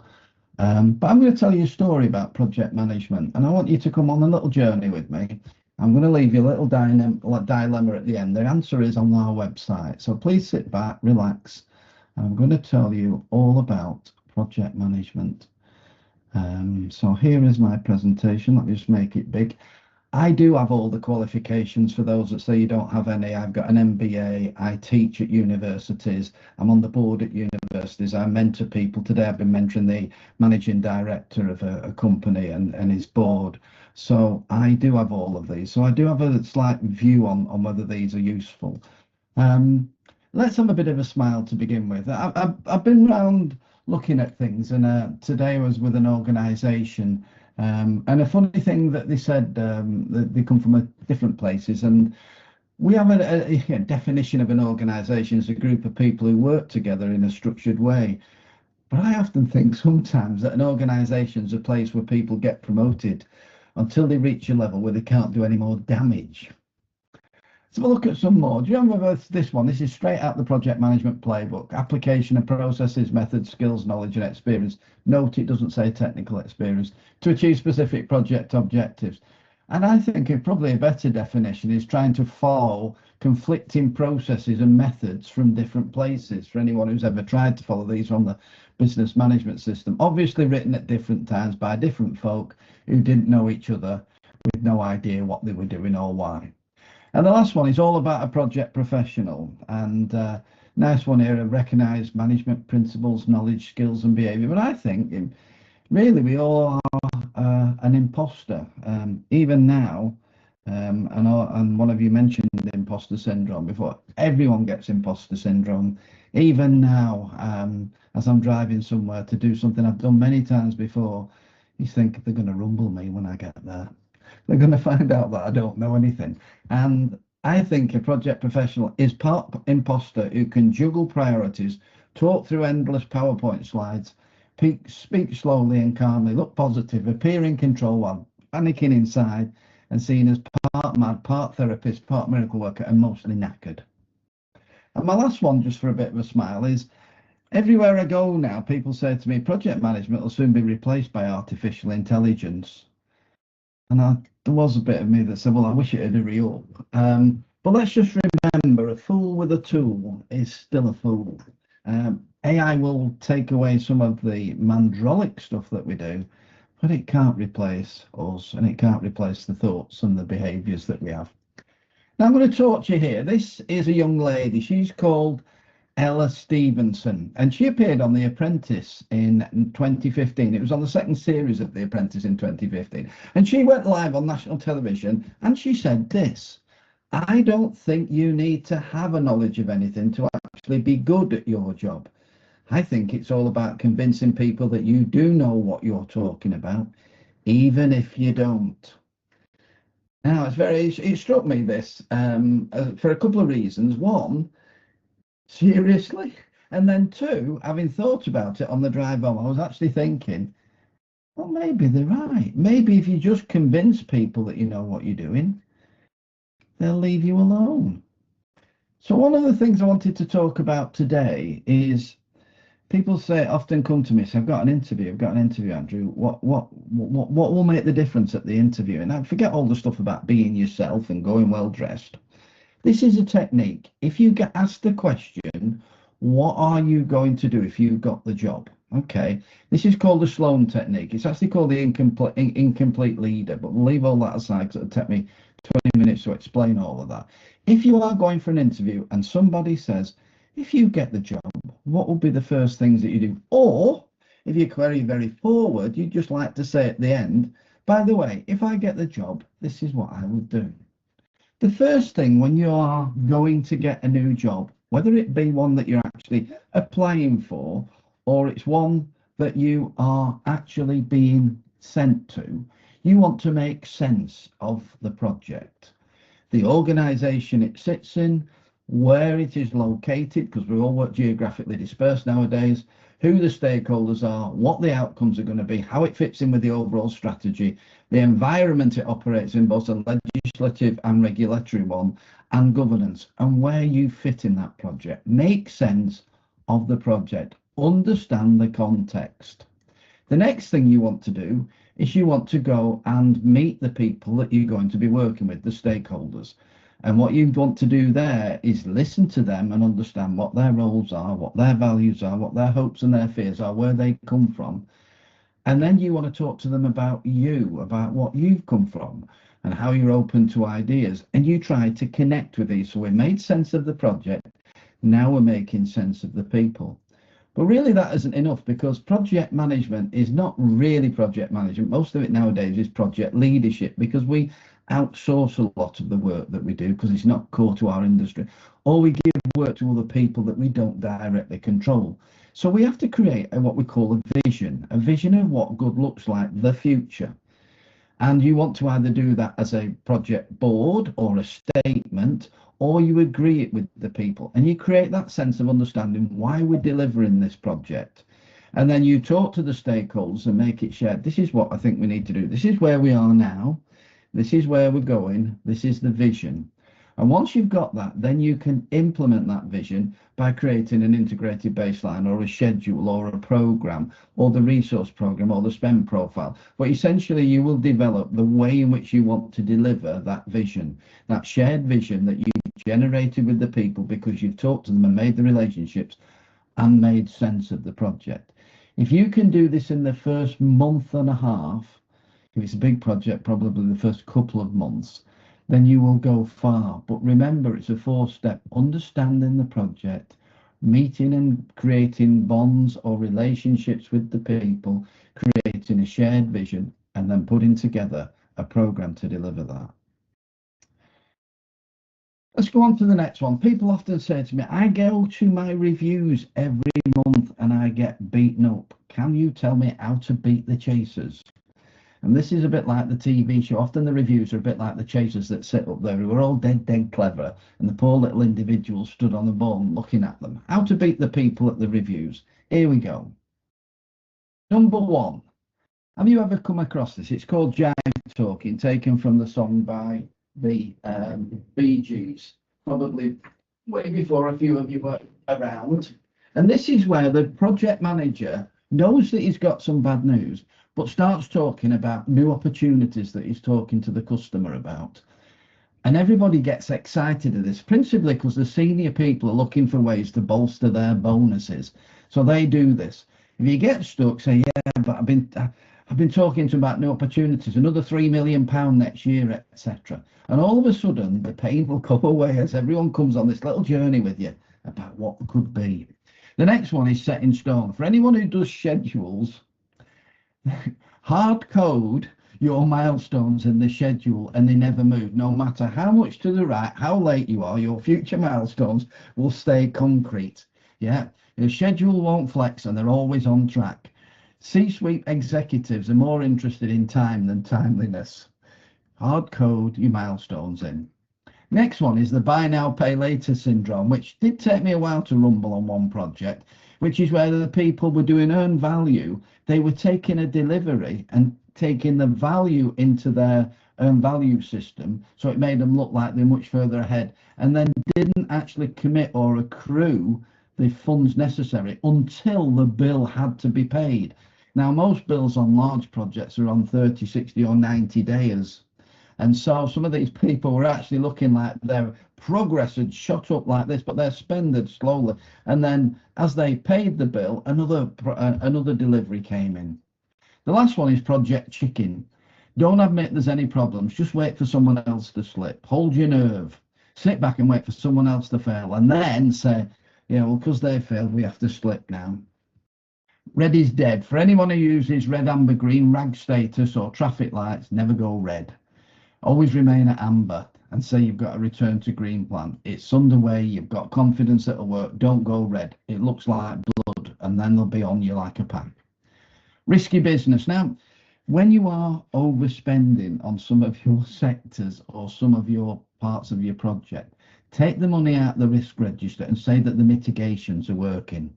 But I'm going to tell you a story about project management, and I want you to come on a little journey with me. I'm going to leave you a little dilemma at the end. The answer is on our website. So please sit back, relax. I'm going to tell you all about project management. So here is my presentation. Let me just make it big. I do have all the qualifications. For those that say you don't have any, I've got an MBA. I teach at universities. I'm on the board at universities. I mentor people. Today I've been mentoring the managing director of a company and his board. So I do have all of these. So I do have a slight view on whether these are useful. Let's have a bit of a smile to begin with. I've been around looking at things, and today I was with an organisation. And a funny thing that they said, that they come from different places, and we have a definition of an organisation as a group of people who work together in a structured way. But I often think sometimes that an organisation is a place where people get promoted until they reach a level where they can't do any more damage. Let's have a look at some more. Do you remember this one? This is straight out the project management playbook. Application of processes, methods, skills, knowledge and experience. Note it doesn't say technical experience. To achieve specific project objectives. And I think probably a better definition is trying to follow conflicting processes and methods from different places. For anyone who's ever tried to follow these from the business management system, obviously written at different times by different folk who didn't know each other, with no idea what they were doing or why. And the last one is all about a project professional. And nice one here, recognise management principles, knowledge, skills and behaviour. But I think really we all are an imposter. Even now, and one of you mentioned imposter syndrome before. Everyone gets imposter syndrome. Even now, as I'm driving somewhere to do something I've done many times before, you think they're going to rumble me when I get there. They're going to find out that I don't know anything. And I think a project professional is part imposter who can juggle priorities, talk through endless PowerPoint slides, speak slowly and calmly, look positive, appear in control while panicking inside, and seen as part mad, part therapist, part miracle worker, and mostly knackered. And my last one, just for a bit of a smile, is everywhere I go now, people say to me, project management will soon be replaced by artificial intelligence. And there was a bit of me that said, well, I wish it had hurry up. But let's just remember, a fool with a tool is still a fool. AI will take away some of the mandrolic stuff that we do, but it can't replace us, and it can't replace the thoughts and the behaviours that we have. Now I'm going to talk to you here. This is a young lady. She's called Ella Stevenson, and she appeared on The Apprentice in 2015. It was on the second series of The Apprentice in 2015, and she went live on national television and she said this: I don't think you need to have a knowledge of anything to actually be good at your job. I think it's all about convincing people that you do know what you're talking about, even if you don't. Now, it struck me this for a couple of reasons. One, seriously? And then two, having thought about it on the drive home, I was actually thinking, well, maybe they're right. Maybe if you just convince people that you know what you're doing, they'll leave you alone. So one of the things I wanted to talk about today is people often come to me, say, I've got an interview, Andrew. What will make the difference at the interview? And I forget all the stuff about being yourself and going well dressed. This is a technique. If you get asked the question, what are you going to do if you've got the job? Okay, this is called the Sloan technique. It's actually called the incomplete leader, but we'll leave all that aside because it'll take me 20 minutes to explain all of that. If you are going for an interview and somebody says, if you get the job, what will be the first things that you do? Or if you're very, very forward, you'd just like to say at the end, by the way, if I get the job, this is what I would do. The first thing when you are going to get a new job, whether it be one that you're actually applying for, or it's one that you are actually being sent to, you want to make sense of the project, the organisation it sits in, where it is located, because we all work geographically dispersed nowadays, who the stakeholders are, what the outcomes are going to be, how it fits in with the overall strategy, the environment it operates in, both a legislative and regulatory one, and governance, and where you fit in that project. Make sense of the project, understand the context. The next thing you want to do is you want to go and meet the people that you're going to be working with, the stakeholders. And what you want to do there is listen to them and understand what their roles are, what their values are, what their hopes and their fears are, where they come from. And then you want to talk to them about you, about what you've come from and how you're open to ideas. And you try to connect with these. So we made sense of the project. Now we're making sense of the people. But really that isn't enough, because project management is not really project management. Most of it nowadays is project leadership, because we outsource a lot of the work that we do because it's not core to our industry, or we give work to other people that we don't directly control. So we have to create what we call a vision of what good looks like, the future. And you want to either do that as a project board or a statement, or you agree it with the people and you create that sense of understanding why we're delivering this project. And then you talk to the stakeholders and make it shared. This is what I think we need to do. This is where we are now. This is where we're going. This is the vision. And once you've got that, then you can implement that vision by creating an integrated baseline or a schedule or a program or the resource program or the spend profile. But essentially, you will develop the way in which you want to deliver that vision, that shared vision that you've generated with the people because you've talked to them and made the relationships and made sense of the project. If you can do this in the first month and a half, if it's a big project, probably the first couple of months, then you will go far. But remember, it's a 4-step: understanding the project, meeting and creating bonds or relationships with the people, creating a shared vision, and then putting together a program to deliver that. Let's go on to the next one. People often say to me, I go to my reviews every month and I get beaten up. Can you tell me how to beat the chasers? And this is a bit like the TV show. Often the reviews are a bit like the chasers that sit up there who are all dead clever, and the poor little individuals stood on the bottom looking at them. How to beat the people at the reviews. Here we go. Number 1. Have you ever come across this? It's called Jive Talking, taken from the song by the Bee Gees, probably way before a few of you were around. And this is where the project manager knows that he's got some bad news, but starts talking about new opportunities that he's talking to the customer about. And everybody gets excited of this, principally because the senior people are looking for ways to bolster their bonuses. So they do this. If you get stuck, say, yeah, but I've been talking to them about new opportunities, another £3 million next year, etc. And all of a sudden, the pain will go away as everyone comes on this little journey with you about what could be. The next one is set in stone. For anyone who does schedules, hard code your milestones in the schedule and they never move. No matter how much to the right, how late you are, your future milestones will stay concrete. Yeah, your schedule won't flex and they're always on track. C-suite executives are more interested in time than timeliness. Hard code your milestones in. Next one is the buy now, pay later syndrome, which did take me a while to rumble on one project, which is where the people were doing earned value. They were taking a delivery and taking the value into their earned value system, so it made them look like they're much further ahead, and then didn't actually commit or accrue the funds necessary until the bill had to be paid. Now, most bills on large projects are on 30, 60 or 90 days. And so some of these people were actually looking like their progress had shot up like this, but their spend had slowly. And then as they paid the bill, another delivery came in. The last one is project chicken. Don't admit there's any problems. Just wait for someone else to slip. Hold your nerve. Sit back and wait for someone else to fail. And then say, yeah, well, because they failed, we have to slip now. Red is dead. For anyone who uses red, amber, green, rag status or traffic lights, never go red. Always remain at amber and say you've got a return to green plan. It's underway. You've got confidence it'll work. Don't go red. It looks like blood and then they'll be on you like a pack. Risky business. Now, when you are overspending on some of your sectors or some of your parts of your project, take the money out of the risk register and say that the mitigations are working.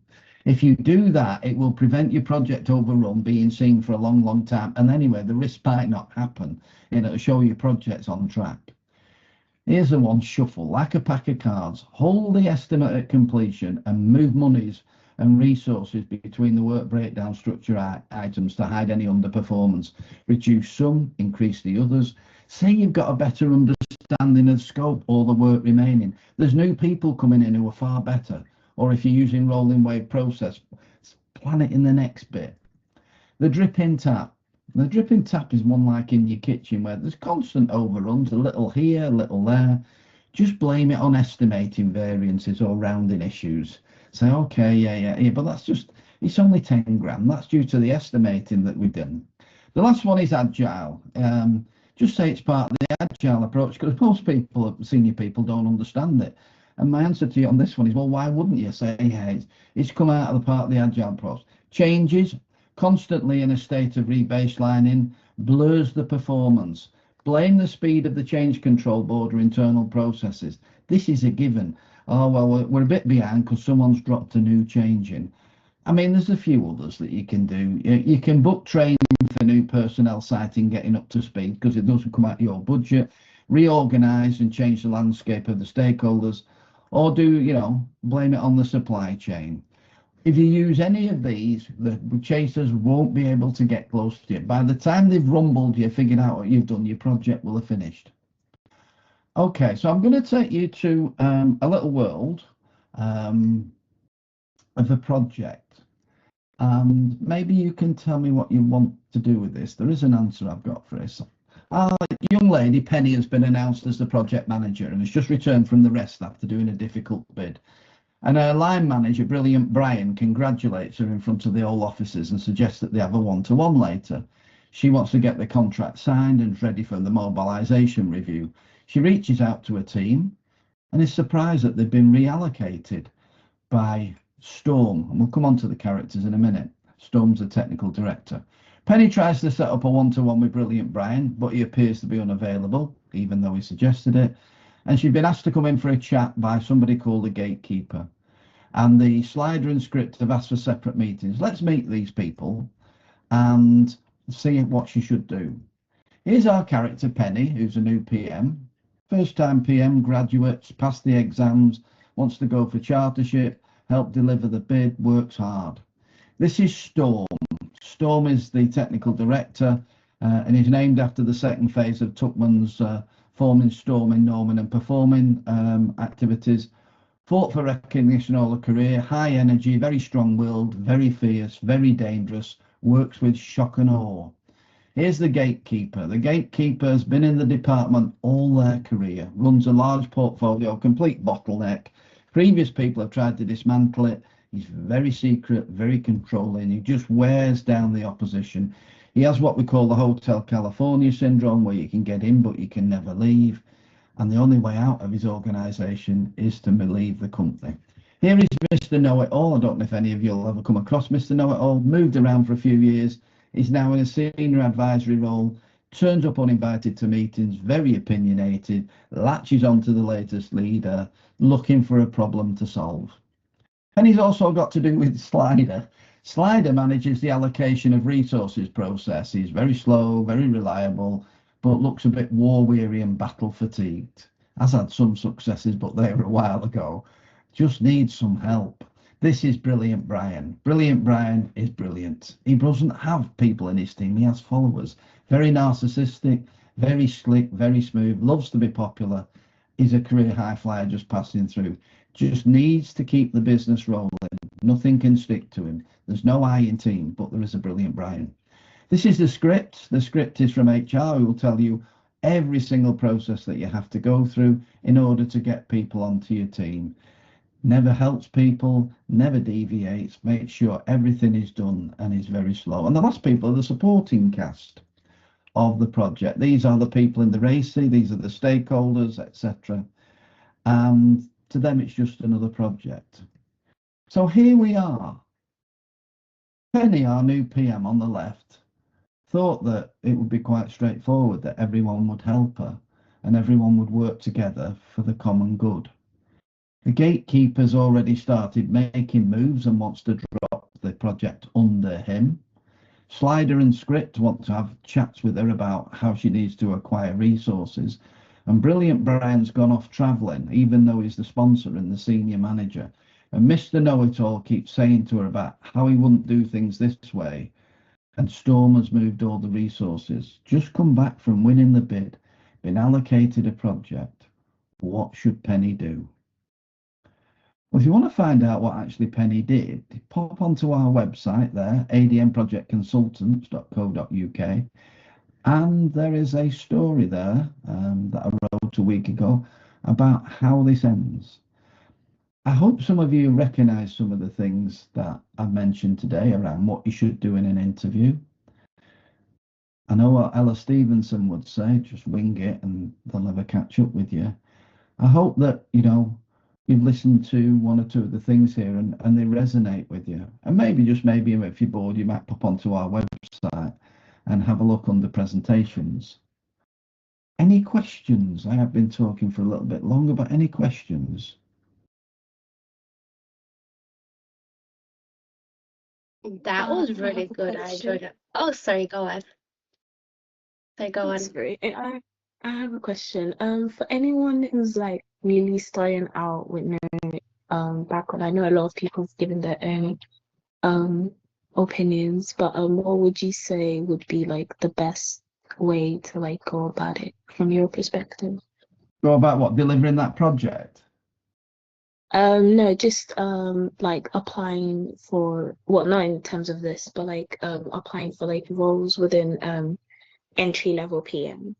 If you do that, it will prevent your project overrun being seen for a long time. And anyway, the risk might not happen. It'll show your project's on track. Here's the one: shuffle like a pack of cards. Hold the estimate at completion and move monies and resources between the work breakdown structure items to hide any underperformance. Reduce some, increase the others. Say you've got a better understanding of scope or the work remaining. There's new people coming in who are far better. Or if you're using rolling wave process, plan it in the next bit. The dripping tap. The dripping tap is one like in your kitchen where there's constant overruns, a little here, a little there. Just blame it on estimating variances or rounding issues. Say, okay, yeah, but that's just, it's only 10 grand. That's due to the estimating that we've done. The last one is agile. Just say it's part of the agile approach because most people, senior people, don't understand it. And my answer to you on this one is, well, why wouldn't you say, hey, it's come out of the part of the agile approach. Changes constantly in a state of rebaselining blurs the performance. Blame the speed of the change control board or internal processes. This is a given. Oh, well, we're a bit behind because someone's dropped a new change in. I mean, there's a few others that you can do. You can book training for new personnel siting, getting up to speed because it doesn't come out of your budget. Reorganize and change the landscape of the stakeholders, or blame it on the supply chain. If you use any of these, the chasers won't be able to get close to you. By the time they've rumbled you, figured out what you've done, your project will have finished. Okay, so I'm going to take you to a little world of a project. And maybe you can tell me what you want to do with this. There is an answer I've got for this. Our young lady, Penny, has been announced as the project manager and has just returned from the rest after doing a difficult bid. And her line manager, brilliant Brian, congratulates her in front of the whole officers and suggests that they have a one-to-one later. She wants to get the contract signed and is ready for the mobilisation review. She reaches out to her team and is surprised that they've been reallocated by Storm. And we'll come on to the characters in a minute. Storm's the technical director. Penny tries to set up a one-to-one with brilliant Brian, but he appears to be unavailable, even though he suggested it. And she'd been asked to come in for a chat by somebody called the gatekeeper. And the slider and script have asked for separate meetings. Let's meet these people and see what she should do. Here's our character, Penny, who's a new PM. First time PM, graduates, passed the exams, wants to go for chartership, help deliver the bid, works hard. This is Storm. Storm is the technical director and is named after the second phase of Tuckman's forming, storming, norming and performing activities. Fought for recognition all her career, high energy, very strong-willed, very fierce, very dangerous, works with shock and awe. Here's the gatekeeper. The gatekeeper has been in the department all their career, runs a large portfolio, complete bottleneck. Previous people have tried to dismantle it. He's very secret, very controlling. He just wears down the opposition. He has what we call the Hotel California syndrome, where you can get in, but you can never leave. And the only way out of his organisation is to leave the company. Here is Mr. Know-It-All. I don't know if any of you will ever come across Mr. Know-It-All. Moved around for a few years. He's now in a senior advisory role. Turns up uninvited to meetings, very opinionated, latches onto the latest leader, looking for a problem to solve. And he's also got to do with Slider. Slider manages the allocation of resources process. He's very slow, very reliable, but looks a bit war-weary and battle-fatigued. Has had some successes, but they were a while ago. Just needs some help. This is Brilliant Brian. Brilliant Brian is brilliant. He doesn't have people in his team. He has followers. Very narcissistic, very slick, very smooth, loves to be popular. He's a career high flyer just passing through. Just needs to keep the business rolling. Nothing can stick to him. There's no I in team, but there is a Brilliant Brian. This is the script. The script is from HR, who will tell you every single process that you have to go through in order to get people onto your team. Never helps people, never deviates, makes sure everything is done and is very slow. And the last people are the supporting cast of the project. These are the people in the RACI, these are the stakeholders, etc. And to them, it's just another project. So here we are. Penny, our new PM on the left, thought that it would be quite straightforward, that everyone would help her and everyone would work together for the common good. The gatekeeper's already started making moves and wants to drop the project under him. Slider and Script want to have chats with her about how she needs to acquire resources. And Brilliant Brian's gone off travelling, even though he's the sponsor and the senior manager. And Mr. Know-It-All keeps saying to her about how he wouldn't do things this way. And Storm has moved all the resources. Just come back from winning the bid, been allocated a project. What should Penny do? Well, if you want to find out what actually Penny did, pop onto our website there, admprojectconsultants.co.uk, and there is a story there that I wrote a week ago about how this ends. I hope some of you recognise some of the things that I've mentioned today around what you should do in an interview. I know what Ella Stevenson would say, just wing it and they'll never catch up with you. I hope that, you've listened to one or two of the things here and they resonate with you. And maybe, just maybe, if you're bored, you might pop onto our website and have a look under presentations. Any questions? I have been talking for a little bit longer, but any questions? That was really good. I enjoyed it. Oh, sorry, go on. Sorry, go on. Sorry, I have a question. For anyone who's like really starting out with no background, I know a lot of people have given their own opinions, but what would you say would be like the best way to like go about it from your perspective? Go about what? Delivering that project? No, just like applying for, well, not in terms of this, but like applying for like roles within entry level PM.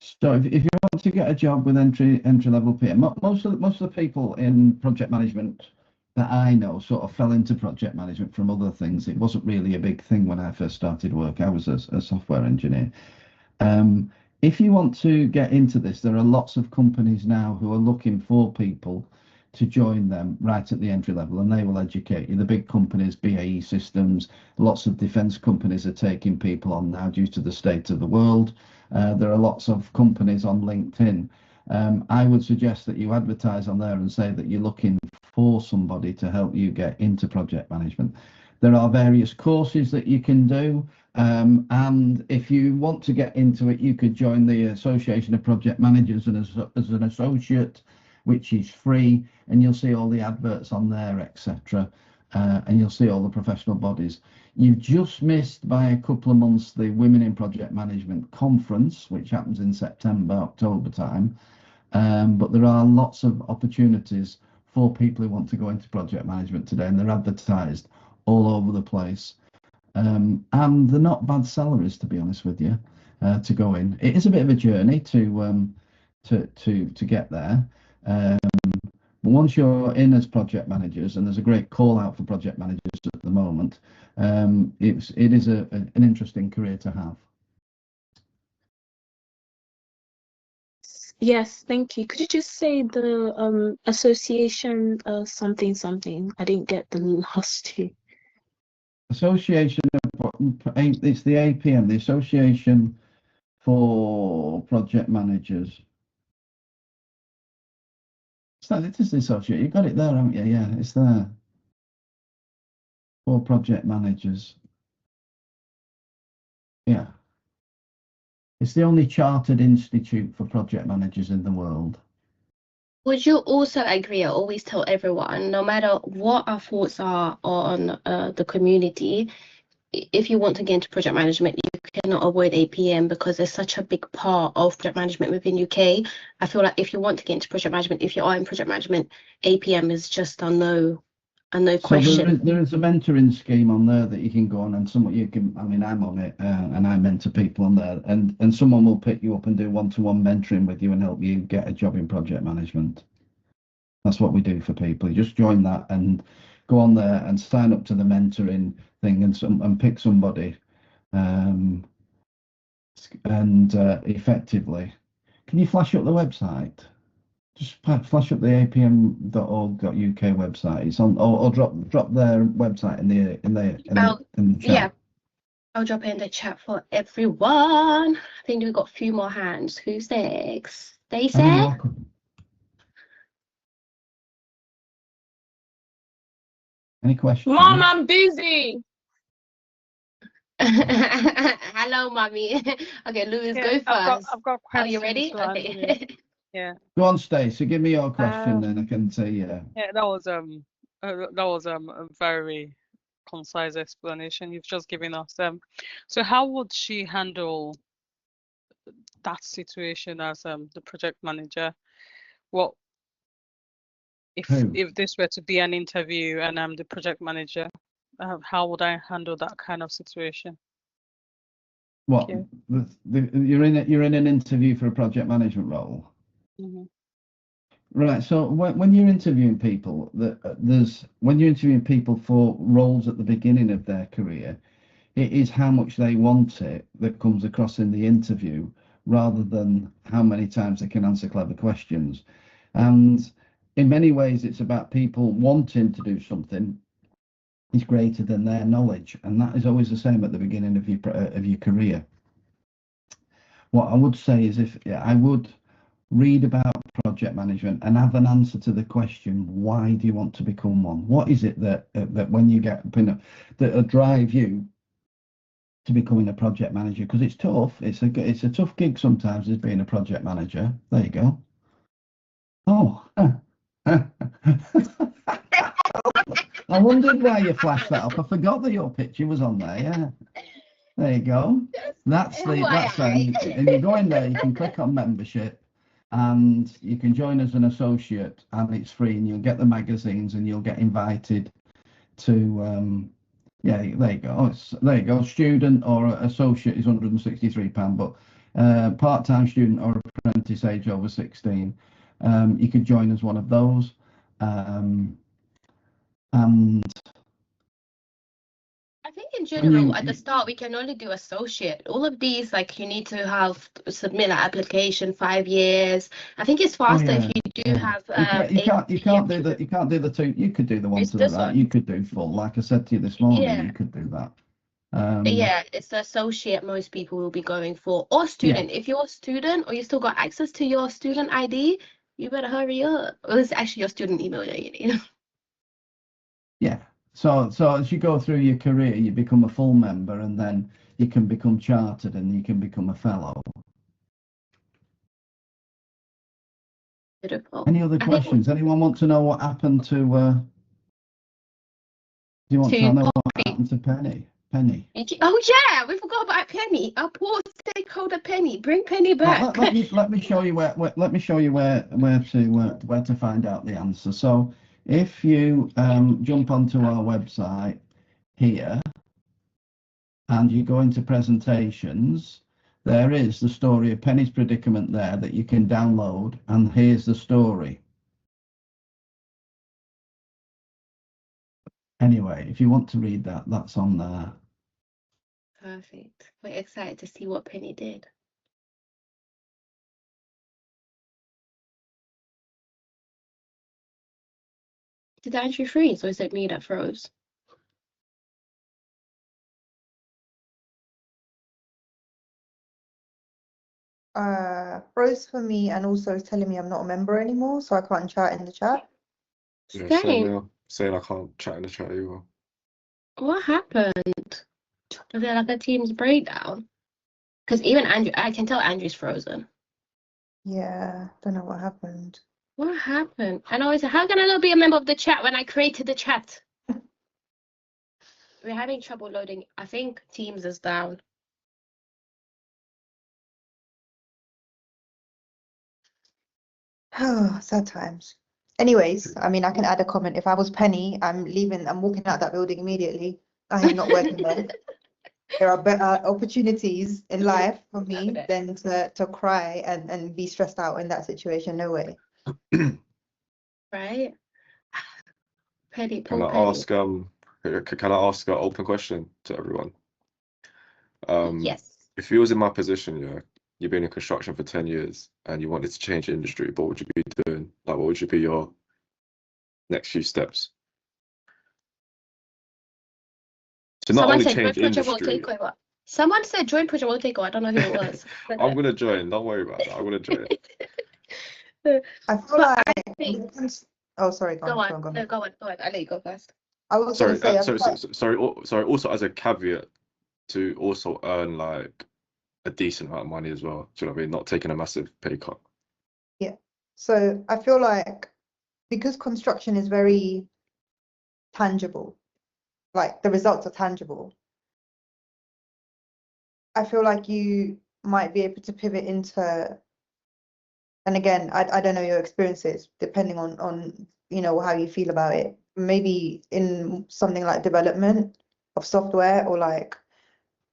So if you want to get a job with entry level PM, most of the people in project management that I know sort of fell into project management from other things. It wasn't really a big thing when I first started work. I was a software engineer. If you want to get into this, there are lots of companies now who are looking for people to join them right at the entry level, and they will educate you. The big companies, BAE Systems, lots of defense companies are taking people on now due to the state of the world. There are lots of companies on LinkedIn. I would suggest that you advertise on there and say that you're looking for somebody to help you get into project management. There are various courses that you can do. And if you want to get into it, you could join the Association of Project Managers and as an associate, which is free, and you'll see all the adverts on there, etc. And you'll see all the professional bodies. You've just missed by a couple of months the Women in Project Management conference, which happens in September, October time. But there are lots of opportunities for people who want to go into project management today, and they're advertised all over the place. And they're not bad salaries, to be honest with you, to go in. It is a bit of a journey to get there. But once you're in as project managers, and there's a great call out for project managers at the moment, it is an interesting career to have. Yes, thank you. Could you just say the association something something? I didn't get the last two. Association of, it's the APM, the Association for Project Managers. It is the associate. You got it there, haven't you? Yeah, it's there. For project managers. Yeah. It's the only chartered institute for project managers in the world. Would you also agree? I always tell everyone, no matter what our thoughts are on the community, if you want to get into project management, you cannot avoid APM because there's such a big part of project management within UK. I feel like if you want to get into project management, if you are in project management, APM is just a no question. So there is a mentoring scheme on there that you can go on, and someone you can. I mean, I'm on it, and I mentor people on there, and someone will pick you up and do one-to-one mentoring with you and help you get a job in project management. That's what we do for people. You just join that and go on there and sign up to the mentoring thing and pick somebody, and effectively, can you flash up the website? Just flash up the apm.org.uk website. It's on, or drop their website in the chat. Yeah, I'll drop it in the chat for everyone. I think we've got a few more hands. Who's next? Stacey? Any questions? Mom, I'm busy. Hello, mommy. Okay, Louis, go first. I've got questions. Are you ready? Okay. Yeah. Go on, Stacey. Give me your question, then I can say yeah. Yeah, that was a very concise explanation you've just given us. So how would she handle that situation as the project manager? What if this were to be an interview and I'm the project manager? How would I handle that kind of situation? What you're in an interview for a project management role? Mm-hmm. Right. So when you're interviewing people, when you're interviewing people for roles at the beginning of their career, it is how much they want it that comes across in the interview, rather than how many times they can answer clever questions. And in many ways, it's about people wanting to do something is greater than their knowledge, and that is always the same at the beginning of your career. What I would say is, I would read about project management and have an answer to the question, why do you want to become one? What is it that when you get that'll drive you to becoming a project manager? Because it's tough. It's a tough gig sometimes, as being a project manager. There you go. Oh. I wondered why you flashed that up. I forgot that your picture was on there. Yeah. There you go. That's and you go in there, you can click on membership and you can join as an associate, and it's free, and you'll get the magazines and you'll get invited to yeah, there you go. There you go. Student or associate is £163, but part-time student or apprentice age over 16. You could join as one of those. And I think in general, at the start, we can only do associate. All of these, like you need to have submit an application 5 years. I think it's faster if you do have you can't do that. You can't do the two. You could do the one to the right. You could do full. Like I said to you this morning, you could do that. Yeah, it's the associate most people will be going for, or student. If you're a student or you still got access to your student ID, you better hurry up. Well, it's actually your student email that you need. Yeah. So as you go through your career, you become a full member, and then you can become chartered, and you can become a fellow. Beautiful. Any other questions? Anyone want to know what happened to? Do you want to know what happened to Penny? Penny. Oh yeah, we forgot about Penny. Our poor stakeholder Penny. Bring Penny back. Let me show you where to find out the answer. So if you jump onto our website here and you go into presentations, there is the story of Penny's predicament there that you can download, and here's the story. Anyway, if you want to read that, that's on there. Perfect. We're excited to see what Penny did. Did Andrew freeze, or is it me that froze? Froze for me, and also telling me I'm not a member anymore, so I can't chat in the chat. Yeah, Same. saying I can't chat in the chat either. What happened? Was there like a Teams breakdown? Because even Andrew, I can tell Andrew's frozen. Yeah, don't know what happened. What happened? And I always say, how can I not be a member of the chat when I created the chat? We're having trouble loading. I think Teams is down. Oh, sad times. Anyways, I mean, I can add a comment. If I was Penny, I'm leaving. I'm walking out that building immediately. I am not working there. There are better opportunities in life for me than to cry and be stressed out in that situation. No way. Right? Penny, Can poor I Penny. ask can I ask an open question to everyone? Yes. If you was in my position, yeah, you've been in construction for 10 years and you wanted to change industry, what would you be doing? Like, what would you be your next few steps? To not Someone only said join change Project World industry. Takeover. Someone said join Project World Takeover. I don't know who it was. I'm gonna join. Don't worry about that. I'm gonna join. I feel like oh, sorry, go on. No, go on. I'll let you go first. I was gonna say, sorry. Also, as a caveat, to also earn like a decent amount of money as well. Do you know what I mean? Not taking a massive pay cut. yeah. So I feel like because construction is very tangible, like the results are tangible, I feel like you might be able to pivot into, and again, I don't know your experiences, depending on you know how you feel about it. Maybe in something like development of software, or like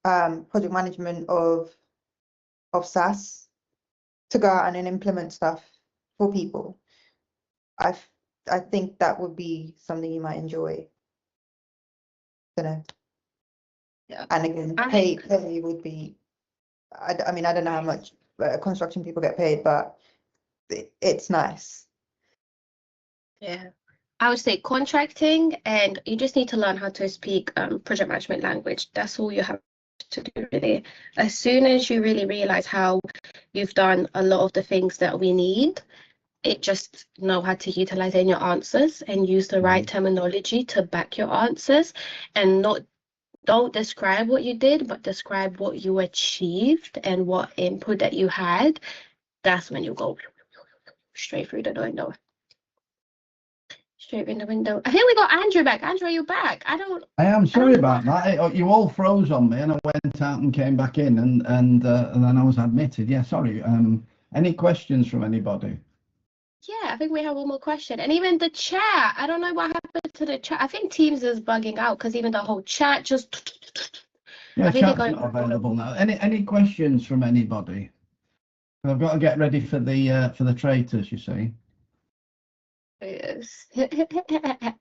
project management of SaaS, to go out and then implement stuff for people. I think that would be something you might enjoy. Don't know. Yeah. And again, pay would be. I mean, I don't know how much construction people get paid, but it's nice. Yeah. I would say contracting, and you just need to learn how to speak project management language. That's all you have to do, really. As soon as you really realize how you've done a lot of the things that we need, it just know how to utilize in your answers and use the right terminology to back your answers, and don't describe what you did, but describe what you achieved and what input that you had. That's when you go straight through the window. Straight in the window. I think we got Andrew back. Andrew, are you back? I am sorry about that. You all froze on me, and I went out and came back in, and then I was admitted. Yeah, sorry. Any questions from anybody? Yeah, I think we have one more question. And even the chat, I don't know what happened to the chat. I think Teams is bugging out because even the whole chat just Yeah, I think they're chat's going. not available now. Any questions from anybody? I've got to get ready for the traitors, you see. Yes. Yeah.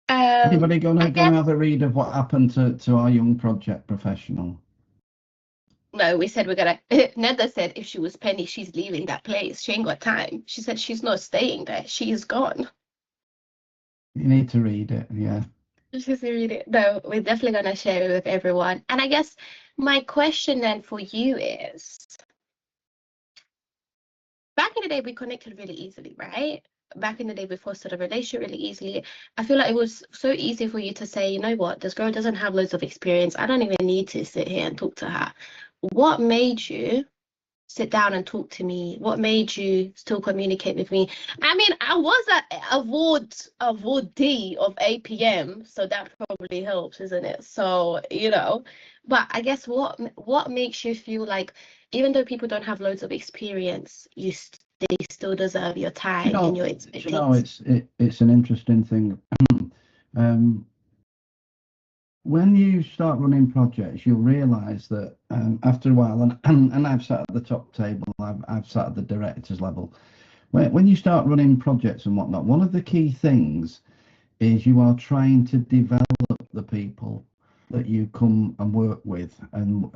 Anybody gonna I guess have a read of what happened to our young project professional? no. We said we're gonna. Neda said if she was Penny, she's leaving that place. She ain't got time. She said she's not staying there. She's gone. You need to read it, yeah. She's read it. No, we're definitely gonna share it with everyone. And I guess my question then for you is, back in the day we connected really easily, right? Back in the day we fostered a relationship really easily. I feel like it was so easy for you to say, you know what, this girl doesn't have loads of experience. I don't even need to sit here and talk to her. What made you sit down and talk to me? What made you still communicate with me? I mean, I was at awardee of APM, so that probably helps, isn't it? So, you know, but I guess what makes you feel like even though people don't have loads of experience, they still deserve your time and your expertise? It's an interesting thing. When you start running projects, you'll realise that after a while, and I've sat at the top table, I've sat at the directors level. When you start running projects and whatnot, one of the key things is you are trying to develop the people that you come and work with and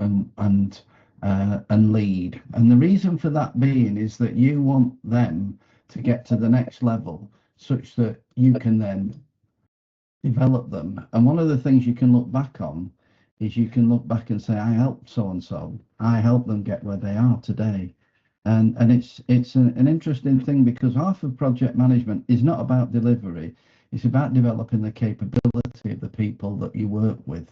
lead. And the reason for that being is that you want them to get to the next level such that you can then develop them. And one of the things you can look back on is you can look back and say, I helped so and so. I helped them get where they are today. And it's an interesting thing because half of project management is not about delivery. It's about developing the capability of the people that you work with.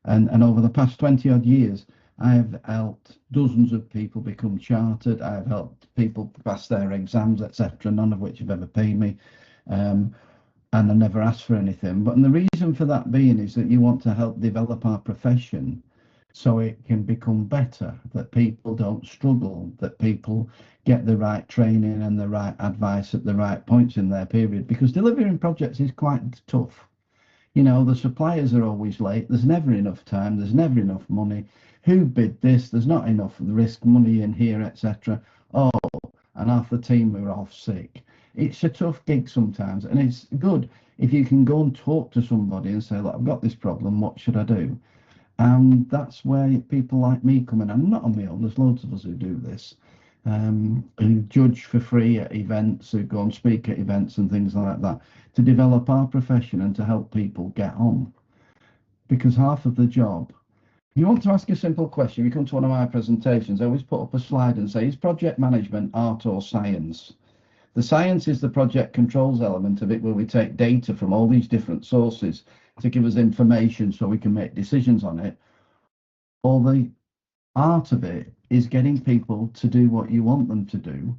And over the past 20 odd years, I've helped dozens of people become chartered. I've helped people pass their exams, etc., none of which have ever paid me. And I never asked for anything. But the reason for that being is that you want to help develop our profession so it can become better, that people don't struggle, that people get the right training and the right advice at the right points in their period. Because delivering projects is quite tough. You know, the suppliers are always late. There's never enough time. There's never enough money. Who bid this? There's not enough risk money in here, etc. Oh, and half the team are off sick. It's a tough gig sometimes, and it's good if you can go and talk to somebody and say, look, I've got this problem, what should I do? And that's where people like me come in. I'm not on my own, there's loads of us who do this, who judge for free at events, who go and speak at events and things like that, to develop our profession and to help people get on. Because half of the job, if you want to ask a simple question, you come to one of my presentations, I always put up a slide and say, is project management art or science? The science is the project controls element of it, where we take data from all these different sources to give us information so we can make decisions on it. All the art of it is getting people to do what you want them to do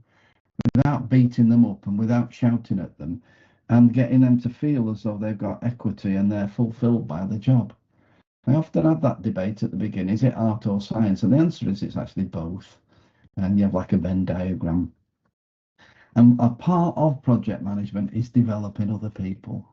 without beating them up and without shouting at them, and getting them to feel as though they've got equity and they're fulfilled by the job. I often have that debate at the beginning, is it art or science? And the answer is it's actually both. And you have like a Venn diagram. And a part of project management is developing other people.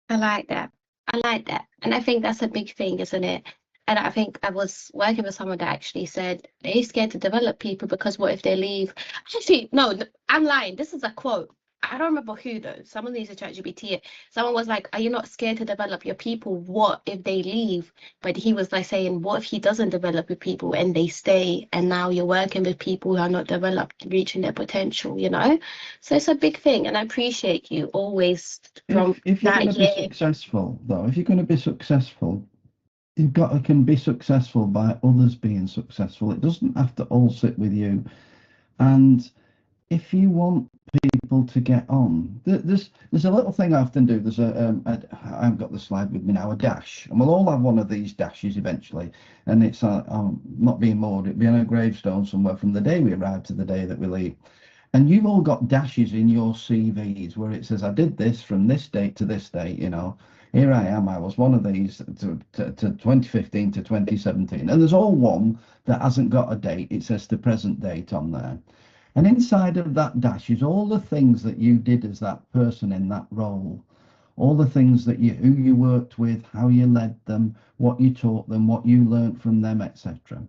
I like that. I like that. And I think that's a big thing, isn't it? And I think I was working with someone that actually said they're scared to develop people because what if they leave? Actually, no, I'm lying. This is a quote. I don't remember who though. Someone needs to ChatGPT it. Someone was like, are you not scared to develop your people? What if they leave? But he was like saying, what if he doesn't develop with people and they stay and now you're working with people who are not developed, reaching their potential, you know? So it's a big thing. And I appreciate you always from If you're going that to be year. successful, though, if you're going to be successful, you've got to can be successful by others being successful. It doesn't have to all sit with you. And if you want people to get on, there's a little thing I often do. There's I haven't got the slide with me now, a dash, and we'll all have one of these dashes eventually. And it's not being moored, it'll be on a gravestone somewhere from the day we arrive to the day that we leave. And you've all got dashes in your CVs where it says, I did this from this date to this date, you know. Here I am, I was one of these to 2015 to 2017. And there's all one that hasn't got a date. It says the present date on there. And inside of that dash is all the things that you did as that person in that role. all the things that who you worked with, how you led them, what you taught them, what you learnt from them, etc.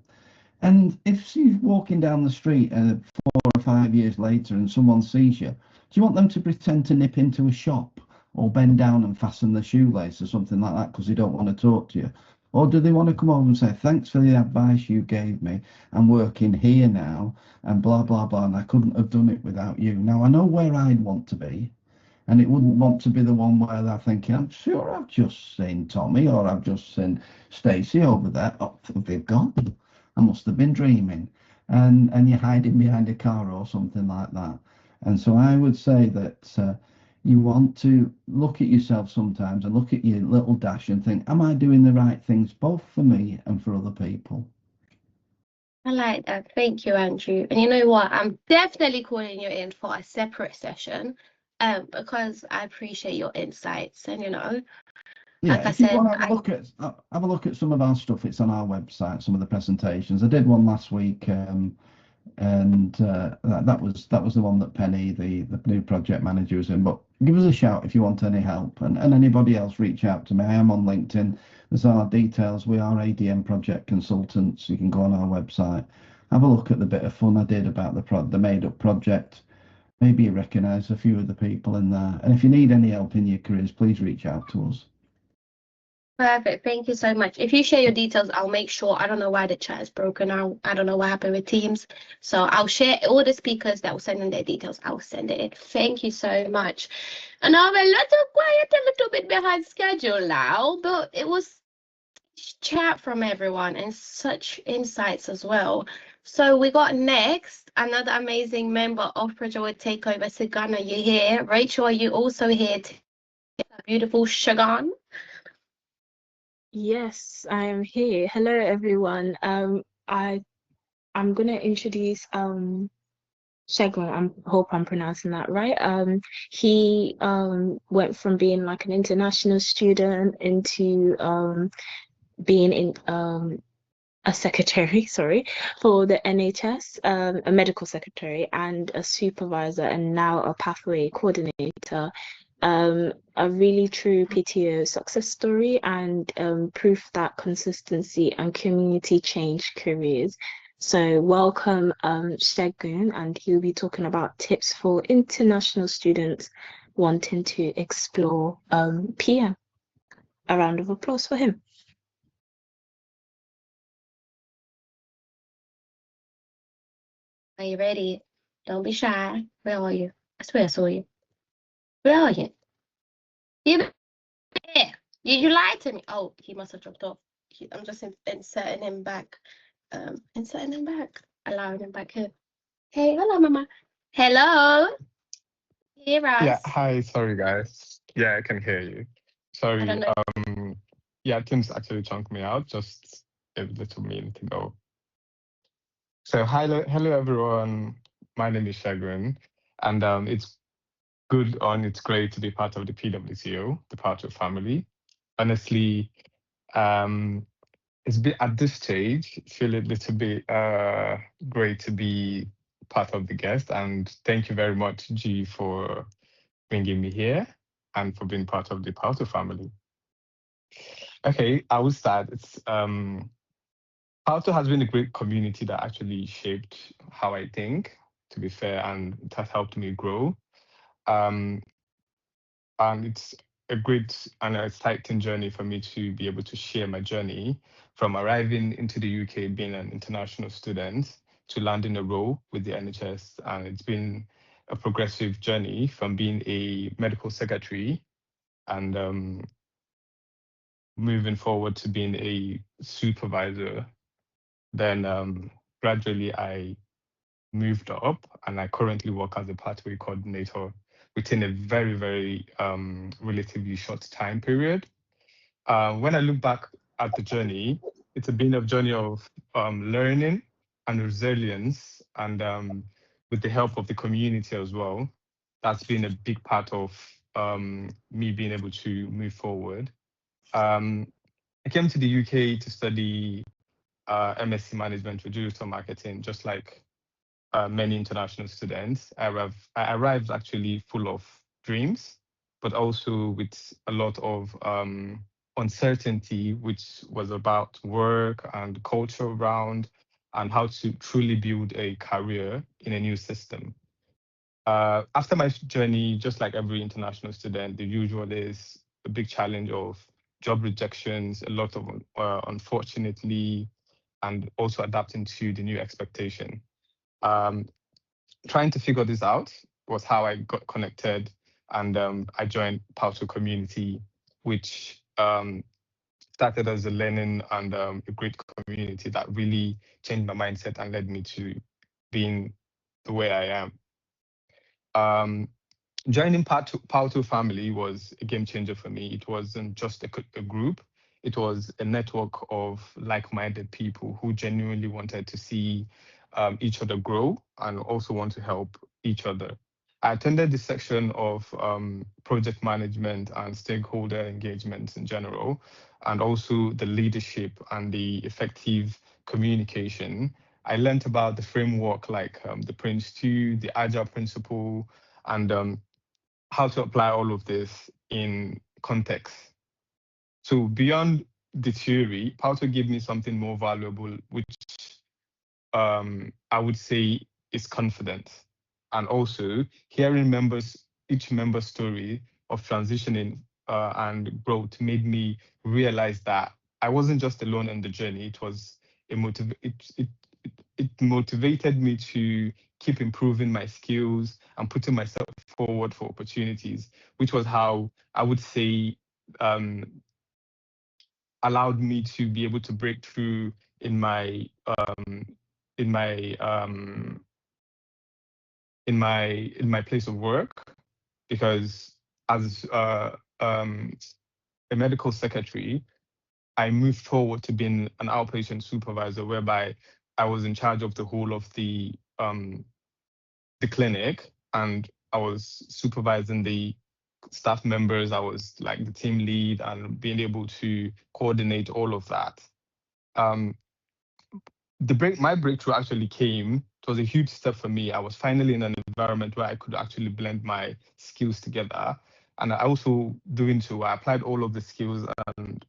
And if she's walking down the street 4 or 5 years later and someone sees you, do you want them to pretend to nip into a shop or bend down and fasten the shoelace or something like that because they don't want to talk to you? Or do they want to come over and say, thanks for the advice you gave me, I'm working here now, and blah, blah, blah, and I couldn't have done it without you. Now, I know where I'd want to be, and it wouldn't want to be the one where they're thinking, I'm sure I've just seen Tommy or I've just seen Stacey over there. Oh, they've gone. I must have been dreaming. And you're hiding behind a car or something like that. And so I would say that you want to look at yourself sometimes and look at your little dash and think, am I doing the right things both for me and for other people? I like that. Thank you, Andrew. And you know what? I'm definitely calling you in for a separate session, because I appreciate your insights. And Yeah, like I if you said, want to have a look at some of our stuff, it's on our website. Some of the presentations. I did one last week, and that was the one that Penny, the new project manager, was in. But give us a shout if you want any help, and anybody else, reach out to me. I am on LinkedIn. There's our details. We are ADM project consultants. You can go on our website, have a look at the bit of fun I did about the made up project. Maybe you recognise a few of the people in there. And if you need any help in your careers, please reach out to us. perfect. Thank you so much. If you share your details, I'll make sure. I don't know why the chat is broken. I don't know what happened with Teams. So I'll share all the speakers that will send in their details. I'll send it in. Thank you so much. And I'm a little quiet, a little bit behind schedule now, but it was chat from everyone and such insights as well. So we got next another amazing member of Project Takeover. Sagana, you here? Rachel, are you also here? Beautiful Shagan. Yes, I am here. Hello, everyone. I'm gonna introduce Shegun. I hope I'm pronouncing that right. He went from being like an international student into being in a secretary, sorry, for the NHS, a medical secretary and a supervisor, and now a pathway coordinator. A really true PTO success story and proof that consistency and community change careers. So welcome Shegun, and he'll be talking about tips for international students wanting to explore PM. A round of applause for him. Are you ready? Don't be shy. Where are you? I swear I saw you. Where are you? You there? Did you lie to me? Oh, he must have dropped off. I'm just inserting him back. Inserting him back. Allowing him back here. Hey, hello, Mama. Hello. Hear us. Yeah, hi, sorry guys. Yeah, I can hear you. I don't Sorry, know. yeah, Tim's actually chunked me out just a little minute ago. So hello everyone. My name is Shagun, and it's great to be part of the PWTO, the Pathway family. Honestly, it's been at this stage, feel a little bit great to be part of the guest, and thank you very much, G, for bringing me here and for being part of the Pathway family. Okay, I will start. Pathway has been a great community that actually shaped how I think, to be fair, and it has helped me grow. Um, and it's a great and exciting journey for me to be able to share my journey from arriving into the UK, being an international student, to landing a role with the NHS. And it's been a progressive journey from being a medical secretary and moving forward to being a supervisor. Then gradually I moved up and I currently work as a pathway coordinator within a very, very relatively short time period. When I look back at the journey, it's been a journey of learning and resilience, and with the help of the community as well. That's been a big part of me being able to move forward. I came to the UK to study MSc Management with digital marketing, just like many international students. I arrived actually full of dreams but also with a lot of uncertainty, which was about work and culture around and how to truly build a career in a new system. After my journey, just like every international student, the usual is a big challenge of job rejections, a lot of unfortunately, and also adapting to the new expectation. Um, Trying to figure this out was how I got connected, and I joined PWTO community, which started as a learning and a great community that really changed my mindset and led me to being the way I am. Joining PWTO family was a game changer for me. It wasn't just a group, it was a network of like-minded people who genuinely wanted to see each other grow and also want to help each other. I attended the section of project management and stakeholder engagement in general, and also the leadership and the effective communication. I learned about the framework like the Prince 2, the Agile principle, and how to apply all of this in context. So beyond the theory, PWTO gave me something more valuable, which I would say is confidence. And also hearing each member's story of transitioning and growth made me realize that I wasn't just alone in the journey. It was it motivated me to keep improving my skills and putting myself forward for opportunities, which was how I would say um, allowed me to be able to break through in my in my um, in my place of work, because as a medical secretary, I moved forward to being an outpatient supervisor, whereby I was in charge of the whole of the clinic, and I was supervising the staff members. I was like the team lead and being able to coordinate all of that. Um, my breakthrough actually came. It was a huge step for me. I was finally in an environment where I could actually blend my skills together, and I also doing so. I applied all of the skills and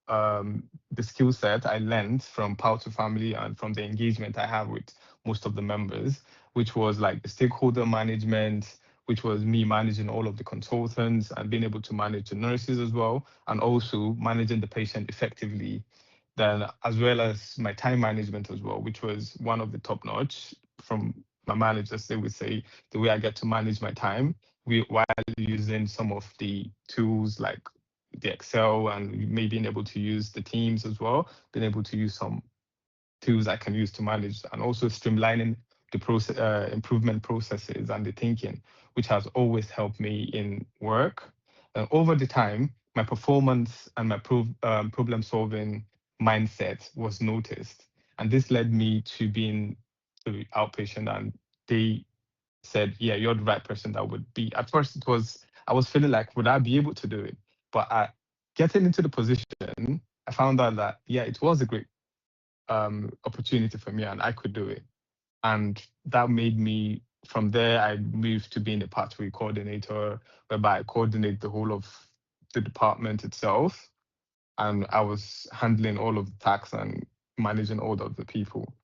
the skill set I learned from PWTO family and from the engagement I have with most of the members, which was like the stakeholder management, which was me managing all of the consultants and being able to manage the nurses as well, and also managing the patient effectively. Then, as well as my time management as well, which was one of the top notch from my managers. They would say the way I get to manage my time, while using some of the tools like the Excel and me being able to use the Teams as well, being able to use some tools I can use to manage, and also streamlining the process, improvement processes and the thinking, which has always helped me in work. And over the time, my performance and my problem solving mindset was noticed. And this led me to being the outpatient, and they said, yeah, you're the right person that would be. At first, I was feeling like, would I be able to do it? But getting into the position, I found out that, yeah, it was a great opportunity for me and I could do it. And that made me, from there, I moved to being a pathway coordinator, whereby I coordinate the whole of the department itself. And I was handling all of the tasks and managing all of the people,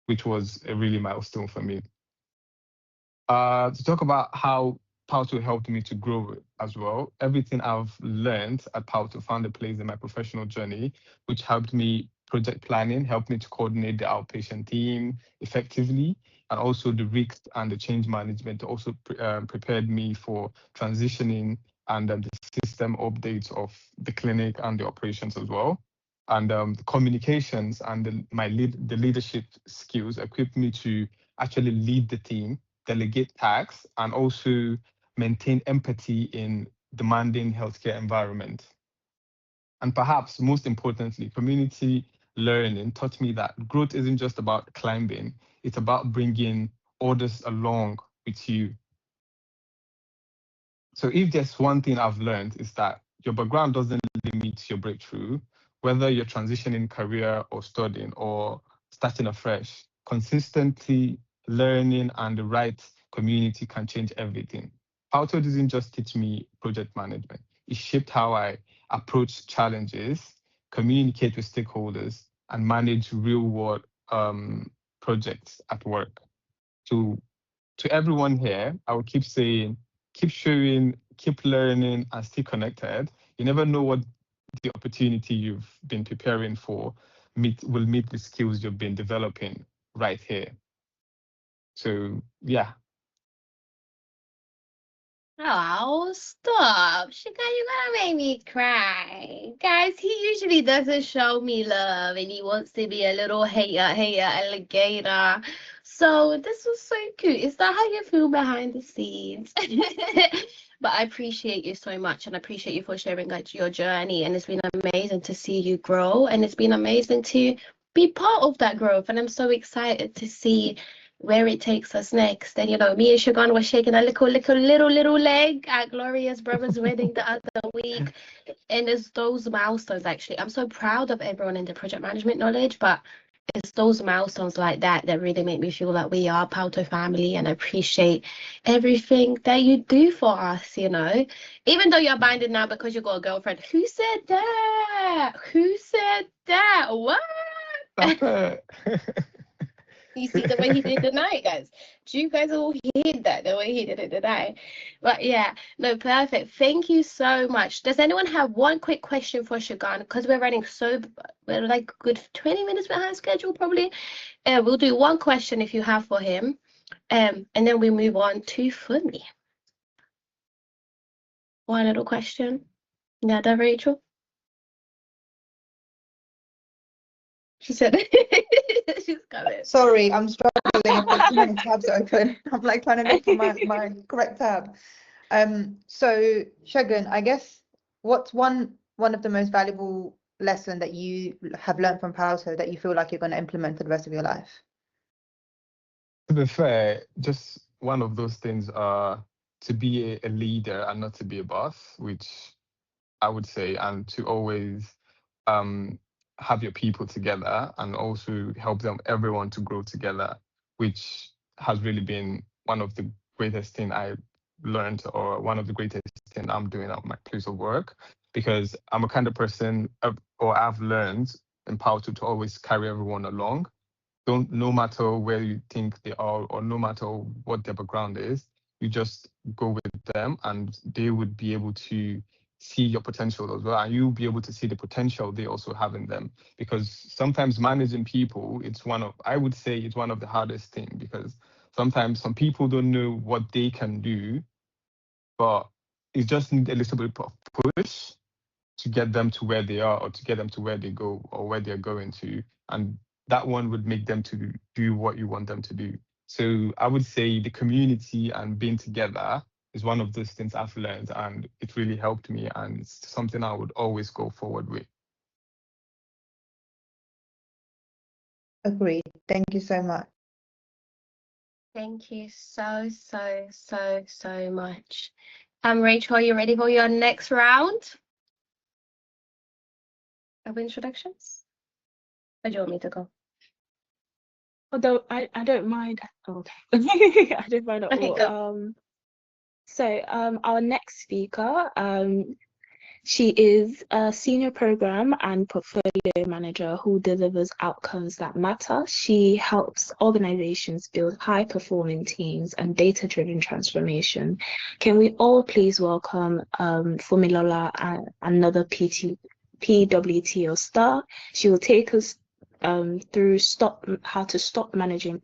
which was a really milestone for me. To talk about how PWTO helped me to grow as well. Everything I've learned at PWTO found a place in my professional journey, which helped me project planning, helped me to coordinate the outpatient team effectively, and also the risk and the change management also prepared me for transitioning and the system updates of the clinic and the operations as well. And the communications and the leadership skills equipped me to actually lead the team, delegate tasks, and also maintain empathy in demanding healthcare environment. And perhaps most importantly, community learning taught me that growth isn't just about climbing, it's about bringing others along with you. So if there's one thing I've learned, is that your background doesn't limit your breakthrough, whether you're transitioning career or studying or starting afresh. Consistently learning and the right community can change everything. PWTO doesn't just teach me project management. It shaped how I approach challenges, communicate with stakeholders, and manage real-world projects at work. So to everyone here, I will keep saying, keep showing, keep learning, and stay connected. You never know what the opportunity you've been preparing for will meet the skills you've been developing right here. So yeah. Oh, stop. Sugar, you're gonna make me cry. Guys, he usually doesn't show me love and he wants to be a little hater alligator. So this was so cute. Is that how you feel behind the scenes? But I appreciate you so much and I appreciate you for sharing like your journey. And it's been amazing to see you grow and it's been amazing to be part of that growth. And I'm so excited to see where it takes us next. And you know, me and Shagan were shaking a little leg at Gloria's brother's wedding the other week. And it's those milestones actually. I'm so proud of everyone in the project management knowledge, but it's those milestones like that that really make me feel like we are PWTO family and I appreciate everything that you do for us, you know. Even though you're binded now because you got a girlfriend. Who said that? Who said that? What? Stop it. You see the way he did tonight, guys. Do you guys all hear that? The way he did it tonight. But yeah, no, perfect. Thank you so much. Does anyone have one quick question for Shagan? Because we're like good 20 minutes behind schedule, probably. We'll do one question if you have for him. And then we move on to Fumi. One little question. Yeah, that Rachel? She said she's got it. Sorry, I'm struggling. I've got too many tabs open. I'm like trying to look for my correct tab. So Shagun, I guess what's one of the most valuable lesson that you have learned from PWTO that you feel like you're going to implement for the rest of your life? To be fair, just one of those things are to be a leader and not to be a boss, which I would say, and to always have your people together and also help everyone to grow together, which has really been one of the greatest thing I learned or one of the greatest thing I'm doing at my place of work, because I'm a kind of person or I've learned in PWTO to always carry everyone along. No matter where you think they are or no matter what their background is, you just go with them and they would be able to see your potential as well, and you'll be able to see the potential they also have in them. Because sometimes managing people, I would say it's one of the hardest thing, because sometimes some people don't know what they can do, but it just needs a little bit of push to get them to where they are or to get them to where they go or where they're going to. And that one would make them to do what you want them to do. So I would say the community and being together is one of those things I've learned, and it really helped me, and it's something I would always go forward with. Agreed. Thank you so much. Thank you so much. Rachel, are you ready for your next round of introductions? Or do you want me to go? Although I don't mind. Oh, okay. I don't mind at Okay, all. go. So our next speaker, she is a senior program and portfolio manager who delivers outcomes that matter. She helps organizations build high-performing teams and data-driven transformation. Can we all please welcome Fumilola, another PWTO star? She will take us through how to stop managing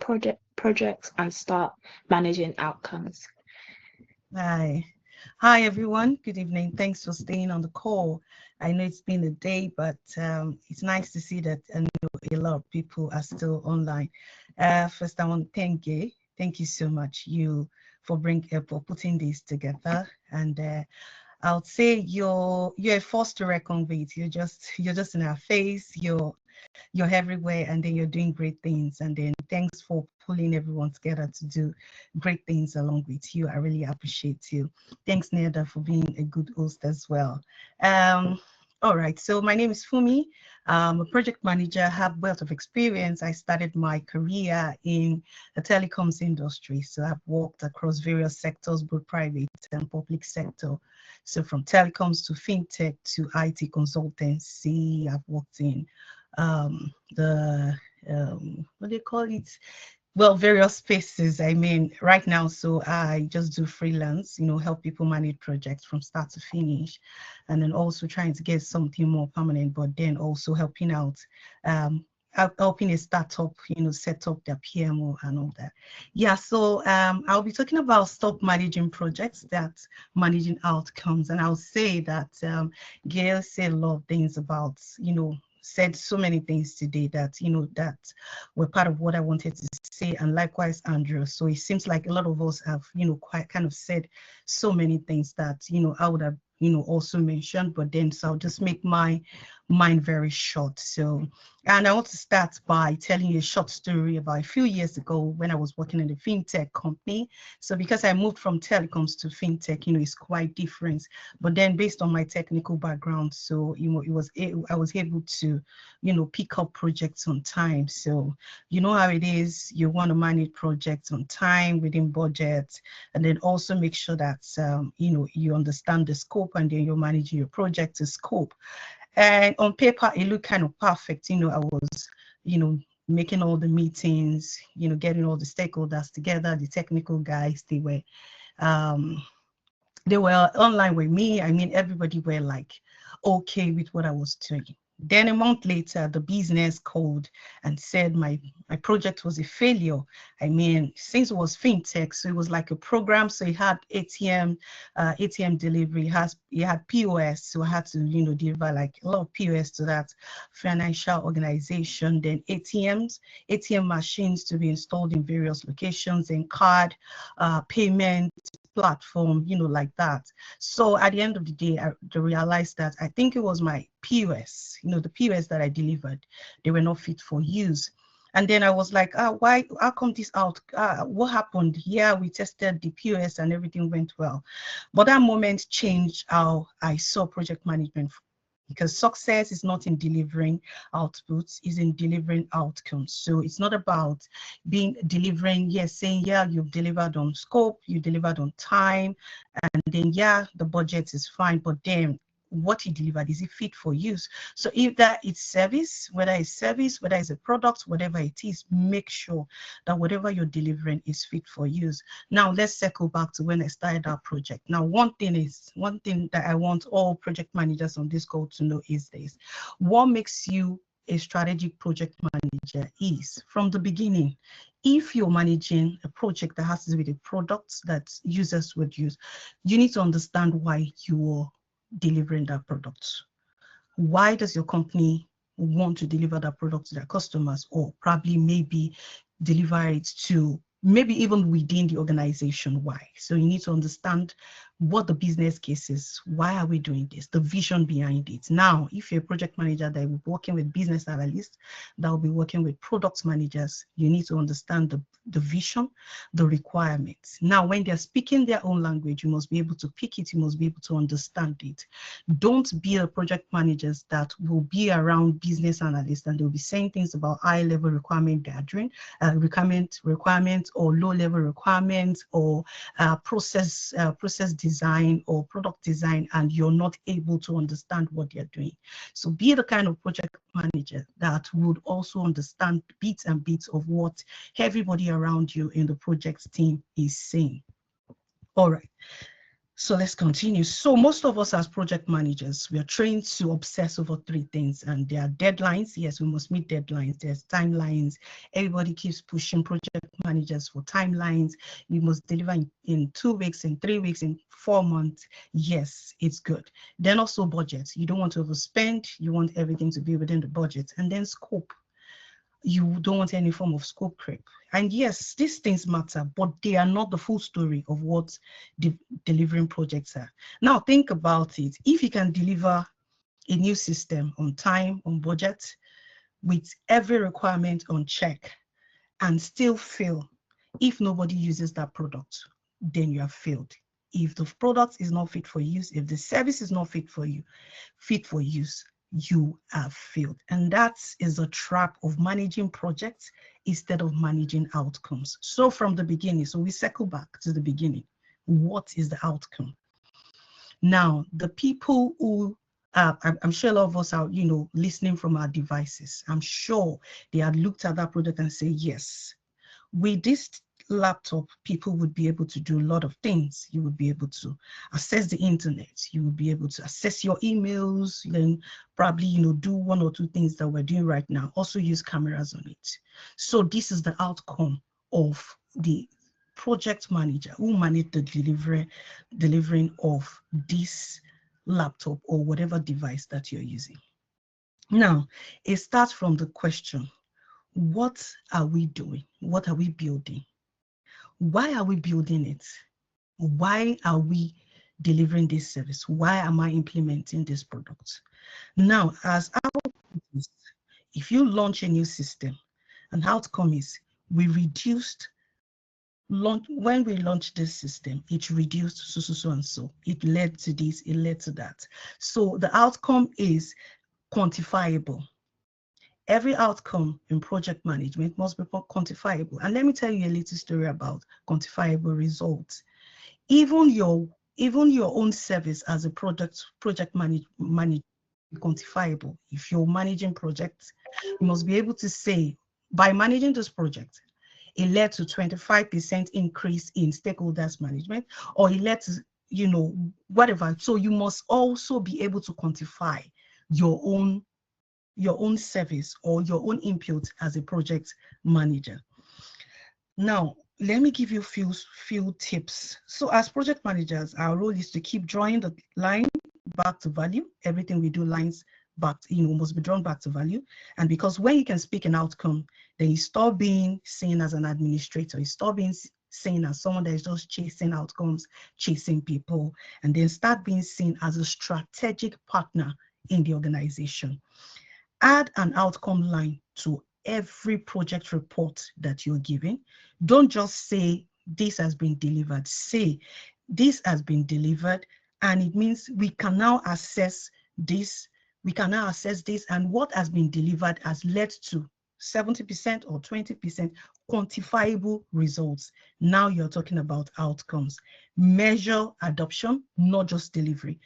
projects and start managing outcomes. Hi everyone, good evening. Thanks for staying on the call. I know it's been a day, but it's nice to see that a lot of people are still online. First, I want to thank Gay. Thank you so much for putting this together. And I would say you're a force to reckon with. You're just in our face. You're everywhere, and then you're doing great things. And then thanks for pulling everyone together to do great things along with you. I really appreciate you. Thanks, Neda, for being a good host as well. All right, so my name is Fumi. I'm a project manager, have wealth of experience. I started my career in the telecoms industry. So I've worked across various sectors, both private and public sector. So from telecoms to fintech to IT consultancy, I've worked in what do you call it? Well, various spaces. I mean, right now, so I just do freelance, help people manage projects from start to finish, and then also trying to get something more permanent, but then also helping out, helping a startup, set up their PMO and all that. Yeah, so I'll be talking about stop managing projects, that managing outcomes, and I'll say that Gail said a lot of things about, said so many things today that that were part of what I wanted to say, and likewise Andrew. So it seems like a lot of us have quite kind of said so many things that I would have also mentioned, but then so I'll just make my mind very short. So, and I want to start by telling you a short story about a few years ago when I was working in a fintech company. So because I moved from telecoms to fintech, it's quite different. But then based on my technical background, so I was able to pick up projects on time. So you know how it is, you want to manage projects on time, within budget, and then also make sure that you understand the scope, and then you're managing your project to scope. And on paper, it looked kind of perfect. I was, making all the meetings, getting all the stakeholders together, the technical guys, they were online with me. I mean, everybody were like okay with what I was doing. Then a month later, the business called and said my project was a failure. I mean, since it was fintech, so it was like a program. So it had ATM delivery, it had POS. So I had to, deliver like a lot of POS to that financial organization. Then ATM machines to be installed in various locations, and card payment platform, like that. So at the end of the day, I realized that I think it was my POS, the POS that I delivered, they were not fit for use. And then I was like, why, how come this out? What happened? Yeah, we tested the POS and everything went well. But that moment changed how I saw project management, because success is not in delivering outputs, is in delivering outcomes. So it's not about delivering, yes, saying, yeah, you've delivered on scope, you delivered on time, and then, yeah, the budget is fine, but then what you delivered, is it fit for use? So if that it's service, whether it's a product, whatever it is, make sure that whatever you're delivering is fit for use. Now let's circle back to when I started our project. Now one thing that I want all project managers on this call to know is this: what makes you a strategic project manager is, from the beginning, if you're managing a project that has to do with a product that users would use, you need to understand why you're delivering that product. Why does your company want to deliver that product to their customers, or probably maybe deliver it to maybe even within the organization? Why? So you need to understand what the business case is. Why are we doing this? The vision behind it. Now, if you're a project manager that will be working with business analysts, that will be working with product managers, you need to understand the vision, the requirements. Now, when they're speaking their own language, you must be able to pick it, you must be able to understand it. Don't be a project managers that will be around business analysts and they'll be saying things about high-level requirement gathering, requirements or low-level requirements, or process design or product design, and you're not able to understand what they're doing. So be the kind of project manager that would also understand bits and bits of what everybody around you in the project team is saying. All right. So let's continue. So most of us as project managers, we are trained to obsess over three things, and there are deadlines. Yes, we must meet deadlines. There's timelines. Everybody keeps pushing project managers for timelines. You must deliver in 2 weeks, in 3 weeks, in 4 months. Yes, it's good. Then also budget. You don't want to overspend. You want everything to be within the budget. And then scope. You don't want any form of scope creep. And yes, these things matter, but they are not the full story of what delivering projects are. Now think about it. If you can deliver a new system on time, on budget, with every requirement on check, and still fail if nobody uses that product, then you have failed. If the product is not fit for use, if the service is not fit for use, you have failed. And that is a trap of managing projects instead of managing outcomes. So from the beginning, so we circle back to the beginning. What is the outcome? Now, the people who I'm sure a lot of us are, listening from our devices. I'm sure they had looked at that product and say, yes, with this laptop, people would be able to do a lot of things. You would be able to access the internet. You would be able to access your emails, then probably, do one or two things that we're doing right now. Also use cameras on it. So this is the outcome of the project manager who managed the delivering of this laptop or whatever device that you're using. Now, it starts from the question, what are we doing? What are we building? Why are we building it? Why are we delivering this service? Why am I implementing this product? Now, as outcomes, if you launch a new system, an outcome is when we launched this system, it reduced so and so. It led to this, it led to that. So the outcome is quantifiable. Every outcome in project management must be quantifiable. And let me tell you a little story about quantifiable results. Even your own service as a project manager quantifiable. If you're managing projects, you must be able to say, by managing this project, it led to 25% increase in stakeholders management, or it led to, whatever. So you must also be able to quantify your own service or your own input as a project manager. Now, let me give you a few tips. So as project managers, our role is to keep drawing the line back to value. Everything we do lines back, must be drawn back to value. And because when you can speak an outcome, then you stop being seen as an administrator. You stop being seen as someone that is just chasing outcomes, chasing people, and then start being seen as a strategic partner in the organization. Add an outcome line to every project report that you're giving. Don't just say this has been delivered. Say this has been delivered, and it means we can now assess this. We can now assess this, and what has been delivered has led to 70% or 20% quantifiable results. Now you're talking about outcomes. Measure adoption, not just delivery.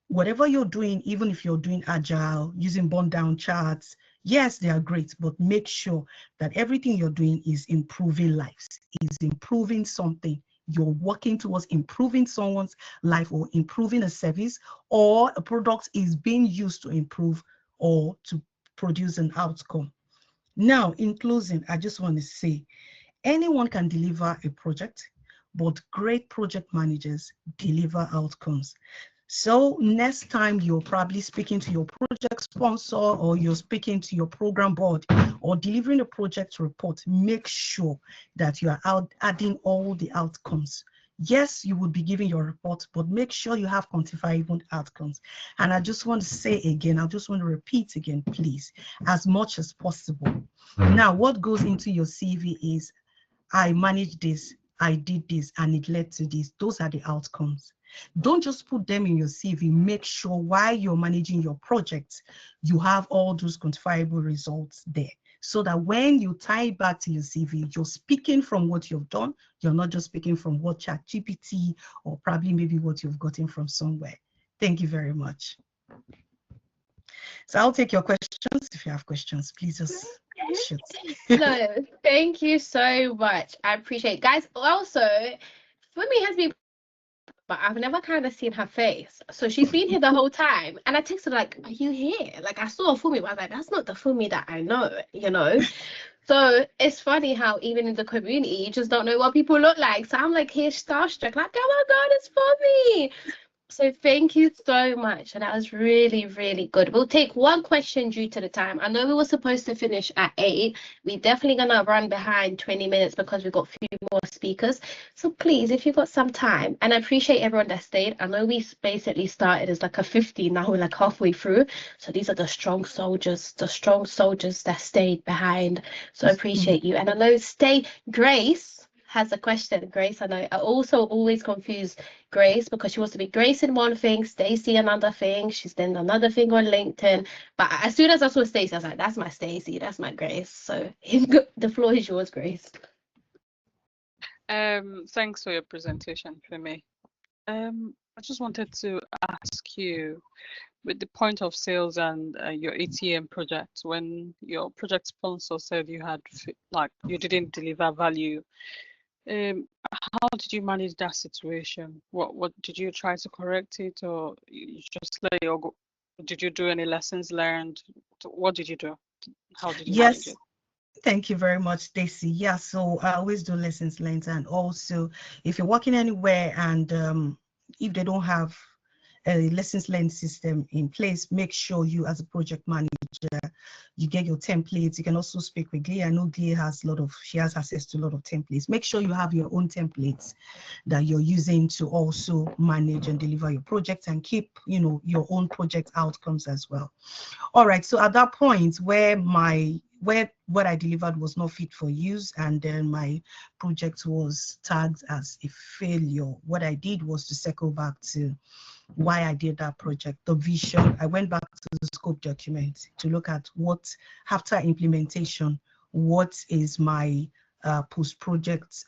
Whatever you're doing, even if you're doing agile, using burn down charts, yes, they are great, but make sure that everything you're doing is improving lives, is improving something. You're working towards improving someone's life or improving a service, or a product is being used to improve or to produce an outcome. Now, in closing, I just want to say, anyone can deliver a project, but great project managers deliver outcomes. So next time you're probably speaking to your project sponsor, or you're speaking to your program board, or delivering a project report, make sure that you are adding all the outcomes. Yes, you would be giving your report, but make sure you have quantifiable outcomes. And I just want to say again, I just want to repeat again, please, as much as possible. Now, what goes into your CV is, I managed this, I did this, and it led to this. Those are the outcomes. Don't just put them in your CV. Make sure while you're managing your project, you have all those quantifiable results there, so that when you tie it back to your CV, you're speaking from what you've done. You're not just speaking from what ChatGPT or probably maybe what you've gotten from somewhere. Thank you very much. So I'll take your questions. If you have questions, please just shoot. No, thank you so much. I appreciate it. Guys, also, Fumi has been, but I've never kind of seen her face. So she's been here the whole time. And I texted her, like, are you here? Like, I saw Fumi, but I was like, that's not the Fumi that I know, So it's funny how even in the community, you just don't know what people look like. So I'm like here starstruck, like, oh my God, it's Fumi. So thank you so much. And that was really, really good. We'll take one question due to the time. I know we were supposed to finish at 8. We're definitely going to run behind 20 minutes because we've got a few more speakers. So please, if you've got some time, and I appreciate everyone that stayed. I know we basically started as like a 50. Now we're like halfway through. So these are the strong soldiers that stayed behind. So I appreciate you. And I know Grace has a question. Grace, I know. I also always confuse Grace because she wants to be Grace in one thing, Stacey another thing. She's then another thing on LinkedIn. But as soon as I saw Stacey, I was like, that's my Stacey, that's my Grace. So the floor is yours, Grace. Thanks for your presentation, Femi. I just wanted to ask you, with the point of sales and your ATM project, when your project sponsor said you had like you didn't deliver value, how did you manage that situation? What did you try to correct it, or you just let it go? Did you do any lessons learned? What did you do? How did you manage Yes. it? Thank you very much, Stacey. Yeah, so I always do lessons learned, and also if you're working anywhere and if they don't have a lessons learned system in place, make sure you as a project manager, you get your templates. You can also speak with Glee. I know Glee has she has access to a lot of templates. Make sure you have your own templates that you're using to also manage and deliver your project, and keep, you know, your own project outcomes as well. All right, so at that point where what I delivered was not fit for use, and then my project was tagged as a failure, what I did was to circle back to why I did that project, the vision. I went back to the scope document to look at what, after implementation, what is my post-project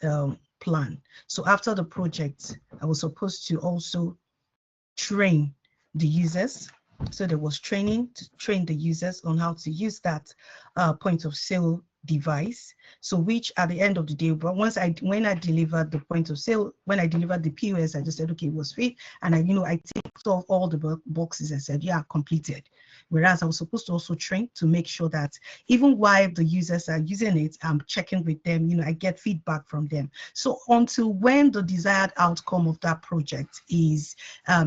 plan. So after the project, I was supposed to also train the users. So there was training to train the users on how to use that point of sale device. So which at the end of the day, but when I delivered the point of sale, when I delivered the POS, I just said, okay, it was fit. And I ticked off all the boxes and said, yeah, completed. Whereas I was supposed to also train to make sure that even while the users are using it, I'm checking with them, I get feedback from them. So until when the desired outcome of that project is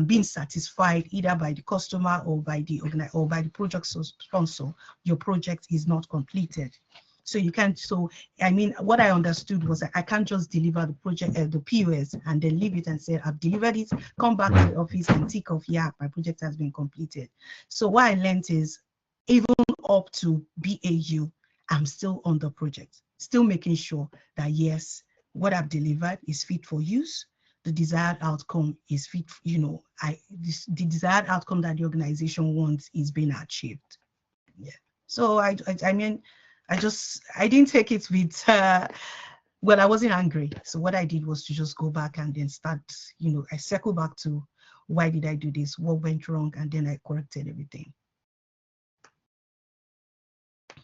being satisfied either by the customer or by the project sponsor, your project is not completed. So you can't. So I mean, what I understood was that I can't just deliver the project, the POS, and then leave it and say I've delivered it. Come back to the office and tick off, yeah, my project has been completed. So what I learned is, even up to BAU, I'm still on the project, still making sure that yes, what I've delivered is fit for use. The desired outcome is fit. The desired outcome that the organization wants is being achieved. Yeah. So I mean, I didn't take it with, well, I wasn't angry. So what I did was to just go back and then start, I circle back to why did I do this? What went wrong? And then I corrected everything.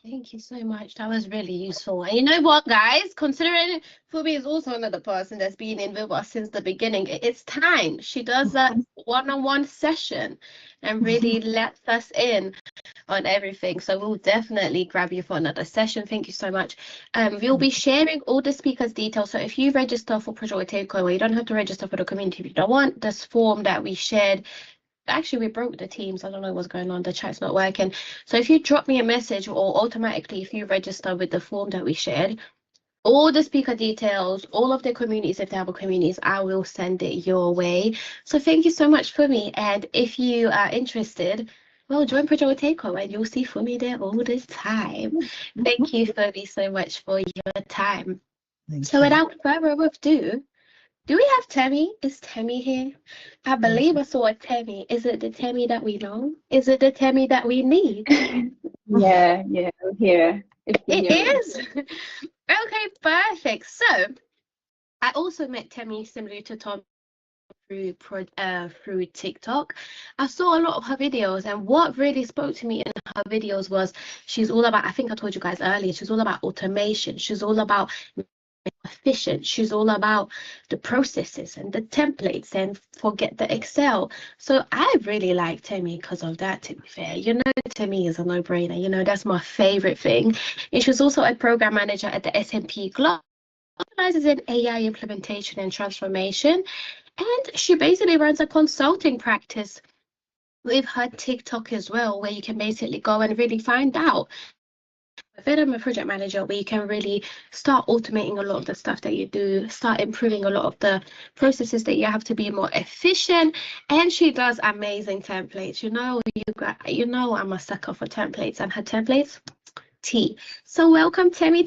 Thank you so much. That was really useful. And you know what, guys? Considering Phoebe is also another person that's been in with us since the beginning, it's time. She does that one-on-one session and really lets us in on everything. So we'll definitely grab you for another session. Thank you so much. We'll be sharing all the speakers' details. So if you register for Project Takeover, you don't have to register for the community. If you don't want this form that we shared, actually we broke the teams. I don't know what's going on, the chat's not working. So if you drop me a message, or automatically if you register with the form that we shared, all the speaker details, all of the communities, if they have communities, I will send it your way. So thank you so much, Fumi. And if you are interested, well, join Project Takeover and you'll see Fumi there all the time. Thank you, Fumi, so much for your time. So without further ado, do we have Temi? Is Temi here? I believe I saw a Temi. Is it the Temi that we know? Is it the Temi that we need? Yeah, I'm here. It is. Okay, perfect. So I also met Temi similar to Tom through TikTok. I saw a lot of her videos, and what really spoke to me in her videos was she's all about, I think I told you guys earlier, she's all about automation. She's all about efficient. She's all about the processes and the templates, and forget the Excel. So I really like Temi because of that, to be fair. Temi is a no-brainer. That's my favorite thing. And she's also a program manager at the S&P Global, specializes in AI implementation and transformation. And she basically runs a consulting practice with her TikTok as well, where you can basically go and really find out. I'm a project manager, where you can really start automating a lot of the stuff that you do, start improving a lot of the processes that you have to be more efficient. And she does amazing templates. I'm a sucker for templates, and her templates, T. So welcome, Temi.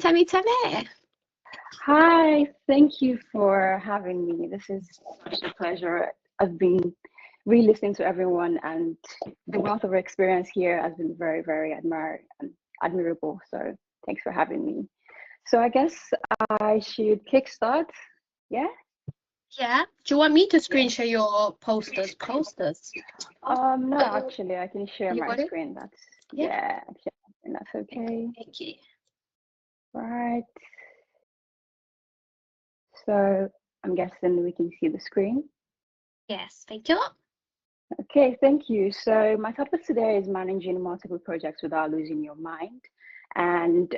Hi, thank you for having me. This is such a pleasure. I've been re-listening to everyone, and the wealth of experience here has been very, very admirable. So thanks for having me. So I guess I should kickstart. Yeah? Yeah. Do you want me to screen share your posters? Posters. No, actually, I can share You my got it? screen. That's Yeah. yeah, and that's okay. Thank you. Right. So I'm guessing we can see the screen. Yes, thank you. Okay, thank you. So my topic today is managing multiple projects without losing your mind. And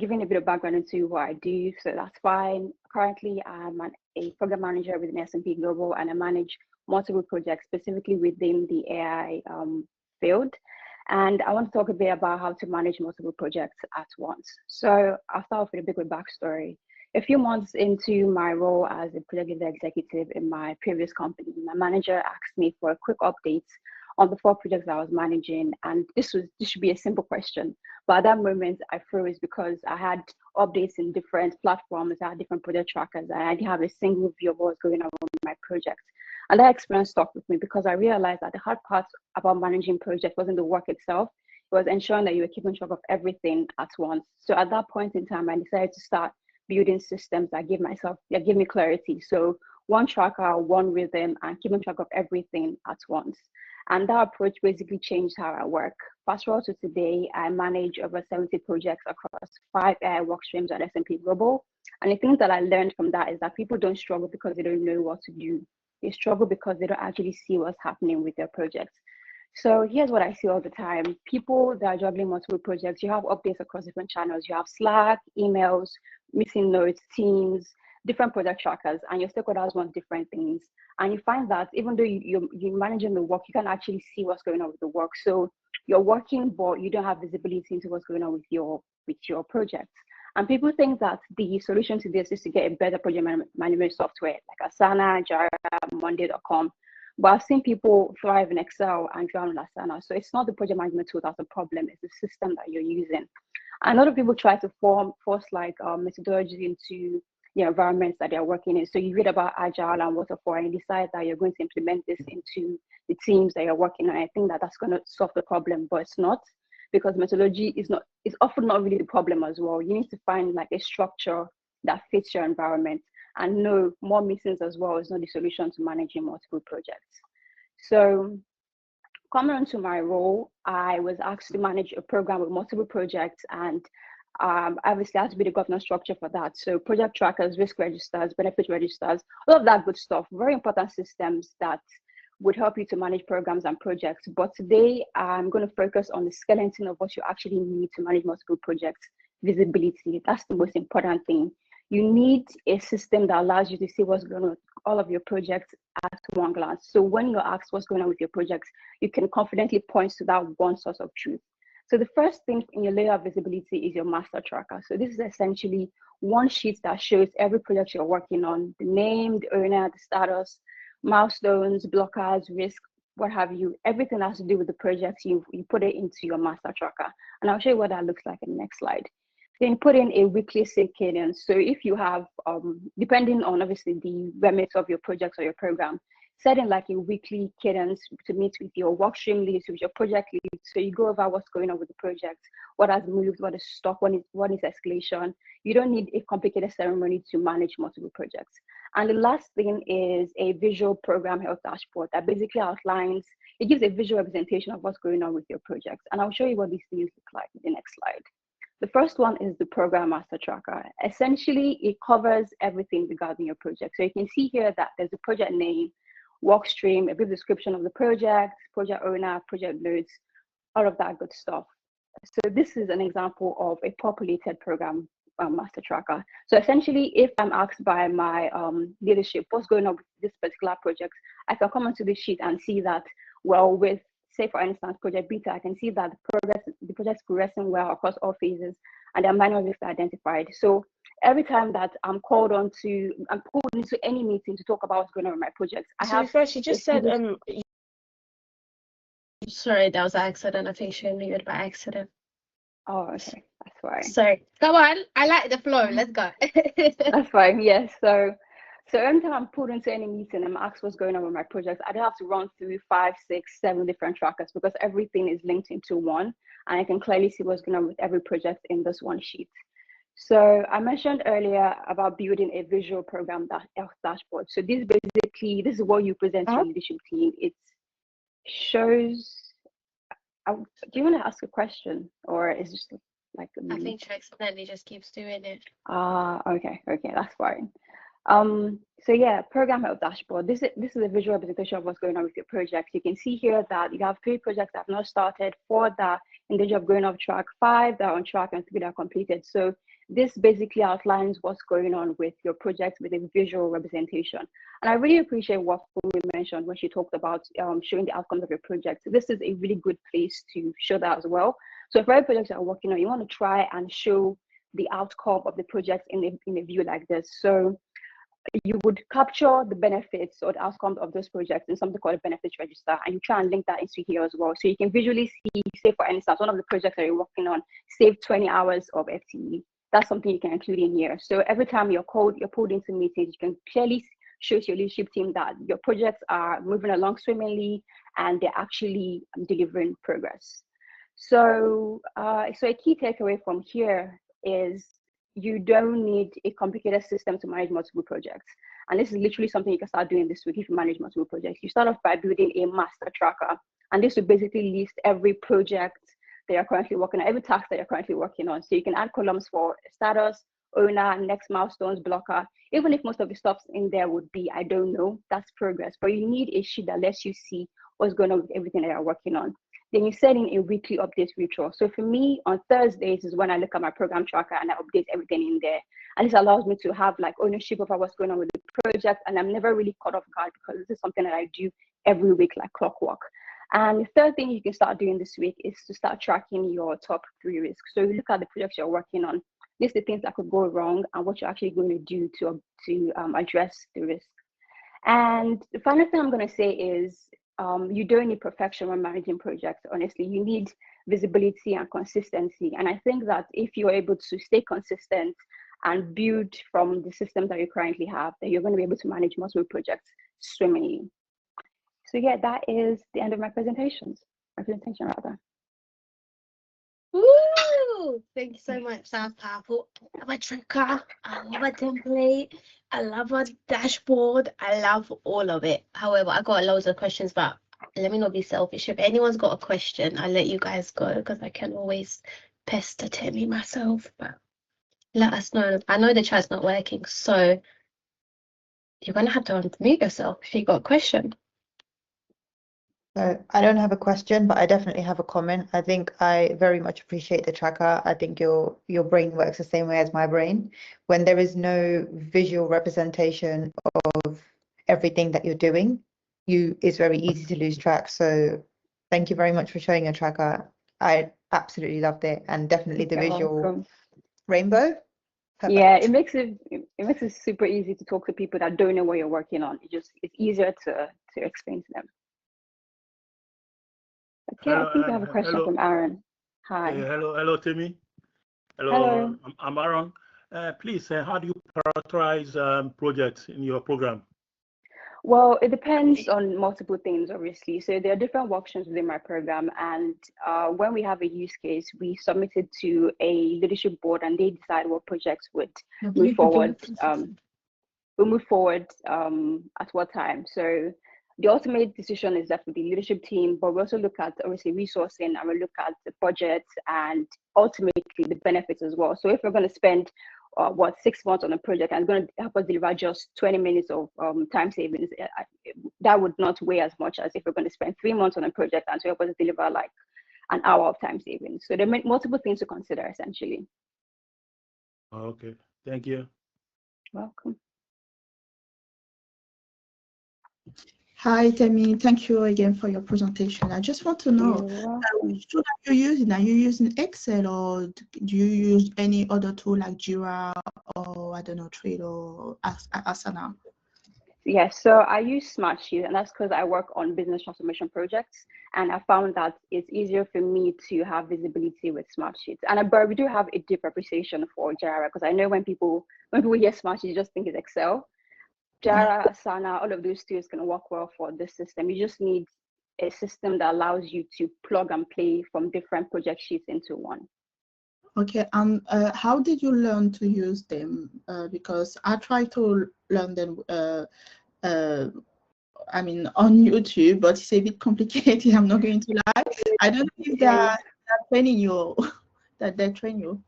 giving a bit of background into what I do, so that's fine. Currently, I'm a program manager within S&P Global, and I manage multiple projects specifically within the AI field. And I want to talk a bit about how to manage multiple projects at once. So I'll start off with a bit of backstory. A few months into my role as a project executive in my previous company, my manager asked me for a quick update on the 4 projects I was managing. And this should be a simple question. But at that moment, I froze because I had updates in different platforms, I had different project trackers, and I didn't have a single view of what was going on with my project. And that experience stuck with me because I realized that the hard part about managing projects wasn't the work itself, it was ensuring that you were keeping track of everything at once. So at that point in time, I decided to start building systems that give me clarity. So one tracker, one rhythm, and keeping track of everything at once. And that approach basically changed how I work. Fast forward to today, I manage over 70 projects across 5 AI work streams at S&P Global. And the things that I learned from that is that people don't struggle because they don't know what to do. They struggle because they don't actually see what's happening with their projects. So here's what I see all the time. People that are juggling multiple projects, you have updates across different channels. You have Slack, emails, meeting notes, Teams, different project trackers, and your stakeholders want different things. And you find that even though you're managing the work, you can actually see what's going on with the work. So you're working, but you don't have visibility into what's going on with your projects. And people think that the solution to this is to get a better project management software like Asana, Jira, Monday.com. But I've seen people thrive in Excel and thrive in Asana. So it's not the project management tool that's the problem, it's the system that you're using. And a lot of people try to force like methodologies into the environments that they're working in. So you read about Agile and Waterfall and you decide that you're going to implement this into the teams that you're working on. I think that that's going to solve the problem, but it's not, because methodology is often not really the problem as well. You need to find like a structure that fits your environment. And no, more meetings as well is not the solution to managing multiple projects. So coming on to my role, I was asked to manage a program with multiple projects, and obviously I had to be the governance structure for that. So project trackers, risk registers, benefit registers, all of that good stuff, very important systems that would help you to manage programs and projects. But today I'm going to focus on the skeleton of what you actually need to manage multiple projects. Visibility, that's the most important thing. You need a system that allows you to see what's going on with all of your projects at one glance. So when you're asked what's going on with your projects, you can confidently point to that one source of truth. So the first thing in your layer of visibility is your master tracker. So this is essentially one sheet that shows every project you're working on, the name, the owner, the status, milestones, blockers, risk, what have you. Everything that has to do with the project, you put it into your master tracker. And I'll show you what that looks like in the next slide. Then put in a weekly sync cadence. So if you have, depending on obviously the remit of your projects or your program, set in like a weekly cadence to meet with your workstream leads, with your project leads. So you go over what's going on with the project, what has moved, what is stuck, what is escalation. You don't need a complicated ceremony to manage multiple projects. And the last thing is a visual program health dashboard that basically outlines, it gives a visual representation of what's going on with your projects. And I'll show you what these things look like in the next slide. The first one is the program master tracker. Essentially, it covers everything regarding your project. So you can see here that there's a project name, work stream, a brief description of the project, project owner, project notes, all of that good stuff. So this is an example of a populated program master tracker. So essentially, if I'm asked by my leadership what's going on with this particular project, I can come onto this sheet and see that, well, with, say for instance, project beta, I can see that the project's progressing well across all phases and there are minor risks identified. So every time that I'm pulled into any meeting to talk about what's going on with my projects, I have. First, you just said Sorry, that was an accident. I think she muted by accident. Oh, okay, that's fine. So go on. I like the flow. Let's go. That's fine. Yes. So anytime I'm pulled into any meeting and I'm asked what's going on with my projects, I don't have to run through 5, 6, 7 different trackers because everything is linked into one, and I can clearly see what's going on with every project in this one sheet. So I mentioned earlier about building a visual program dashboard. So this is what you present to your leadership team. It shows. Do you want to ask a question, or is it just like I think she accidentally just keeps doing it. Okay, that's fine. So yeah, program help dashboard. This is a visual representation of what's going on with your project. You can see here that you have 3 projects that have not started, 4 that in danger of going off track, 5 that are on track, and 3 that are completed. So this basically outlines what's going on with your project with a visual representation. And I really appreciate what Fumi mentioned when she talked about showing the outcomes of your project. This is a really good place to show that as well. So for every project you're working on, you want to try and show the outcome of the project in a view like this. So you would capture the benefits or the outcomes of those projects in something called a benefits register, and you try and link that into here as well. So you can visually see, say for instance, one of the projects that you're working on saved 20 hours of FTE. That's something you can include in here. So every time you're pulled into meetings, you can clearly show to your leadership team that your projects are moving along swimmingly and they're actually delivering progress. So, so a key takeaway from here is you don't need a complicated system to manage multiple projects. And this is literally something you can start doing this week if you manage multiple projects. You start off by building a master tracker. And this will basically list every project that you're currently working on, every task that you're currently working on. So you can add columns for status, owner, next milestones, blocker. Even if most of the stuff in there would be, I don't know, that's progress. But you need a sheet that lets you see what's going on with everything that you're working on. Then you set in a weekly update ritual. So for me, on Thursdays is when I look at my program tracker and I update everything in there. And this allows me to have like ownership over what's going on with the project. And I'm never really caught off guard because this is something that I do every week like clockwork. And the third thing you can start doing this week is to start tracking your top 3 risks. So you look at the projects you're working on, list the things that could go wrong and what you're actually going to do to address the risk. And the final thing I'm going to say is you don't need perfection when managing projects. Honestly, you need visibility and consistency. And I think that if you're able to stay consistent and build from the systems that you currently have, then you're going to be able to manage multiple projects swimmingly. So yeah, that is the end of my presentation rather. Woo! Thank you so much. Sounds powerful. I love a tracker. I love a template. I love a dashboard. I love all of it. However, I got loads of questions, but let me not be selfish. If anyone's got a question, I'll let you guys go because I can always pester Temi myself. But let us know. I know the chat's not working, so you're gonna have to unmute yourself if you got a question. So I don't have a question, but I definitely have a comment. I think I very much appreciate the tracker. I think your brain works the same way as my brain. When there is no visual representation of everything that you're doing, it's very easy to lose track. So thank you very much for showing your tracker. I absolutely loved it, and definitely the visual rainbow. Perfect. Yeah, it makes it super easy to talk to people that don't know what you're working on. It's easier to explain to them. Okay, I think I have a question from Aaron. Hi. Hello, Timmy. Hello. I'm Aaron. Please, how do you prioritize projects in your program? Well, it depends on multiple things, obviously. So there are different work streams within my program, and when we have a use case, we submit it to a leadership board, and they decide what projects would move forward. At what time. So the ultimate decision is left with the leadership team, but we also look at obviously resourcing, and we look at the budget and ultimately the benefits as well. So if we're going to spend 6 months on a project and it's going to help us deliver just 20 minutes of time savings, that would not weigh as much as if we're going to spend 3 months on a project and to help us deliver like an hour of time savings. So there are multiple things to consider essentially. Okay, thank you. Welcome. Hi, Temi. Thank you again for your presentation. I just want to know, which tool are you using? Are you using Excel, or do you use any other tool like Jira or I don't know, Trello or Asana? Yes, so I use Smartsheet, and that's because I work on business transformation projects, and I found that it's easier for me to have visibility with Smartsheet. But we do have a deep appreciation for Jira, because I know when people hear Smartsheet, you just think it's Excel. Jira, Asana, all of those tools can work well for this system. You just need a system that allows you to plug and play from different project sheets into one. Okay, how did you learn to use them? Because I tried to learn them, I mean, on YouTube, but it's a bit complicated. I'm not going to lie. I don't know if they're training you, that they train you.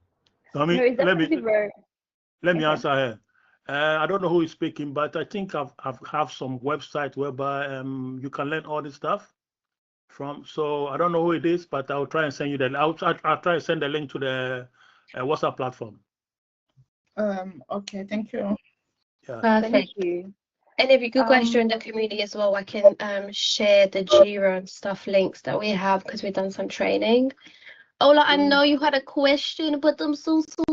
Tommy, No, it's let me definitely very. let me Okay. answer her. I don't know who is speaking, but I think I've have some website whereby you can learn all this stuff from. So I don't know who it is, but I'll try and send you the. I'll try and send the link to the WhatsApp platform. Okay, thank you. Yeah. Perfect. Thank you. And if you could guys join the community as well, I can share the Jira and stuff links that we have, because we've done some training. Ola, I know you had a question, but I'm so sorry.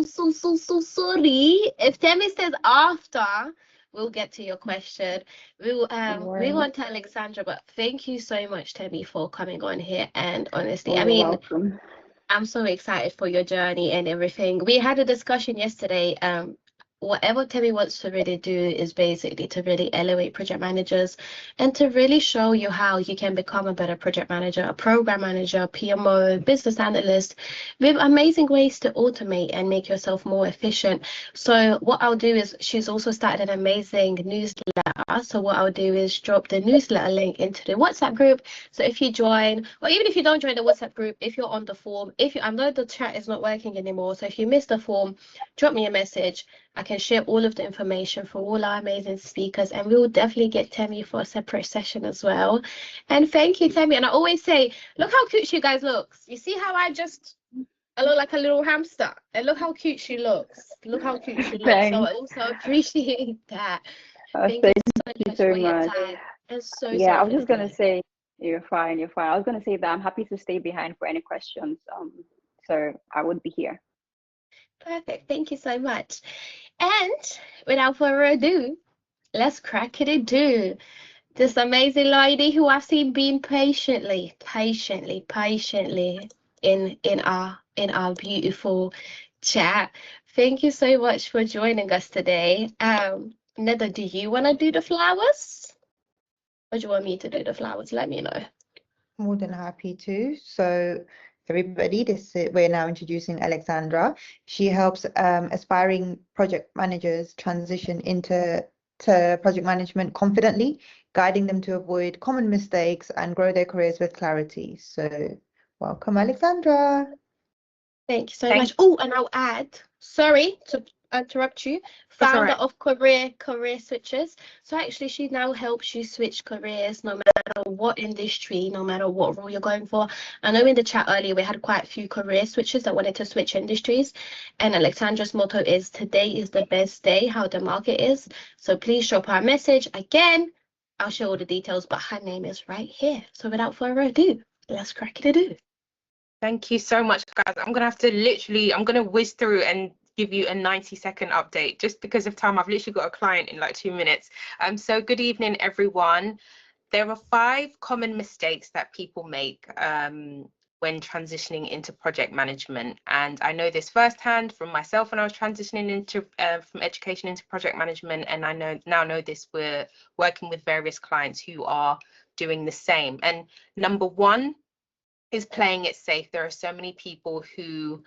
If Temi says after, we'll get to your question. We'll on to Alexandra, but thank you so much, Temi, for coming on here. And honestly, I mean, welcome. I'm so excited for your journey and everything. We had a discussion yesterday. Whatever Temi wants to really do is basically to really elevate project managers and to really show you how you can become a better project manager, a program manager, PMO, business analyst, with amazing ways to automate and make yourself more efficient. So what I'll do is, she's also started an amazing newsletter. So what I'll do is drop the newsletter link into the WhatsApp group. So if you join, or even if you don't join the WhatsApp group, if you're on the form, I know the chat is not working anymore. So if you missed the form, drop me a message. I can share all of the information for all our amazing speakers, and we will definitely get Temi for a separate session as well. And thank you, Temi. And I always say, look how cute she guys looks. You see how I look like a little hamster, and look how cute she looks. Look how cute she looks. So I also appreciate that. Thank you so much for your time. And so Yeah, I sorry was for just the gonna delay. say you're fine. I was gonna say that I'm happy to stay behind for any questions. So I would be here. Perfect. Thank you so much. And without further ado, let's crack it. This amazing lady who I've seen being patiently in our beautiful chat. Thank you so much for joining us today. Neda, do you want to do the flowers? Or do you want me to do the flowers? Let me know. More than happy to. So everybody, we're now introducing Alexandra. She helps aspiring project managers transition into project management confidently, guiding them to avoid common mistakes and grow their careers with clarity. So welcome, Alexandra. Thank you so much. Oh, and I'll add, sorry to interrupt you, founder of Career Switches. So actually she now helps you switch careers no matter what industry, no matter what role you're going for. I know in the chat earlier we had quite a few career switches that wanted to switch industries, and Alexandra's motto is today is the best day, how the market is. So please drop her a message. Again, I'll share all the details, but her name is right here. So without further ado, let's crack it. Thank you so much, guys. I'm going to whiz through and give you a 90-second update just because of time. I've literally got a client in like 2 minutes. So good evening, everyone. There are 5 common mistakes that people make when transitioning into project management. And I know this firsthand from myself when I was transitioning into from education into project management. And I now know this, we're working with various clients who are doing the same. And number 1 is playing it safe. There are so many people who,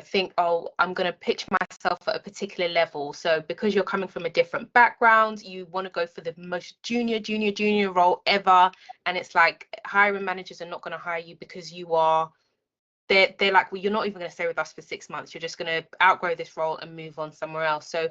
think, oh, I'm going to pitch myself at a particular level. So because you're coming from a different background, you want to go for the most junior role ever. And it's like hiring managers are not going to hire you because they're like, well, you're not even going to stay with us for 6 months. You're just going to outgrow this role and move on somewhere else. So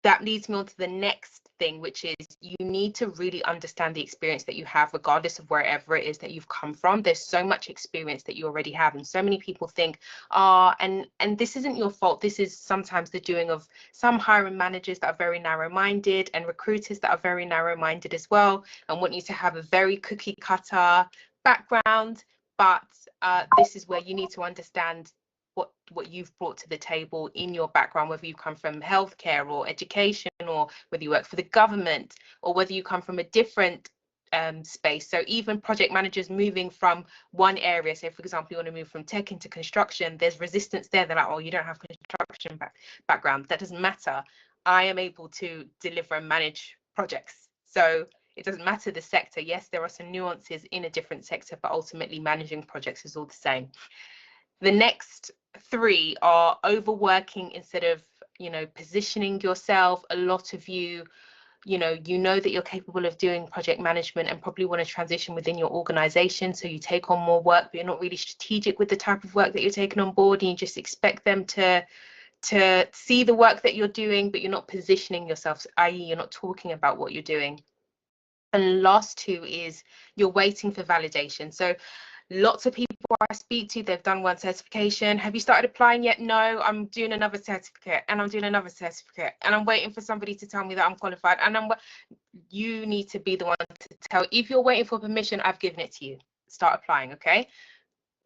that leads me on to the next thing, which is you need to really understand the experience that you have, regardless of wherever it is that you've come from. There's so much experience that you already have. And so many people think, and this isn't your fault. This is sometimes the doing of some hiring managers that are very narrow-minded and recruiters that are very narrow-minded as well and want you to have a very cookie cutter background. But this is where you need to understand what you've brought to the table in your background, whether you come from healthcare or education, or whether you work for the government, or whether you come from a different space. So even project managers moving from one area, say for example you want to move from tech into construction, there's resistance there. They're like, oh, you don't have construction background. That doesn't matter. I am able to deliver and manage projects. So it doesn't matter the sector. Yes, there are some nuances in a different sector, but ultimately managing projects is all the same. The next three are overworking instead of, you know, positioning yourself. A lot of you, you know that you're capable of doing project management and probably want to transition within your organization. So you take on more work, but you're not really strategic with the type of work that you're taking on board, and you just expect them to see the work that you're doing, but you're not positioning yourself, i.e. you're not talking about what you're doing. And last two is you're waiting for validation. So lots of people I speak to, they've done one certification. Have you started applying yet? No, I'm doing another certificate, and I'm doing another certificate, and I'm waiting for somebody to tell me that I'm qualified. And you need to be the one to tell. If you're waiting for permission, I've given it to you. Start applying, okay?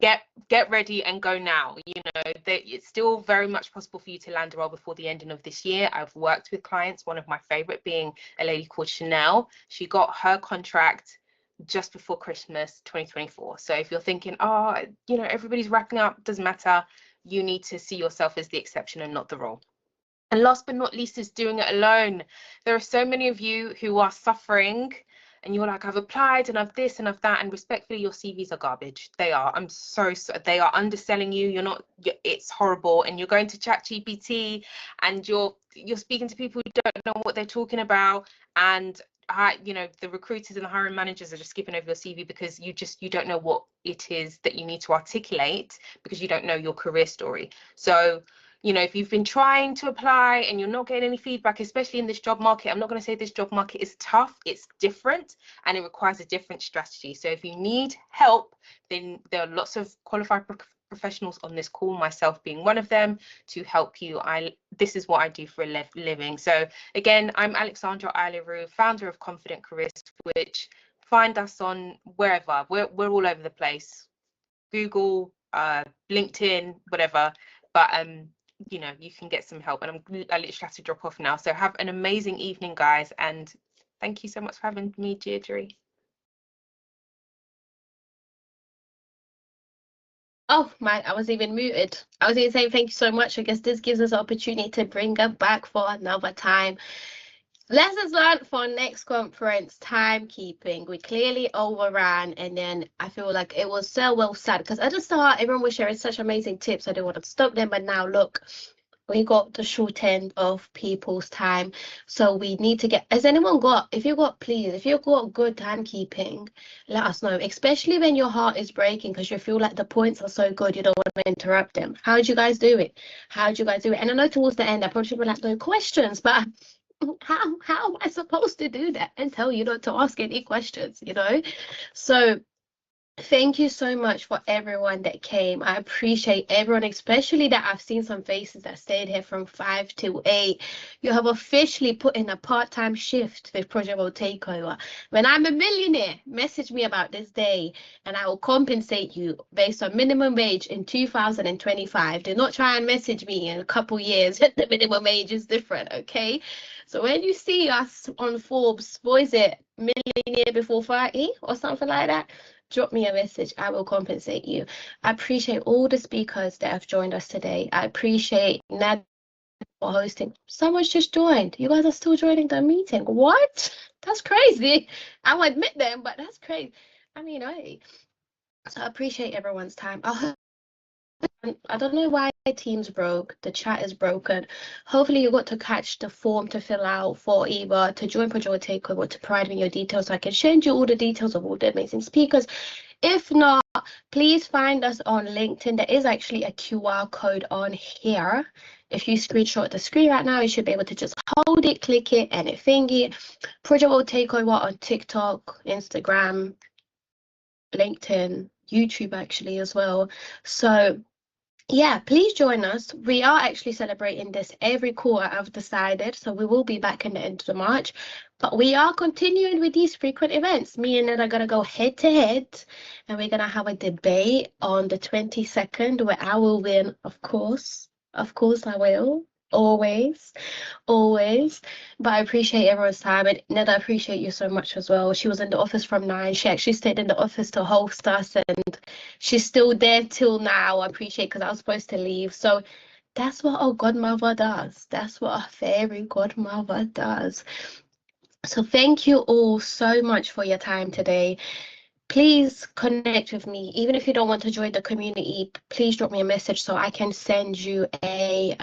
Get ready and go now. You know, it's still very much possible for you to land a role before the ending of this year. I've worked with clients, one of my favorite being a lady called Chanel. She got her contract just before Christmas 2024. So if you're thinking, oh, you know, everybody's wrapping up, doesn't matter, you need to see yourself as the exception and not the rule. And last but not least is doing it alone. There are so many of you who are suffering and you're like, I've applied and I've this and I've that, and respectfully, your CVs are garbage. They are. I'm so they are underselling you. You're not. It's horrible. And you're going to ChatGPT and you're speaking to people who don't know what they're talking about, and you know, the recruiters and the hiring managers are just skipping over your CV because you don't know what it is that you need to articulate because you don't know your career story. So, you know, if you've been trying to apply and you're not getting any feedback, especially in this job market, I'm not going to say this job market is tough, it's different and it requires a different strategy. So if you need help, then there are lots of qualified professionals on this call, myself being one of them, to help you. This is what I do for a living. So again, I'm Alexandra Aileru, founder of Confident Career Switch. Find us on wherever. We're all over the place. Google, LinkedIn, whatever. But you know, you can get some help, and I literally have to drop off now. So have an amazing evening, guys, and thank you so much for having me, Deirdre. Oh my, I was even muted. I was even saying thank you so much. I guess this gives us an opportunity to bring her back for another time. Lessons learned for next conference, timekeeping. We clearly overran, and then I feel like it was so well said, because at the start everyone was sharing such amazing tips. I didn't want to stop them, but now look, we got the short end of people's time. So we need to get, has anyone got, if you've got good timekeeping, let us know, especially when your heart is breaking because you feel like the points are so good, you don't want to interrupt them. How did you guys do it? And I know towards the end, I probably should be like, no questions, but how am I supposed to do that and tell you not to ask any questions, you know? So thank you so much for everyone that came. I appreciate everyone, especially that I've seen some faces that stayed here from 5 to 8. You have officially put in a part-time shift with Project Takeover. When I'm a millionaire, message me about this day and I will compensate you based on minimum wage in 2025. Do not try and message me in a couple years. The minimum wage is different, okay? So when you see us on Forbes, what is it, millionaire before 30 or something like that? Drop me a message. I will compensate you. I appreciate all the speakers that have joined us today. I appreciate Nad for hosting. Someone's just joined. You guys are still joining the meeting. What? That's crazy. I will admit them, but that's crazy. I mean, so I appreciate everyone's time. I don't know why Teams broke. The chat is broken. Hopefully you got to catch the form to fill out for either to join Project Takeover or to provide me your details so I can send you all the details of all the amazing speakers. If not, please find us on LinkedIn. There is actually a QR code on here. If you screenshot the screen right now, you should be able to just hold it, click it, and it thingy. Project Takeover on TikTok, Instagram, LinkedIn, YouTube actually as well. So yeah, please join us. We are actually celebrating this every quarter, I've decided. So we will be back in the end of March. But we are continuing with these frequent events. Me and Ned are going to go head to head. And we're going to have a debate on the 22nd where I will win, of course. Of course I will. Always. Always. But I appreciate everyone's time. And Ned, I appreciate you so much as well. She was in the office from 9. She actually stayed in the office to host us. And she's still there till now. I appreciate because I was supposed to leave. So that's what a godmother does. That's what a fairy godmother does. So thank you all so much for your time today. Please connect with me. Even if you don't want to join the community, please drop me a message so I can send you a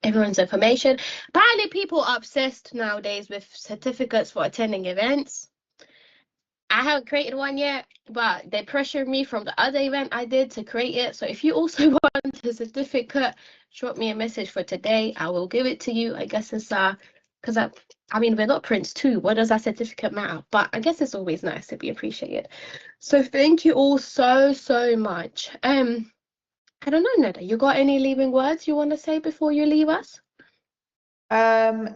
everyone's information. Apparently people are obsessed nowadays with certificates for attending events. I haven't created one yet, but they pressured me from the other event I did to create it. So if you also want a certificate, drop me a message for today. I will give it to you. I guess it's because I mean we're not Prince 2. What does that certificate matter? But I guess it's always nice to be appreciated. So thank you all so much. I don't know, Neda, you got any leaving words you want to say before you leave us?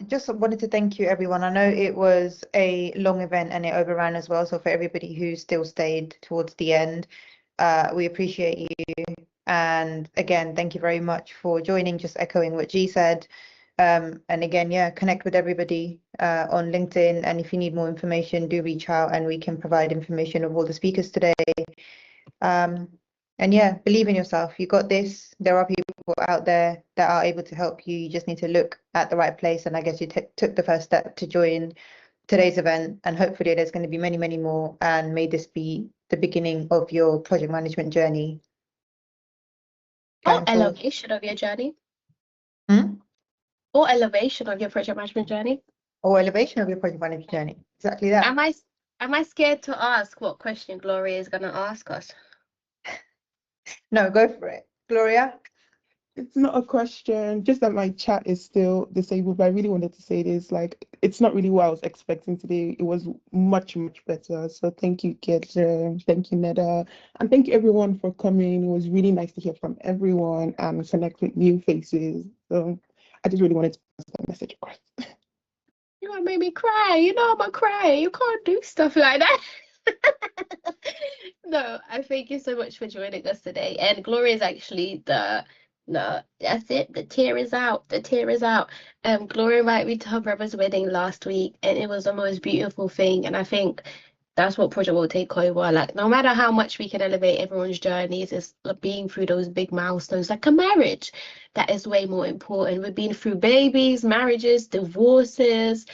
Just wanted to thank you, everyone. I know it was a long event and it overran as well. So for everybody who still stayed towards the end, we appreciate you. And again, thank you very much for joining, just echoing what G said. And again, yeah, connect with everybody on LinkedIn. And if you need more information, do reach out and we can provide information of all the speakers today. And yeah, believe in yourself. You got this. There are people out there that are able to help you. You just need to look at the right place. And I guess you took the first step to join today's event. And hopefully there's going to be many more. And may this be the beginning of your project management journey. Or elevation of your journey. Or elevation of your project management journey. Or elevation of your project management journey. Exactly that. Am I scared to ask what question Gloria is going to ask us? No, go for it. Gloria? It's not a question, just that my chat is still disabled, but I really wanted to say this, like, it's not really what I was expecting today. It was much better. So thank you, Kid. Thank you, Neda. And thank you, everyone, for coming. It was really nice to hear from everyone and connect with new faces. So I just really wanted to pass that message across. You gonna make me cry. You know I'm a cry. You can't do stuff like that. No, I thank you so much for joining us today. And Gloria is actually no, that's it. The tear is out. The tear is out. Gloria invited me to her brother's wedding last week, and it was the most beautiful thing. And I think that's what Project will take over. Like, no matter how much we can elevate everyone's journeys, it's being through those big milestones, like a marriage, that is way more important. We've been through babies, marriages, divorces,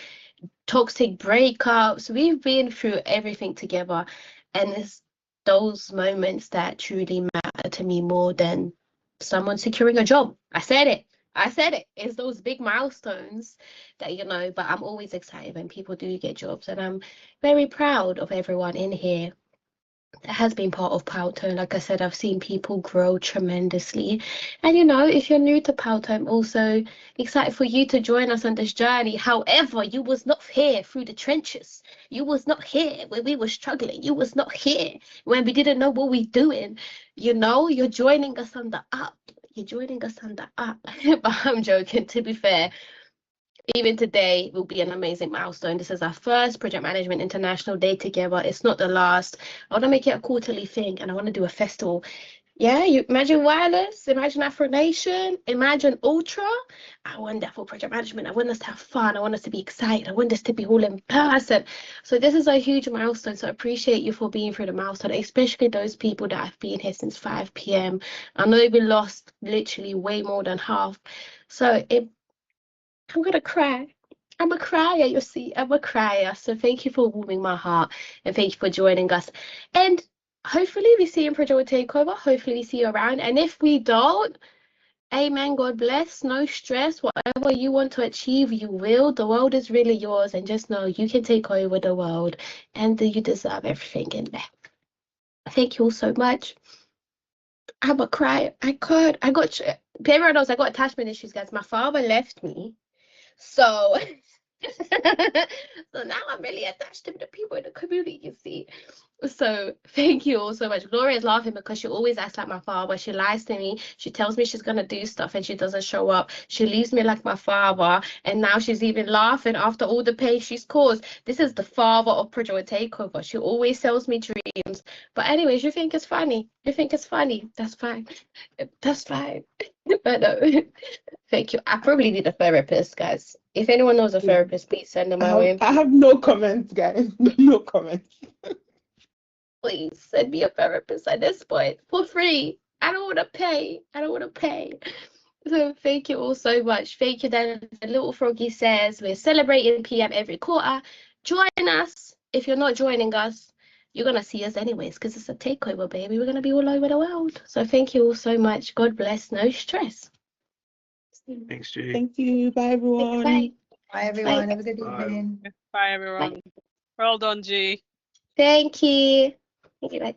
toxic breakups. We've been through everything together, and it's those moments that truly matter to me more than someone securing a job. I said it. It's those big milestones that, but I'm always excited when people do get jobs, and I'm very proud of everyone in here that has been part of PWTO. Like I said, I've seen people grow tremendously. And if you're new to PWTO, I'm also excited for you to join us on this journey. However, you was not here through the trenches. You was not here when we were struggling. You was not here when we didn't know what we're doing. You're joining us on the up. You're joining us on the up. But I'm joking, to be fair. Even today will be an amazing milestone. This is our first Project Management International Day together. It's not the last. I want to make it a quarterly thing, and I want to do a festival. Yeah, you imagine wireless, imagine Afro Nation, imagine Ultra. I want that for project management. I want us to have fun. I want us to be excited. I want this to be all in person. So this is a huge milestone. So I appreciate you for being through the milestone, especially those people that have been here since 5 p.m. I know we lost literally way more than half. So I'm gonna cry. I'm a crier, you see. I'm a crier. So thank you for warming my heart, and thank you for joining us. And hopefully we see you in Project Takeover. Hopefully we see you around. And if we don't, amen, God bless, no stress. Whatever you want to achieve, you will. The world is really yours. And just know you can take over the world, and you deserve everything in there. Thank you all so much. I'm a crier. Everyone knows I got attachment issues, guys. My father left me. So So now I'm really attached to the people in the community, you see. So thank you all so much. Gloria's laughing because she always acts like my father. She lies to me. She tells me she's gonna do stuff and she doesn't show up. She leaves me like my father, and now she's even laughing after all the pain she's caused. This is the father of Project Takeover. She always sells me dreams. But anyways, you think it's funny. You think it's funny. That's fine. That's fine. But no, thank you. I probably need a therapist, guys. If anyone knows a therapist, please send them my way. I have no comments, guys. No comments. Please send me a therapist at this point for free. I don't want to pay. I don't want to pay. So thank you all so much. Thank you. Then the little froggy says we're celebrating PM every quarter. Join us. If you're not joining us, you're gonna see us anyways because it's a takeover, baby. We're gonna be all over the world. So thank you all so much. God bless. No stress. Thanks, Jay. Thank you. Bye, everyone. Bye. Bye, everyone. Bye. Have a good evening. Bye, everyone. Well done, G. Thank you. Thank you. Bye.